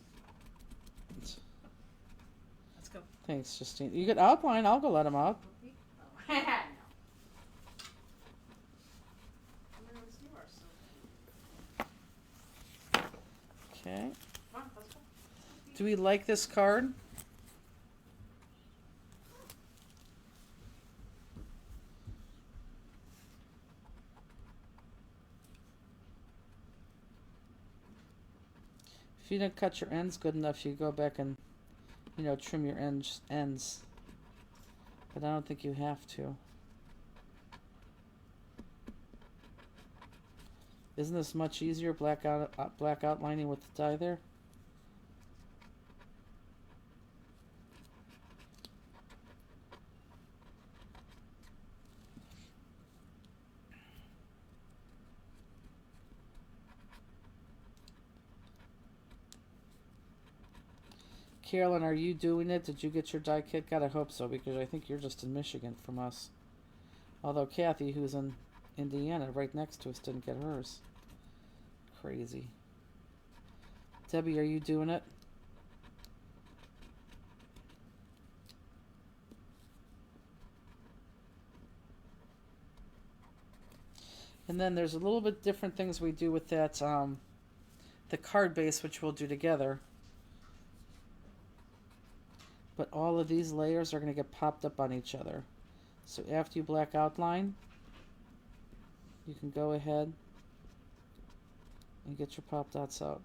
Let's go. Thanks, Justine. You get outline. I'll go let him out. No. Prince, you are so cute. Okay. Come on, let's go. Do we like this card? If you don't cut your ends good enough, you go back and, trim your ends. But I don't think you have to. Isn't this much easier, black outlining with the die there? Carolyn, are you doing it? Did you get your die kit? God, I hope so, because I think you're just in Michigan from us. Although Kathy, who's in Indiana, right next to us, didn't get hers. Crazy. Debbie, are you doing it? And then there's a little bit different things we do with that, the card base, which we'll do together. But all of these layers are going to get popped up on each other. So after you black outline, you can go ahead and get your pop dots out.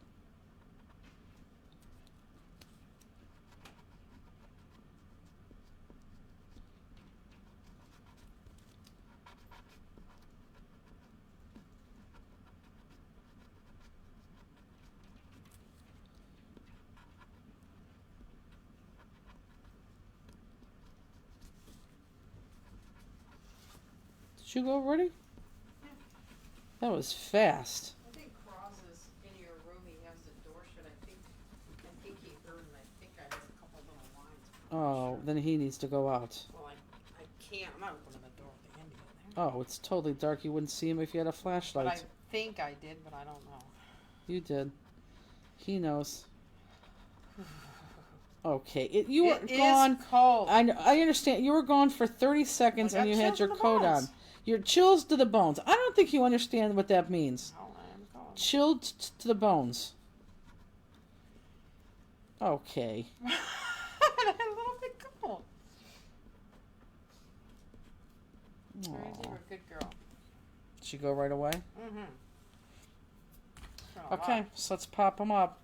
Did you go already? Yeah. That was fast. I think Cross is in your room. He has the door shut. I think he heard, and I think I heard a couple little lines. Oh, then he needs to go out. Well, I can't. I'm not opening the door with Andy in there. Oh, it's totally dark. You wouldn't see him if you had a flashlight. But I think I did, but I don't know. You did. He knows. Okay, you were gone. It's cold. I understand. You were gone for 30 seconds and you had your coat on. You're chills to the bones. I don't think you understand what that means. Oh, I'm cold. Chilled to the bones. Okay. I'm a little bit cold. Rosie, Aw. you're a good girl. Did she go right away? Mm-hmm. Okay, so let's pop them up.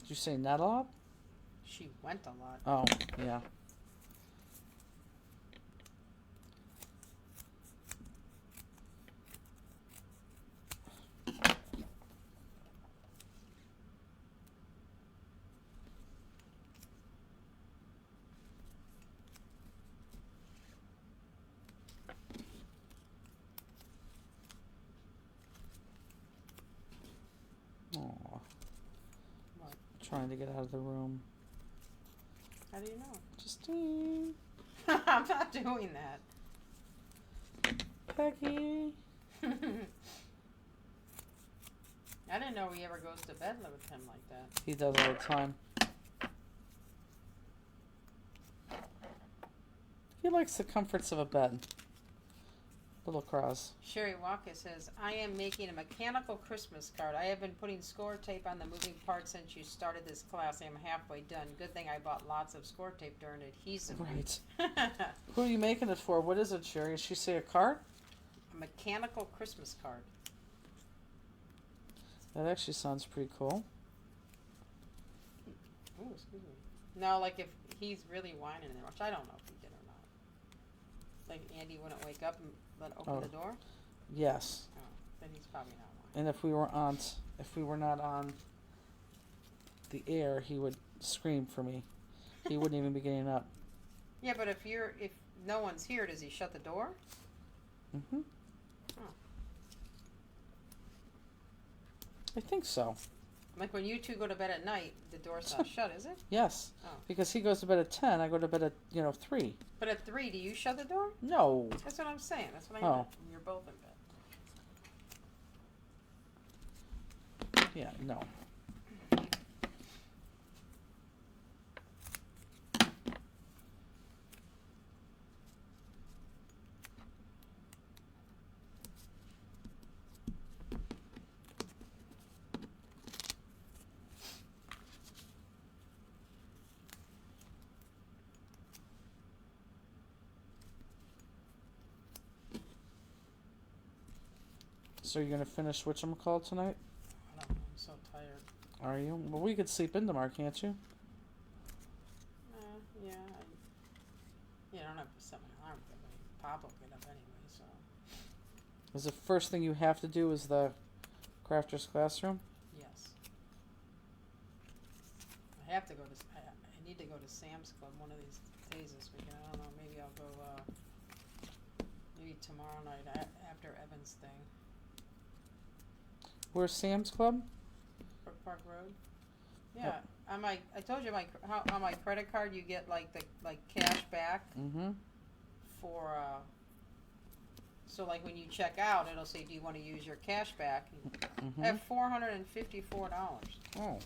Did you say not a lot? She went a lot. Oh, yeah. Aw. What? Trying to get out of the room. How do you know? Justine. I'm not doing that. Peggy. I didn't know he ever goes to bed with him like that. He does all the time. He likes the comforts of a bed. Little cross. Sherry Walker says, I am making a mechanical Christmas card. I have been putting score tape on the moving parts since you started this class. I am halfway done. Good thing I bought lots of score tape during adhesive. Right. Who are you making it for? What is it, Sherry? Did she say a card? A mechanical Christmas card. That actually sounds pretty cool. Ooh, excuse me. No, like if he's really whining in there, which I don't know if he did or not. Like Andy wouldn't wake up and open the door? Yes. Oh, then he's probably not whining. And if we were not on the air, he would scream for me. He wouldn't even be getting up. Yeah, but if no one's here, does he shut the door? Mm-hmm. Oh. I think so. Like when you two go to bed at night, the door's not shut, is it? Yes. Oh. Because he goes to bed at 10, I go to bed at 3. But at 3, do you shut the door? No. That's what I'm saying. That's what I Oh. meant. You're both in bed. Yeah, no. So you're gonna finish whatchamacallit tonight? I don't know. I'm so tired. Are you? Well, we could sleep in tomorrow, can't you? Yeah. I don't have to set my alarm, but Pop will get up anyway, so. Is the first thing you have to do is the crafter's classroom? Yes. I have to go to. I need to go to Sam's Club one of these days this weekend. I don't know. Maybe I'll go. Maybe tomorrow night after Evan's thing. Where's Sam's Club? Brook Park Road. Yeah. On my, I told you on my credit card you get like cash back Mm-hmm. for. So like when you check out, it'll say, "Do you want to use your cash back?" Mm-hmm. I have $454. Oh. I'm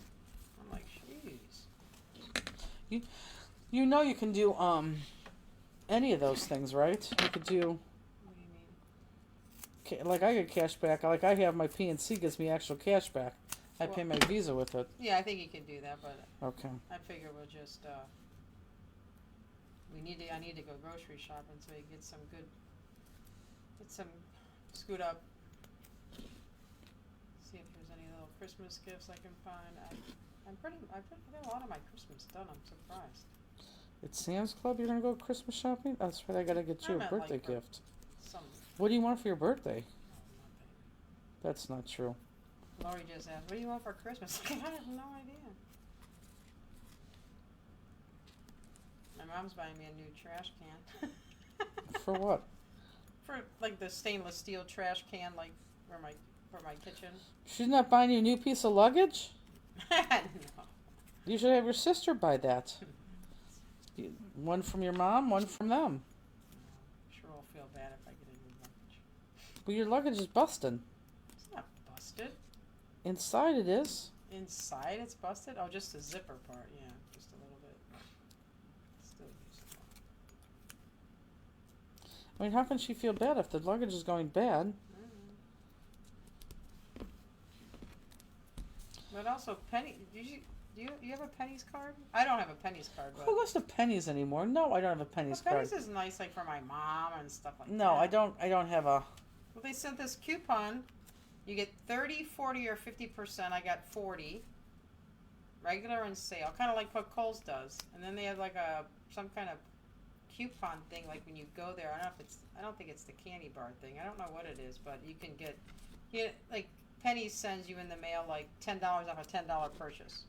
like, jeez. You know you can do any of those things, right? You could do What do you mean? like I get cash back. Like I have my PNC gives me actual cash back. I pay my Visa with it. Yeah, I think you can do that, but Okay. I figure we'll just. I need to go grocery shopping so you get some scoot up. See if there's any little Christmas gifts I can find. I got a lot of my Christmas done. I'm surprised. It's Sam's Club. You're gonna go Christmas shopping? That's right. I gotta get you I a meant, birthday like, for gift. Some. What do you want for your birthday? Oh, nothing. That's not true. Lori just asked, "What do you want for Christmas?" I have no idea. My mom's buying me a new trash can. For what? For like the stainless steel trash can, like for my kitchen. She's not buying you a new piece of luggage? No. You should have your sister buy that. One from your mom, one from them. Sure I'll feel bad if I get a new luggage. But your luggage is busted. It's not busted. Inside it is. Inside it's busted? Oh, just the zipper part, yeah. Just a little bit. Still usable. I mean, how can she feel bad if the luggage is going bad? But also, Penny, do you have a Penny's card? I don't have a Penny's card, but Who goes to Penny's anymore? No, I don't have a Penny's well, card. Penny's is nice, like for my mom and stuff like that. No, I don't have a... Well, they sent this coupon. You get 30, 40, or 50%. I got 40. Regular and sale, kind of like what Kohl's does. And then they have like some kind of coupon thing, like when you go there. I don't think it's the candy bar thing. I don't know what it is, but you can get like Penny sends you in the mail like $10 off a $10 purchase.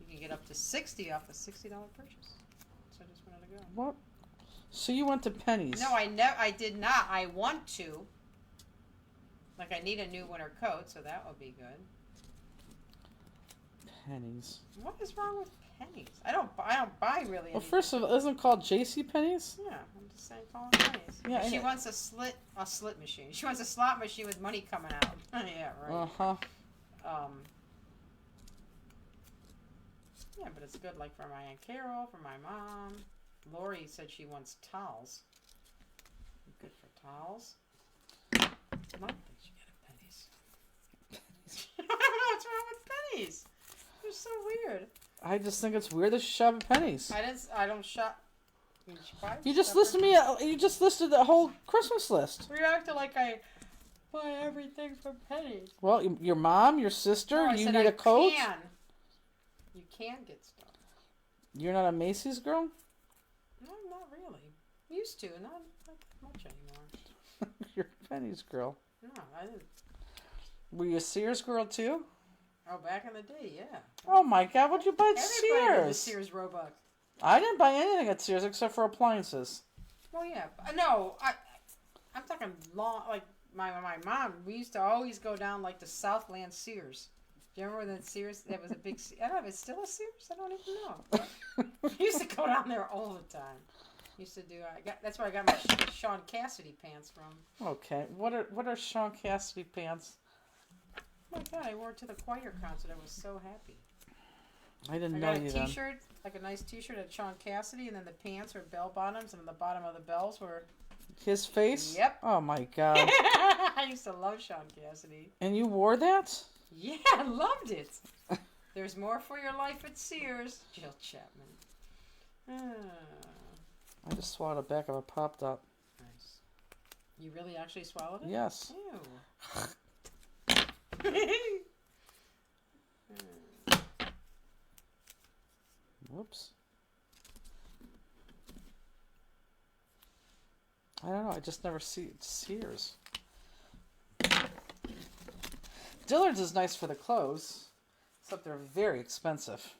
You can get up to 60 off a $60 purchase. So I just wanted to go. What? So you went to Penny's? No, I did not. I want to. Like I need a new winter coat, so that would be good. Penny's. What is wrong with Penny's? I don't buy really. Well, first of all, isn't it called J.C. Penney's? Yeah, I'm just saying, call it Penny's. Yeah, She wants a slit machine. She wants a slot machine with money coming out. Yeah, right. Uh-huh. Yeah, but it's good, like for my Aunt Carol, for my mom. Lori said she wants towels. Good for towels. Mom thinks you get a pennies. I don't know what's wrong with pennies. They're so weird. I just think it's weird that you shop at Penny's. I don't shop. You just listed me. You just listed the whole Christmas list. You acted like I buy everything from Penny's. Well, your mom, your sister, No, I you said need I a coat. You can get stuff. You're not a Macy's girl? No, not really. Used to, not much anymore. You're a Penny's girl. No, I didn't. Were you a Sears girl too? Oh, back in the day, yeah. Oh my God, what'd you buy at Everybody did the Sears? Sears Roebuck. I didn't buy anything at Sears except for appliances. Well, yeah. No, I'm talking long, like my mom, we used to always go down like the Southland Sears. Do you remember that Sears? That was a big, I don't know if it's still a Sears. I don't even know. We used to go down there all the time. Used to do, that's where I got my Sean Cassidy pants from. Okay, what are Sean Cassidy pants? Oh my God, I wore it to the choir concert. I was so happy. I didn't I know got a you then. T-shirt, like a nice T-shirt at Sean Cassidy, and then the pants were bell bottoms, and the bottom of the bells were... His face? Yep. Oh my God. I used to love Sean Cassidy. And you wore that? Yeah, I loved it. There's more for your life at Sears. Jill Chapman. I just swallowed a back of a Pop Top. Nice. You really actually swallowed it? Yes. Ew. Whoops. I don't know. I just never see Sears. Dillard's is nice for the clothes, except they're very expensive.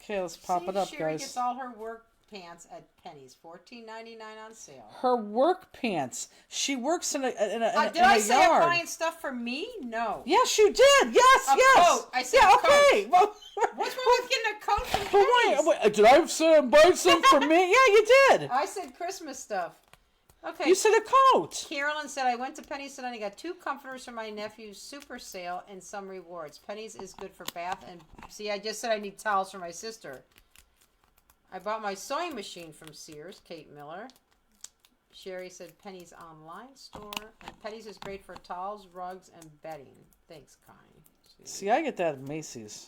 Okay, let's pop it up, Sherry guys. gets all her work pants at Penny's, $14.99 on sale. Her work pants. She works in a Did in I a say yard. I'm buying stuff for me? No. Yes, you did. Yes, A yes. coat. I said yeah, a coat. okay. Well, What's wrong with getting a coat from but Penny's? wait, did I say buy some for me? Yeah, you did. I said Christmas stuff. Okay. You said a coat. Carolyn said, I went to Penny's tonight and got 2 comforters for my nephew's super sale and some rewards. Penny's is good for bath and... See, I just said I need towels for my sister. I bought my sewing machine from Sears, Kate Miller. Sherry said Penny's online store. And Penny's is great for towels, rugs, and bedding. Thanks, Connie. See, I get that at Macy's.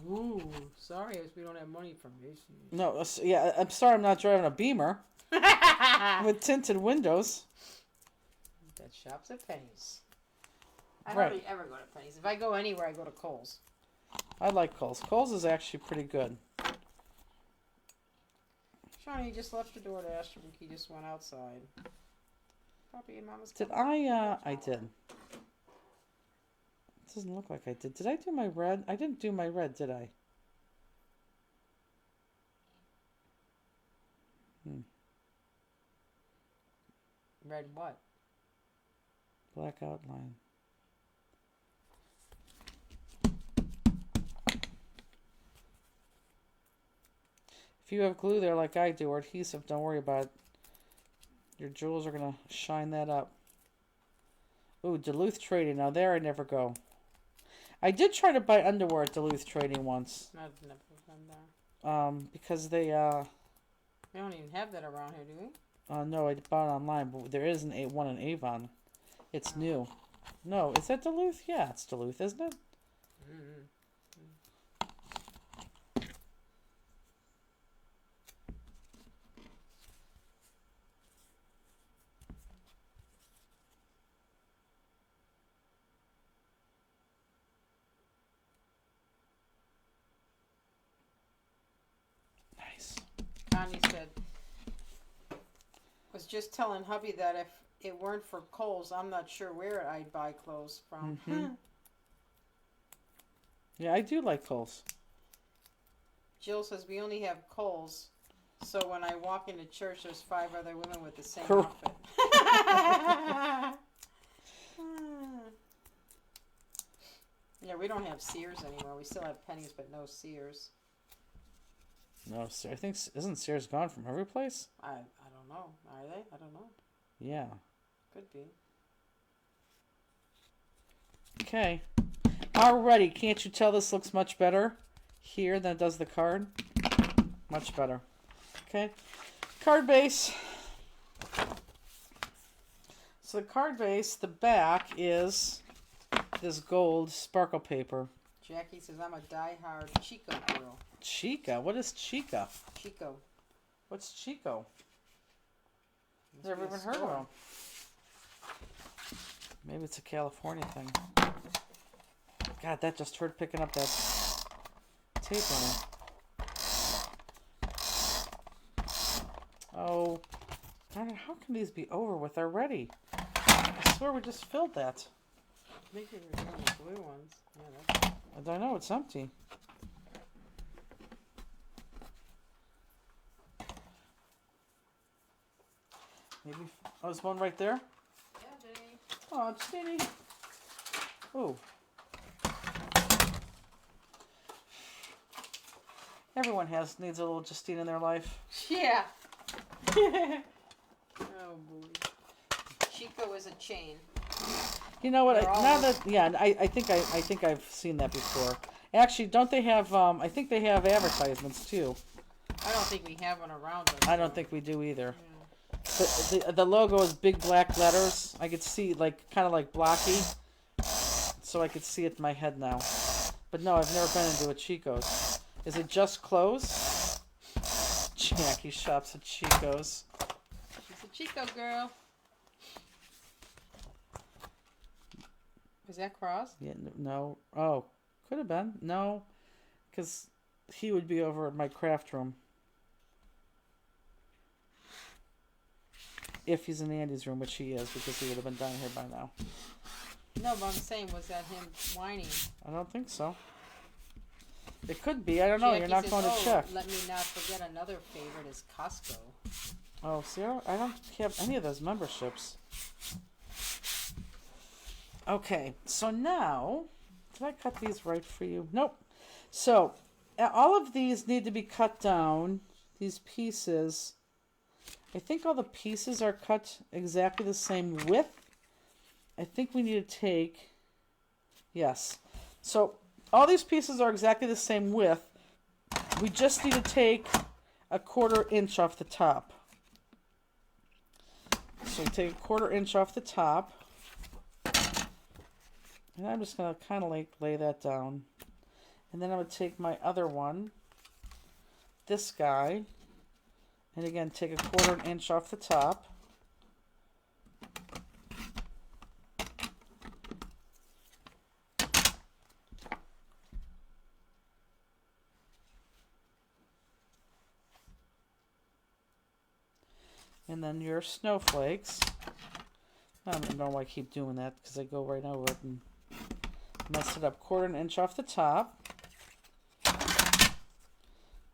Ooh, sorry we don't have money from Macy's. No, yeah, I'm sorry I'm not driving a Beamer with tinted windows. That shops at Penny's. I Right. hardly ever go to Penny's. If I go anywhere, I go to Kohl's. I like Kohl's. Kohl's is actually pretty good. Shawnee just left the door to Ashton. He just went outside. Probably in Mama's. Did I did. It doesn't look like I did. Did I do my red? I didn't do my red, did I? Red what? Black outline. If you have glue there like I do, or adhesive, don't worry about it. Your jewels are going to shine that up. Ooh, Duluth Trading. Now there I never go. I did try to buy underwear at Duluth Trading once. I've never been there. Because they, We don't even have that around here, do we? no, I bought it online, but there is one in Avon. It's new. No, is that Duluth? Yeah, it's Duluth, isn't it? Mm-hmm. Nice. Connie said, was just telling hubby that if it weren't for Kohl's, I'm not sure where I'd buy clothes from. Mhm. Yeah, I do like Kohl's. Jill says we only have Kohl's, so when I walk into church, there's 5 other women with the same Cor- outfit. Yeah, we don't have Sears anymore. We still have Penny's, but no Sears. No, I think, isn't Sears gone from every place? I don't know. Are they? I don't know. Yeah. Could be. Okay. Alrighty, can't you tell this looks much better here than it does the card? Much better. Okay. Card base. So the card base, the back is this gold sparkle paper. Jackie says, I'm a diehard Chico girl. Chica? What is Chica? Chico. What's Chico? Must Never be a even heard of store. him. Maybe it's a California thing. God, that just hurt picking up that tape on it. Oh, darn it, how can these be over with already? I swear we just filled that. Maybe we're doing the blue ones. Yeah, that's I don't know, it's empty. Maybe, oh, there's one right there? yeah, Jenny. Oh, Jenny. Ooh. Everyone needs a little Justine in their life. Yeah. Oh boy. Chico is a chain. You know what? They're all Now over. that I think I've seen that before. Actually, don't they have? I think they have advertisements too. I don't think we have one around us. I don't though. think we do either. Yeah. But the logo is big black letters. I could see kind of like blocky, so I could see it in my head now. But no, I've never been into a Chico's. Is it just clothes? Jackie shops at Chico's. She's a Chico girl. Is that cross? Yeah, no. Oh, could have been. No, because he would be over at my craft room. If he's in Andy's room, which he is, because he would have been down here by now. No, but I'm saying, was that him whining? I don't think so. It could be. I don't know. Jackie You're not says, going to check. Let me not forget another favorite is Costco. Oh, see, I don't have any of those memberships. Okay, so now, did I cut these right for you? Nope. So, all of these need to be cut down, these pieces. I think all the pieces are cut exactly the same width. I think we need to take, yes. So, all these pieces are exactly the same width. We just need to take a 1/4 inch off the top. So, take a 1/4 inch off the top. And I'm just going to kind of like lay that down. And then I'm going to take my other one, this guy, and again take a 1/4 inch off the top. And then your snowflakes. I don't know why I keep doing that because I go right over it and mess it up. 1/4 inch off the top.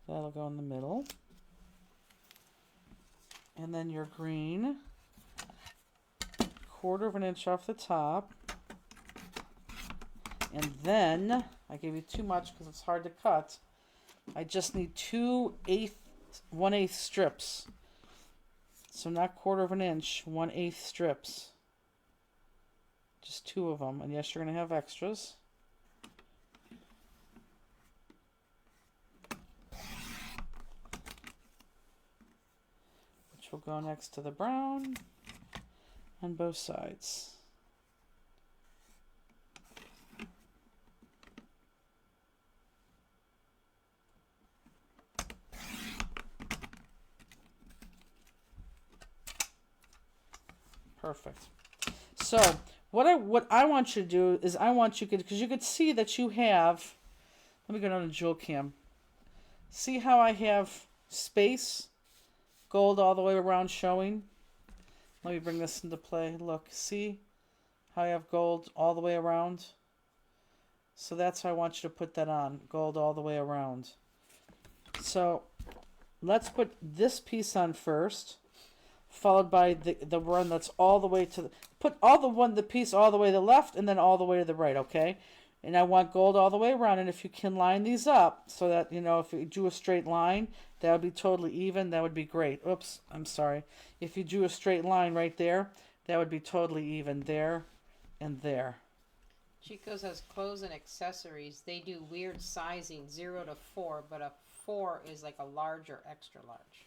That'll go in the middle. And then your green. 1/4 inch off the top. And then, I gave you too much because it's hard to cut. I just need 1/8 strips. So not 1/4 inch, 1/8 strips. Just 2 of them. And yes, you're going to have extras. Which will go next to the brown on both sides. Perfect. So what I want you to do is because you could see that you have. Let me go down to Jewel Cam. See how I have space, gold all the way around showing. Let me bring this into play. Look, see how I have gold all the way around. So that's how I want you to put that on, gold all the way around. So let's put this piece on first, followed by the one that's all the way to the, put the piece all the way to the left and then all the way to the right, okay? And I want gold all the way around, and if you can line these up so that, you know, if you drew a straight line, that would be totally even, that would be great. Oops, I'm sorry. If you drew a straight line right there, that would be totally even there and there. Chico's has clothes and accessories. They do weird sizing, 0 to 4, but a 4 is like a large or extra large.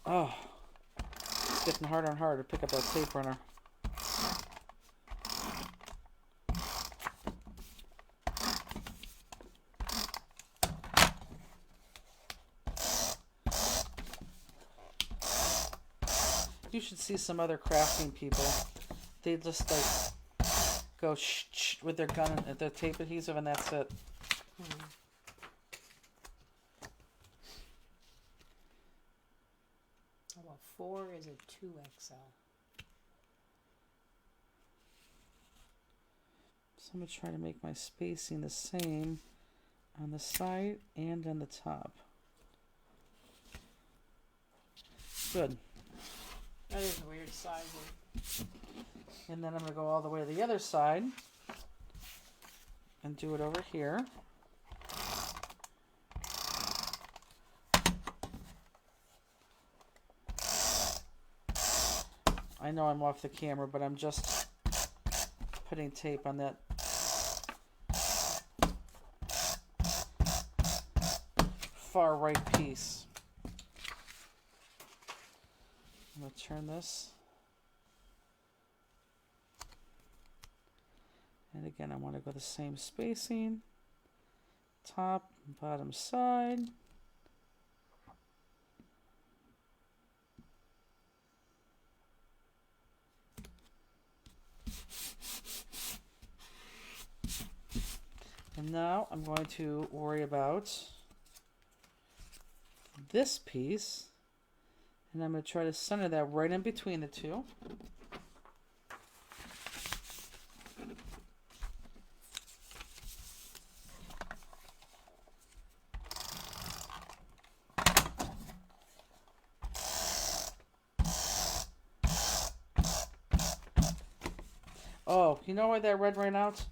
Oh, it's getting harder and harder to pick up that tape runner. You should see some other crafting people. They just like go shh with their gun and their tape adhesive, and that's it. Well, 4 is a 2XL. So I'm going to try to make my spacing the same on the side and on the top. Good. That is a weird sizing. And then I'm going to go all the way to the other side and do it over here. I know I'm off the camera, but I'm just putting tape on that far right piece. I'm going to turn this. And again, I want to go the same spacing. Top and bottom side. And now I'm going to worry about this piece. And I'm going to try to center that right in between the two. Oh, you know why that red ran out?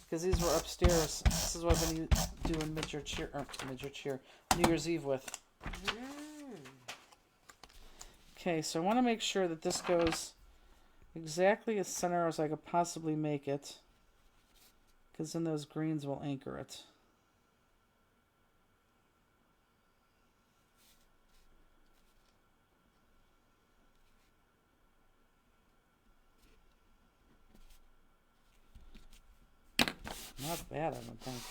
Because these were upstairs. This is what I've been doing New Year's Eve with. Okay, so I want to make sure that this goes exactly as center as I could possibly make it, because then those greens will anchor it. Not bad, I don't think.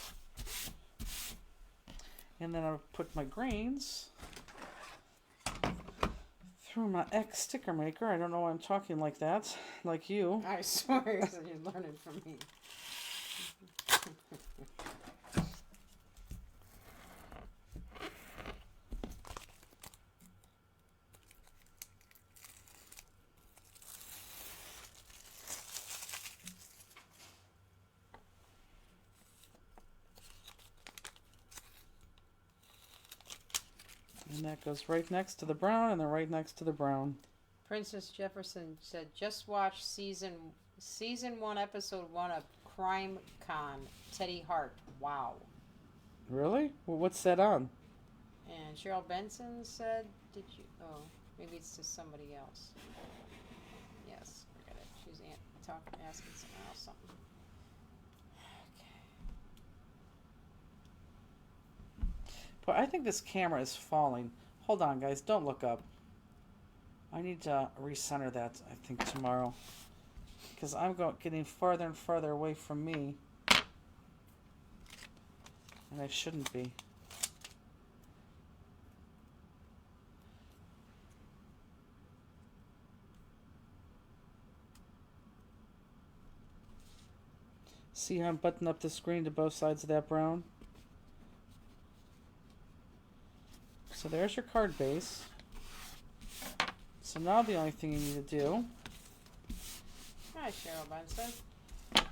And then I'll put my greens through my X sticker maker. I don't know why I'm talking like that, like you. I swear you're learning from me. And that goes right next to the brown, and then right next to the brown. Princess Jefferson said, "Just watch season 1, episode 1 of Crime Con. Teddy Hart. Wow." Really? Well, what's that on? And Cheryl Benson said, "Did you? Oh, maybe it's to somebody else." Yes, forget it. She's asking someone else something. But I think this camera is falling. Hold on, guys. Don't look up. I need to recenter that, I think, tomorrow. Because I'm getting farther and farther away from me. And I shouldn't be. See how I'm buttoning up the screen to both sides of that brown? So there's your card base. So now the only thing you need to do Hi, Cheryl Benson.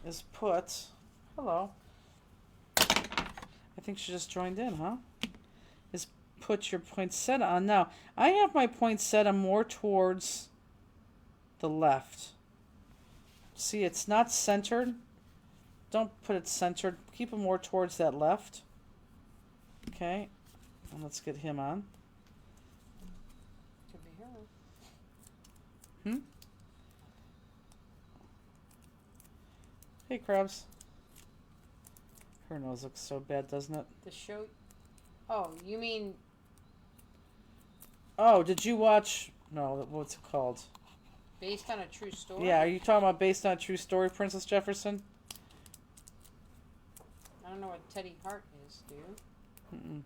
is put, hello, I think she just joined in, huh? Is put your poinsettia on. Now, I have my poinsettia more towards the left. See, it's not centered. Don't put it centered. Keep it more towards that left. Okay. And let's get him on. Could be her. Hey, Krabs. Her nose looks so bad, doesn't it? The show. Oh, you mean Oh, did you watch? No, what's it called? Based on a true story? Yeah, are you talking about based on a true story, Princess Jefferson? I don't know what Teddy Hart is, do you? Mm-mm.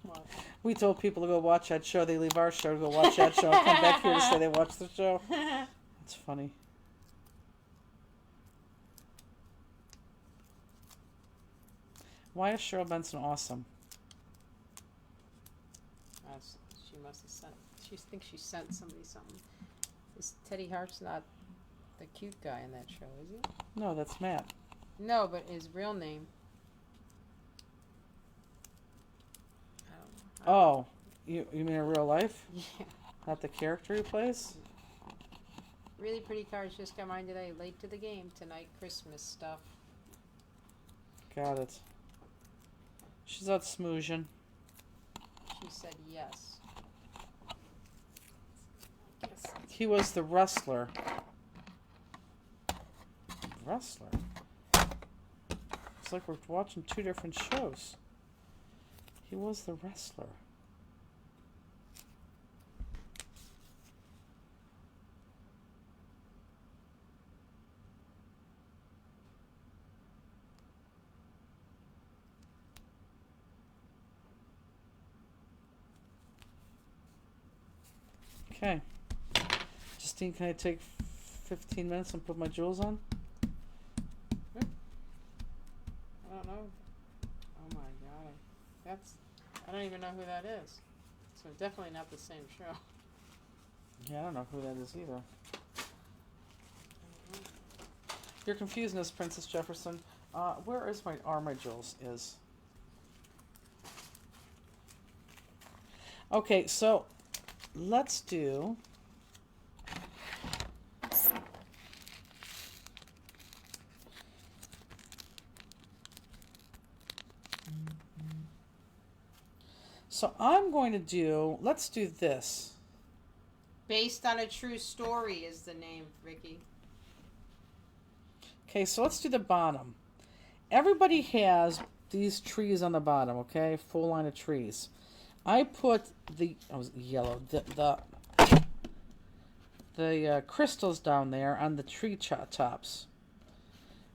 What? We told people to go watch that show. They leave our show to go watch that show. Come back here to say they watched the show. It's funny. Why is Cheryl Benson awesome? She must have sent. She thinks she sent somebody something. Is Teddy Hart's not the cute guy in that show, is he? No, that's Matt. No, but his real name. I don't know. Oh, you mean in real life? Yeah. Not the character he plays? Really pretty cars just got mine today. Late to the game tonight. Christmas stuff. Got it. She's out smoozing. She said yes. Yes. He was the wrestler. Wrestler? It's like we're watching two different shows. He was the wrestler. Okay. Justine, can I take 15 minutes and put my jewels on? I don't know. Oh my god. I don't even know who that is. So definitely not the same show. Yeah, I don't know who that is either. You're confusing us, Princess Jefferson. Where is my jewels? Is. Okay, so let's do. So I'm going to do. Let's do this. Based on a true story is the name, Ricky. Okay, so let's do the bottom. Everybody has these trees on the bottom, okay? Full line of trees. I put the yellow the crystals down there on the tree tops,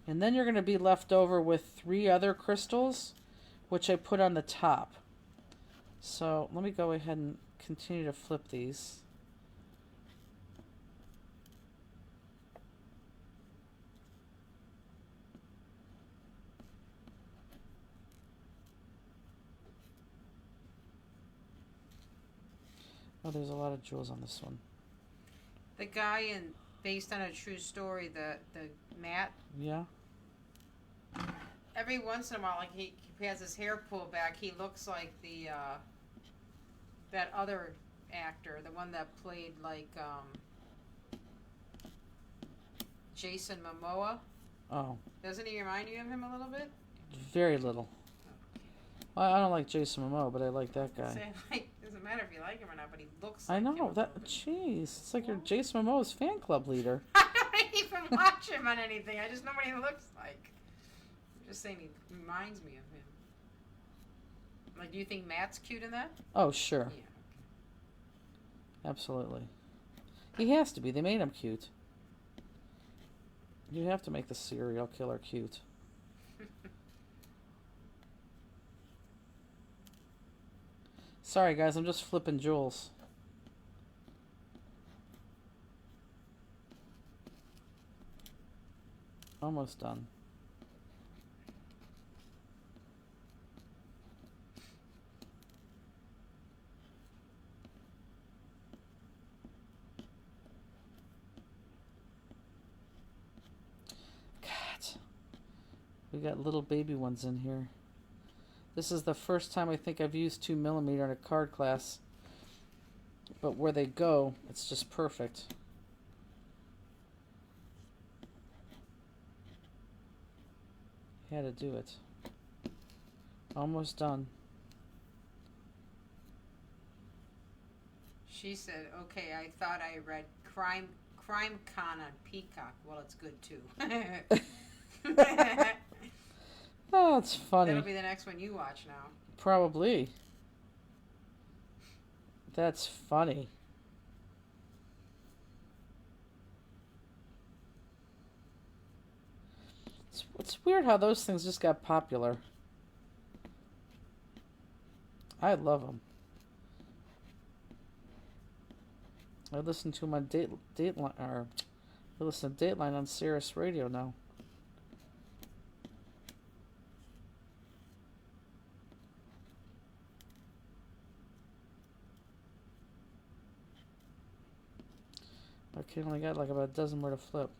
and then you're going to be left over with 3 other crystals, which I put on the top. So let me go ahead and continue to flip these. Oh, there's a lot of jewels on this one. The guy in Based on a True Story, the Matt, Yeah? every once in a while, like he has his hair pulled back, he looks like the that other actor, the one that played like Jason Momoa. Oh, Doesn't he remind you of him a little bit? very little. I don't like Jason Momoa, but I like that guy. Say, like, doesn't matter if you like him or not, but he looks. I Like him know a that. little bit. Jeez, it's like you're Jason Momoa's fan club leader. I don't even watch him on anything. I just know what he looks like. I'm just saying he reminds me of him. Like, do you think Matt's cute in that? Oh, sure, Yeah. absolutely. He has to be. They made him cute. You have to make the serial killer cute. Sorry, guys, I'm just flipping jewels. Almost done. God. We got little baby ones in here. This is the first time I think I've used 2mm in a card class. But where they go, it's just perfect. Had to do it. Almost done. She said, "Okay, I thought I read Crime Con on Peacock. Well, it's good too. Oh, it's funny. That'll be the next one you watch now. Probably. That's funny. It's weird how those things just got popular. I love them. I listen to them on Dateline, or I listen to Dateline on Sirius Radio now. Okay, only got like about a dozen more to flip.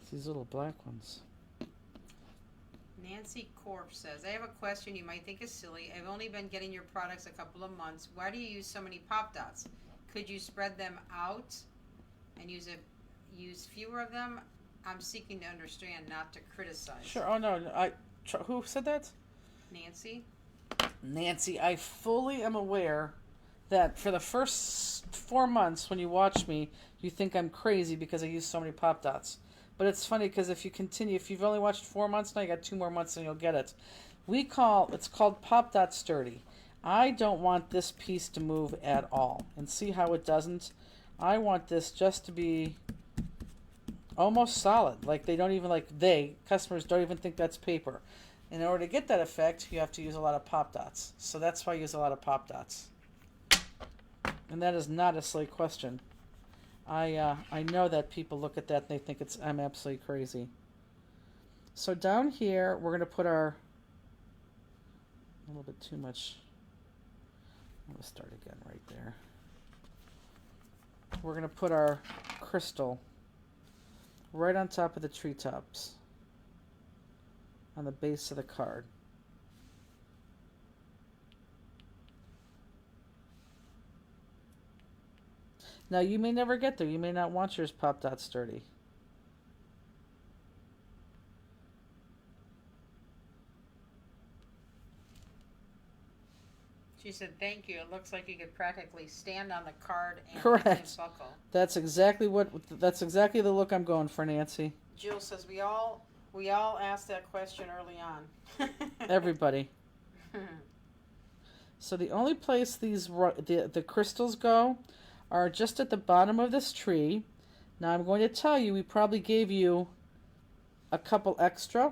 It's these little black ones. Nancy Corp says, I have a question you might think is silly. I've only been getting your products a couple of months. Why do you use so many Pop Dots? Could you spread them out and use fewer of them? I'm seeking to understand, not to criticize. Sure. Oh no, who said that? Nancy? Nancy, I fully am aware that for the first 4 months when you watch me, you think I'm crazy because I use so many Pop Dots. But it's funny because if you've only watched 4 months now, you got 2 more months and you'll get it. It's called Pop Dot Sturdy. I don't want this piece to move at all. And see how it doesn't? I want this just to be almost solid. Like customers don't even think that's paper. In order to get that effect, you have to use a lot of Pop Dots. So that's why I use a lot of Pop Dots. And that is not a silly question. I know that people look at that and they think I'm absolutely crazy. So down here, we're going to put a little bit too much. I'm going to start again right there. We're going to put our crystal right on top of the treetops, on the base of the card. Now, you may never get there. You may not want yours Pop Dot Sturdy. She said, thank you. It looks like you could practically stand on the card and Correct. buckle. That's exactly the look I'm going for, Nancy. Jill says, we all asked that question early on. Everybody. So the only place the crystals go are just at the bottom of this tree. Now I'm going to tell you, we probably gave you a couple extra,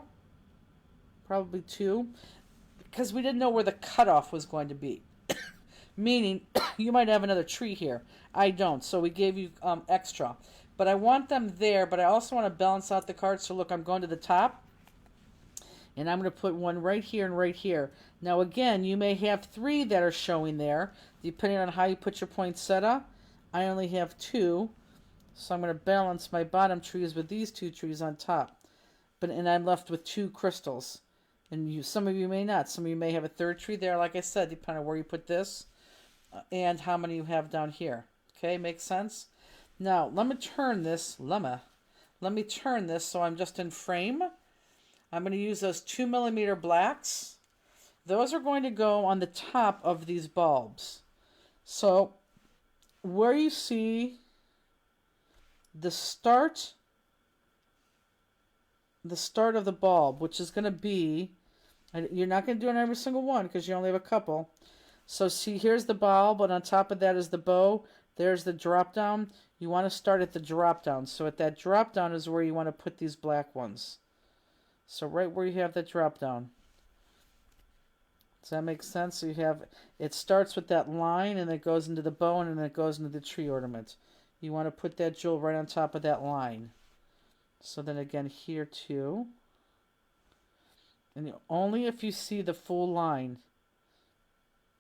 probably 2, because we didn't know where the cutoff was going to be. Meaning, you might have another tree here. I don't, so we gave you extra. But I want them there, but I also want to balance out the cards. So look, I'm going to the top, and I'm going to put one right here and right here. Now again, you may have 3 that are showing there, depending on how you put your poinsettia. I only have 2, so I'm going to balance my bottom trees with these 2 trees on top. And I'm left with 2 crystals. And some of you may not. Some of you may have a 3rd tree there, like I said, depending on where you put this and how many you have down here. Okay, makes sense? Now, let me turn this. Let me turn this so I'm just in frame. I'm going to use those 2mm blacks. Those are going to go on the top of these bulbs. So, where you see the start of the bulb, which is going to be, you're not going to do it on every single one because you only have a couple. So see, here's the bulb, and on top of that is the bow. There's the drop down. You want to start at the drop down. So at that drop down is where you want to put these black ones. So right where you have that drop down. Does that make sense? So it starts with that line, and it goes into the bow, and then it goes into the tree ornament. You want to put that jewel right on top of that line. So then again here too. And only if you see the full line.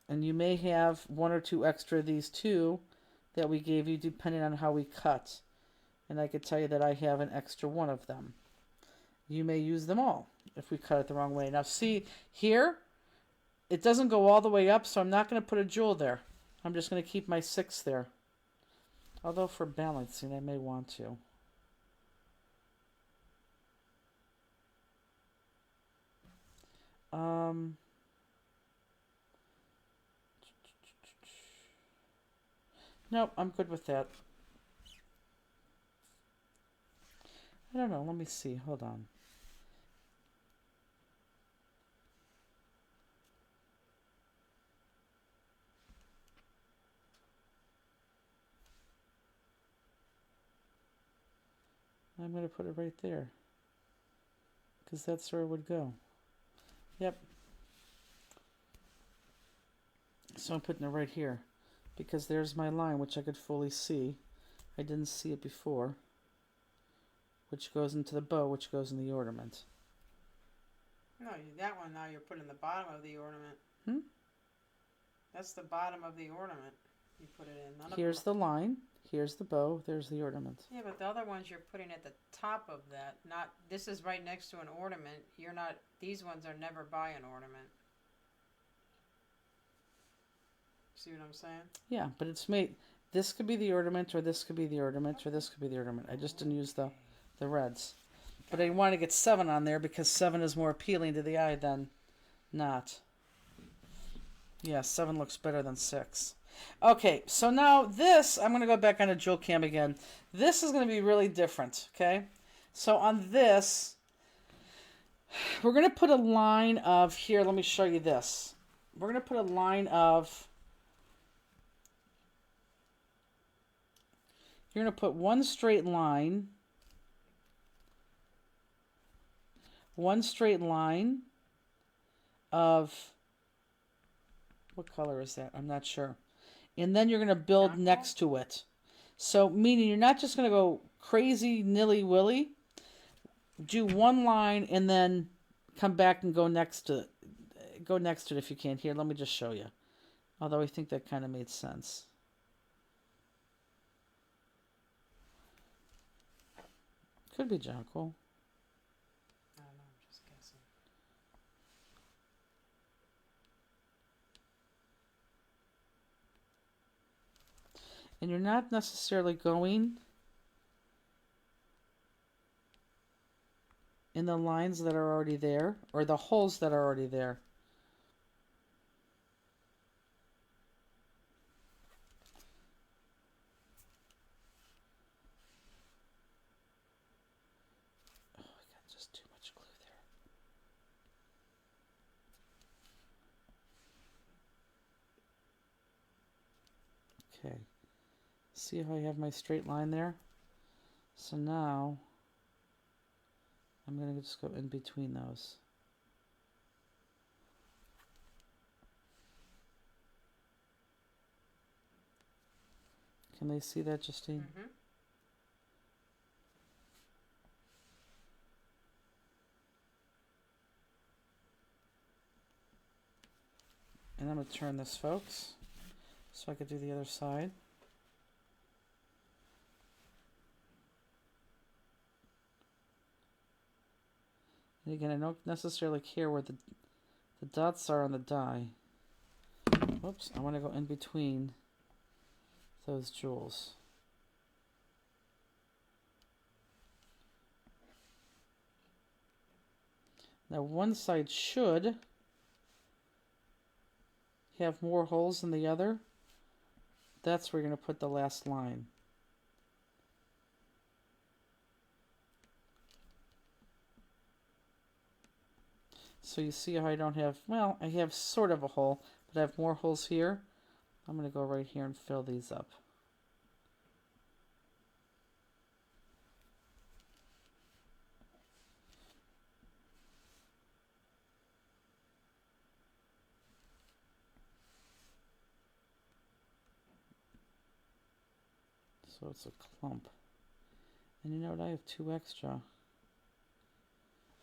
And you may have 1 or 2 extra of these too that we gave you depending on how we cut. And I could tell you that I have an extra 1 of them. You may use them all if we cut it the wrong way. Now see, here, it doesn't go all the way up, so I'm not going to put a jewel there. I'm just going to keep my 6 there. Although for balancing, I may want to. Nope, I'm good with that. I don't know. Let me see. Hold on. I'm going to put it right there because that's where it would go. Yep. So I'm putting it right here because there's my line, which I could fully see. I didn't see it before, which goes into the bow, which goes in the ornament. No, that one now you're putting the bottom of the ornament. Hmm? That's the bottom of the ornament. You put it in. None Here's of them. the line. Here's the bow. There's the ornament. Yeah, but the other ones you're putting at the top of that. Not this is right next to an ornament. You're not. These ones are never by an ornament. See what I'm saying? Yeah, but it's made. This could be the ornament, or this could be the ornament, or this could be the ornament. I just didn't use the reds. But I want to get 7 on there because 7 is more appealing to the eye than not. Yeah, 7 looks better than 6. Okay, so now this, I'm going to go back onto Jewel Cam again. This is going to be really different, okay? So on this, we're going to put a line of, here, let me show you this. We're going to put a line of, you're going to put one straight line of, what color is that? I'm not sure. And then you're going to build next to it. So, meaning you're not just going to go crazy nilly-willy. Do one line and then come back and go next to it if you can. Here, let me just show you. Although I think that kind of made sense. Could be Jonquil. I don't know. I'm just guessing. And you're not necessarily going in the lines that are already there, or the holes that are already there. Oh, I got just too much glue there. Okay. See how I have my straight line there? So now I'm going to just go in between those. Can they see that, Justine? Mm-hmm. And I'm going to turn this, folks, so I could do the other side. And again, I don't necessarily care where the dots are on the die. Whoops, I want to go in between those jewels. Now one side should have more holes than the other. That's where you're going to put the last line. So you see how I don't have, well, I have sort of a hole, but I have more holes here. I'm going to go right here and fill these up. So it's a clump. And you know what? I have 2 extra.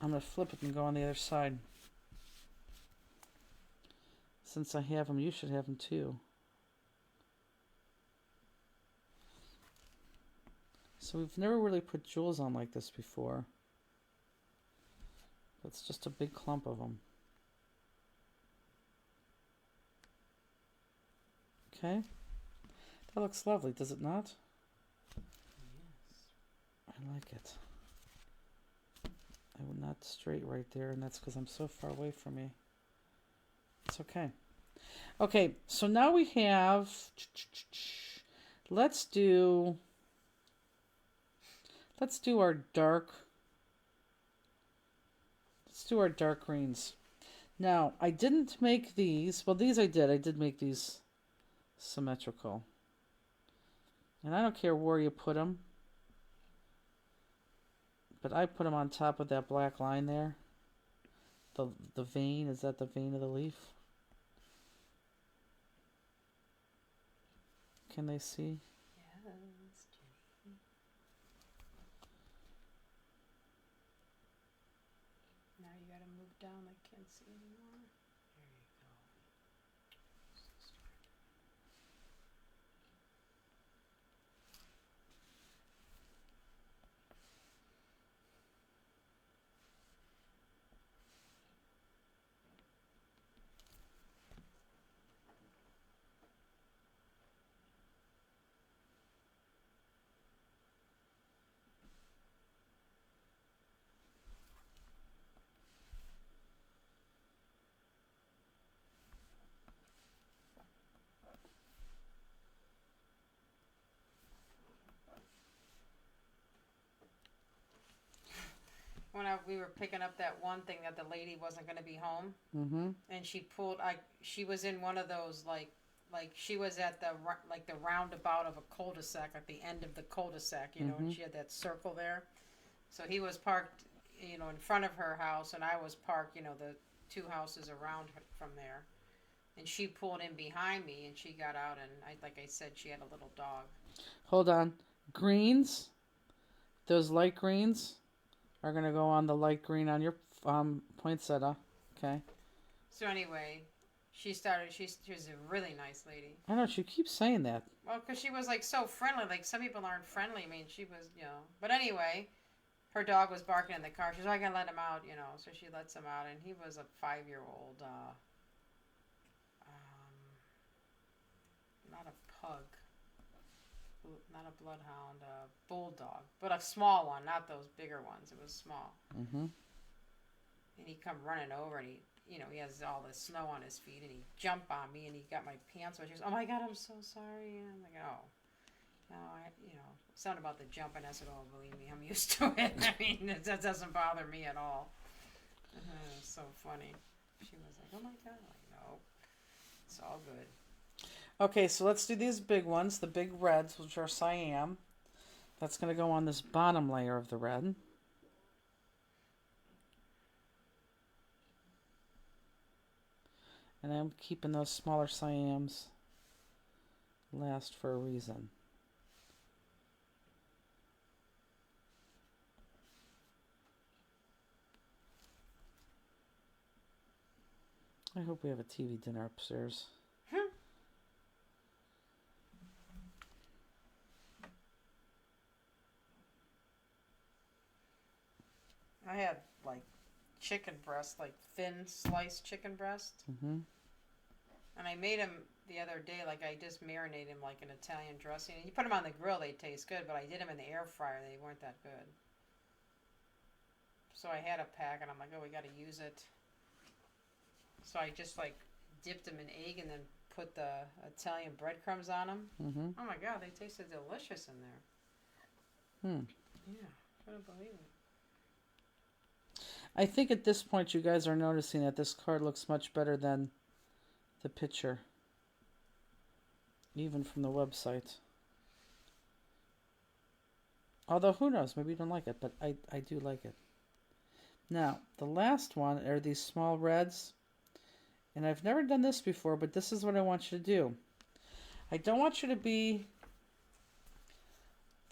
I'm going to flip it and go on the other side. Since I have them, you should have them too. So we've never really put jewels on like this before. It's just a big clump of them. Okay. That looks lovely, does it not? Yes. I like it. I would not straight right there, and that's because I'm so far away from you. It's okay. Okay, so now we have, Let's do our dark. Let's do our dark greens. Now, I didn't make these. Well, these I did. I did make these symmetrical. And I don't care where you put them. But I put them on top of that black line there. The vein, is that the vein of the leaf? Can they see? Yes, Jenny. Now you gotta move down. I can't see anymore. There you go. When we were picking up that one thing that the lady wasn't going to be home, Mm-hmm. and she pulled. She was in one of those like she was at the roundabout of a cul-de-sac at the end of the cul-de-sac, you know, and she had that circle there. So he was parked, you know, in front of her house, and I was parked, you know, the two houses around her from there. And she pulled in behind me, and she got out, and like I said, she had a little dog. Hold on. Greens, those light greens, are going to go on the light green on your poinsettia. Okay. So anyway, she started. She was a really nice lady. I know, she keeps saying that. Well, because she was like so friendly. Like some people aren't friendly. I mean, she was, you know. But anyway, her dog was barking in the car. She's like, I gotta let him out, you know. So she lets him out, and he was a 5-year-old. Not a pug. Not a bloodhound, a bulldog, but a small one, not those bigger ones. It was small. Mm-hmm. And he come running over, and he has all the snow on his feet, and he jumped on me, and he got my pants wet. She goes, "Oh my God, I'm so sorry." And I'm like, "Oh, no, something about the jumping." I said, "Oh, believe me, I'm used to it. I mean, that doesn't bother me at all." It was so funny. She was like, "Oh my God," I'm like, "No, it's all good." Okay, so let's do these big ones, the big reds, which are cyan. That's going to go on this bottom layer of the red. And I'm keeping those smaller cyans last for a reason. I hope we have a TV dinner upstairs. I had like chicken breast, like thin sliced chicken breast. Mm-hmm. And I made them the other day, like I just marinated them like an Italian dressing. And you put them on the grill, they taste good, but I did them in the air fryer, they weren't that good. So I had a pack, and I'm like, oh, we got to use it. So I just like dipped them in egg and then put the Italian breadcrumbs on them. Mm-hmm. Oh my God, they tasted delicious in there. Yeah, couldn't believe it. I think at this point you guys are noticing that this card looks much better than the picture, even from the website. Although, who knows, maybe you don't like it, but I do like it. Now, the last one are these small reds. And I've never done this before, but this is what I want you to do. I don't want you to be...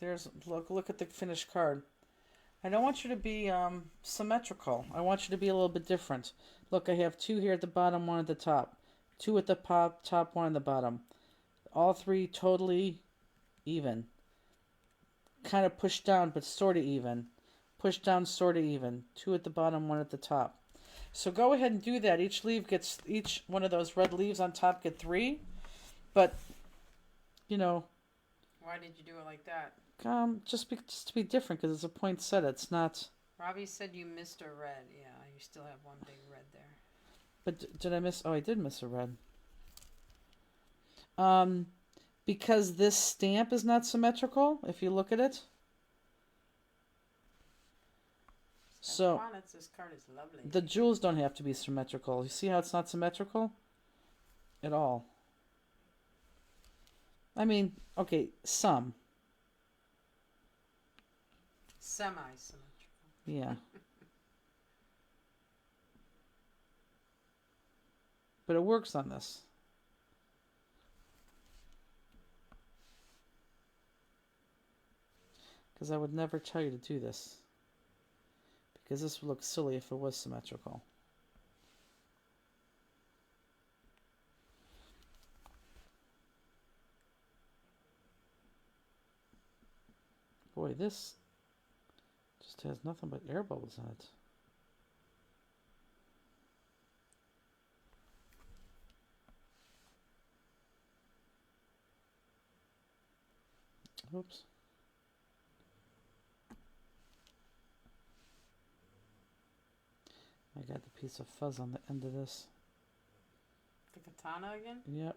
Look at the finished card. I don't want you to be symmetrical. I want you to be a little bit different. Look, I have 2 here at the bottom, 1 at the top. 2 at the top, 1 at the bottom. All 3 totally even. Kind of pushed down, but sort of even. Pushed down, sort of even. 2 at the bottom, 1 at the top. So go ahead and do that. Each one of those red leaves on top get 3. But, you know... Why did you do it like that? Just to be different, because it's a poinsettia. It's not... Robbie said you missed a red. Yeah, you still have one big red there. But did I miss... Oh, I did miss a red. because this stamp is not symmetrical, if you look at it. So this card is lovely. the jewels don't have to be symmetrical. You see how it's not symmetrical? At all. I mean, okay, some. Semi-symmetrical. Yeah. But it works on this. Because I would never tell you to do this. Because this would look silly if it was symmetrical. Boy, this just has nothing but air bubbles in it. Oops. I got the piece of fuzz on the end of this. The katana again? Yep.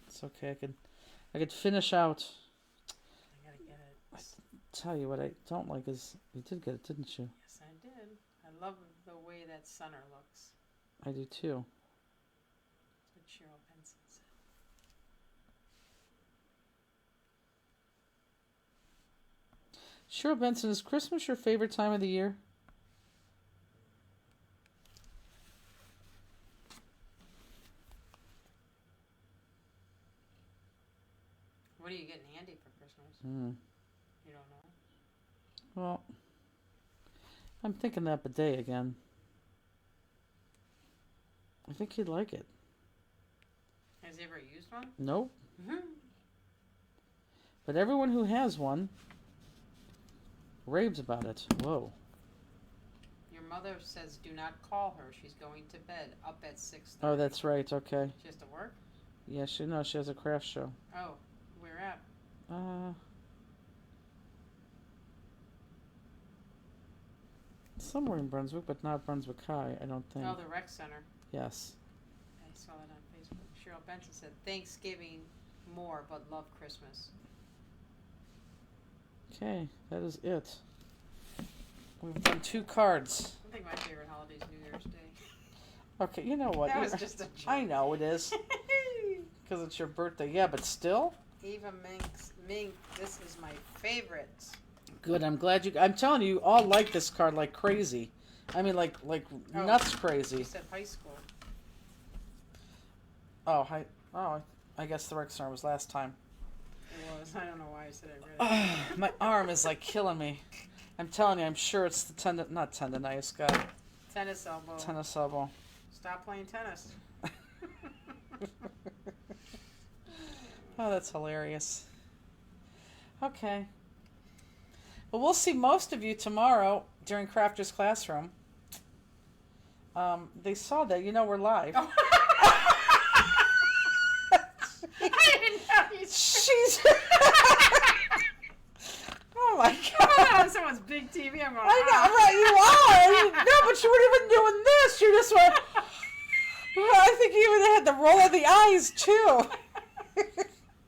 It's okay. I could finish out. I gotta get it. Tell you what I don't like is you did get it, didn't you? Yes, I did. I love the way that center looks. I do too. That's what Cheryl Benson said. Cheryl Benson, is Christmas your favorite time of the year? What are you getting Andy for Christmas? You don't know? Well, I'm thinking that bidet again. I think he'd like it. Has he ever used one? Nope. Mm-hmm. But everyone who has one raves about it. Whoa. Your mother says do not call her. She's going to bed up at 6:30. Oh, that's right. Okay. She has to work? Yeah, she has a craft show. Oh, where at? Somewhere in Brunswick, but not Brunswick High, I don't think. Oh, the rec center. Yes. I saw that on Facebook. Cheryl Benson said Thanksgiving more, but love Christmas. Okay, that is it. We've done 2 cards. I think my favorite holiday is New Year's Day. Okay, you know what? That was just a joke. I know it is. Because it's your birthday. Yeah, but still. Eva Mink, this is my favorite. Good, I'm glad you... I'm telling you, you all like this card like crazy. I mean, like nuts You crazy. said high school. Oh, I guess the rec center was last time. It was. I don't know why I said it. Really. My arm is like killing me. I'm telling you, I'm sure it's the not tendonitis, God. Tennis elbow. Tennis elbow. Stop playing tennis. Oh, that's hilarious. Okay. Well, we'll see most of you tomorrow during Crafter's Classroom. They saw that. You know we're live. Oh. I didn't know you She's... Oh, my God. on someone's big TV. I'm going, I know, right, you are. No, but you weren't even doing this. You just went... I think you even had the roll of the eyes, too.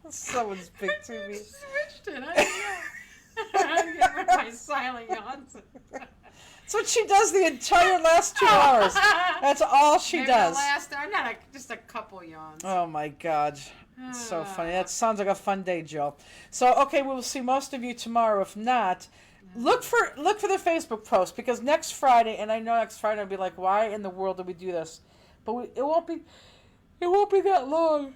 Someone's big TV. Switched it. I didn't know. I'm getting rid of my silent yawns. That's what she does the entire last 2 hours. That's all she Maybe does. Just a couple yawns. Oh my God. It's so funny. That sounds like a fun day, Jill. So, okay, we will see most of you tomorrow. If not, look for the Facebook post, because next Friday, and I know next Friday I'll be like, why in the world did we do this? But it won't be that long,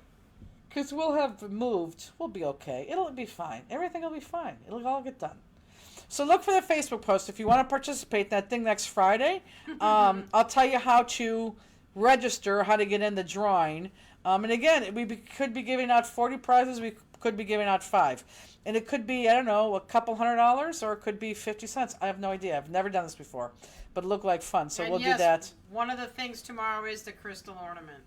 because we'll have moved. We'll be okay. It'll be fine. Everything will be fine. It'll all get done. So look for the Facebook post if you want to participate in that thing next Friday. I'll tell you how to register, how to get in the drawing. And again, we could be giving out 40 prizes. We could be giving out 5. And it could be, I don't know, a couple $100, or it could be 50 cents. I have no idea. I've never done this before. But it looked like fun, so And we'll yes, do that. One of the things tomorrow is the crystal ornament.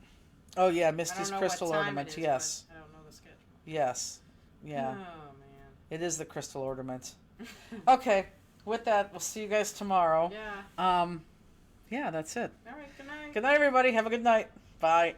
Oh, yeah, I Misty's don't know crystal what time ornament. it is, Yes. but I don't know the schedule. Yes. Yeah. Oh, man. It is the crystal ornament. Okay. With that, we'll see you guys tomorrow. Yeah. Yeah, that's it. All right, good night. Good night, everybody. Have a good night. Bye.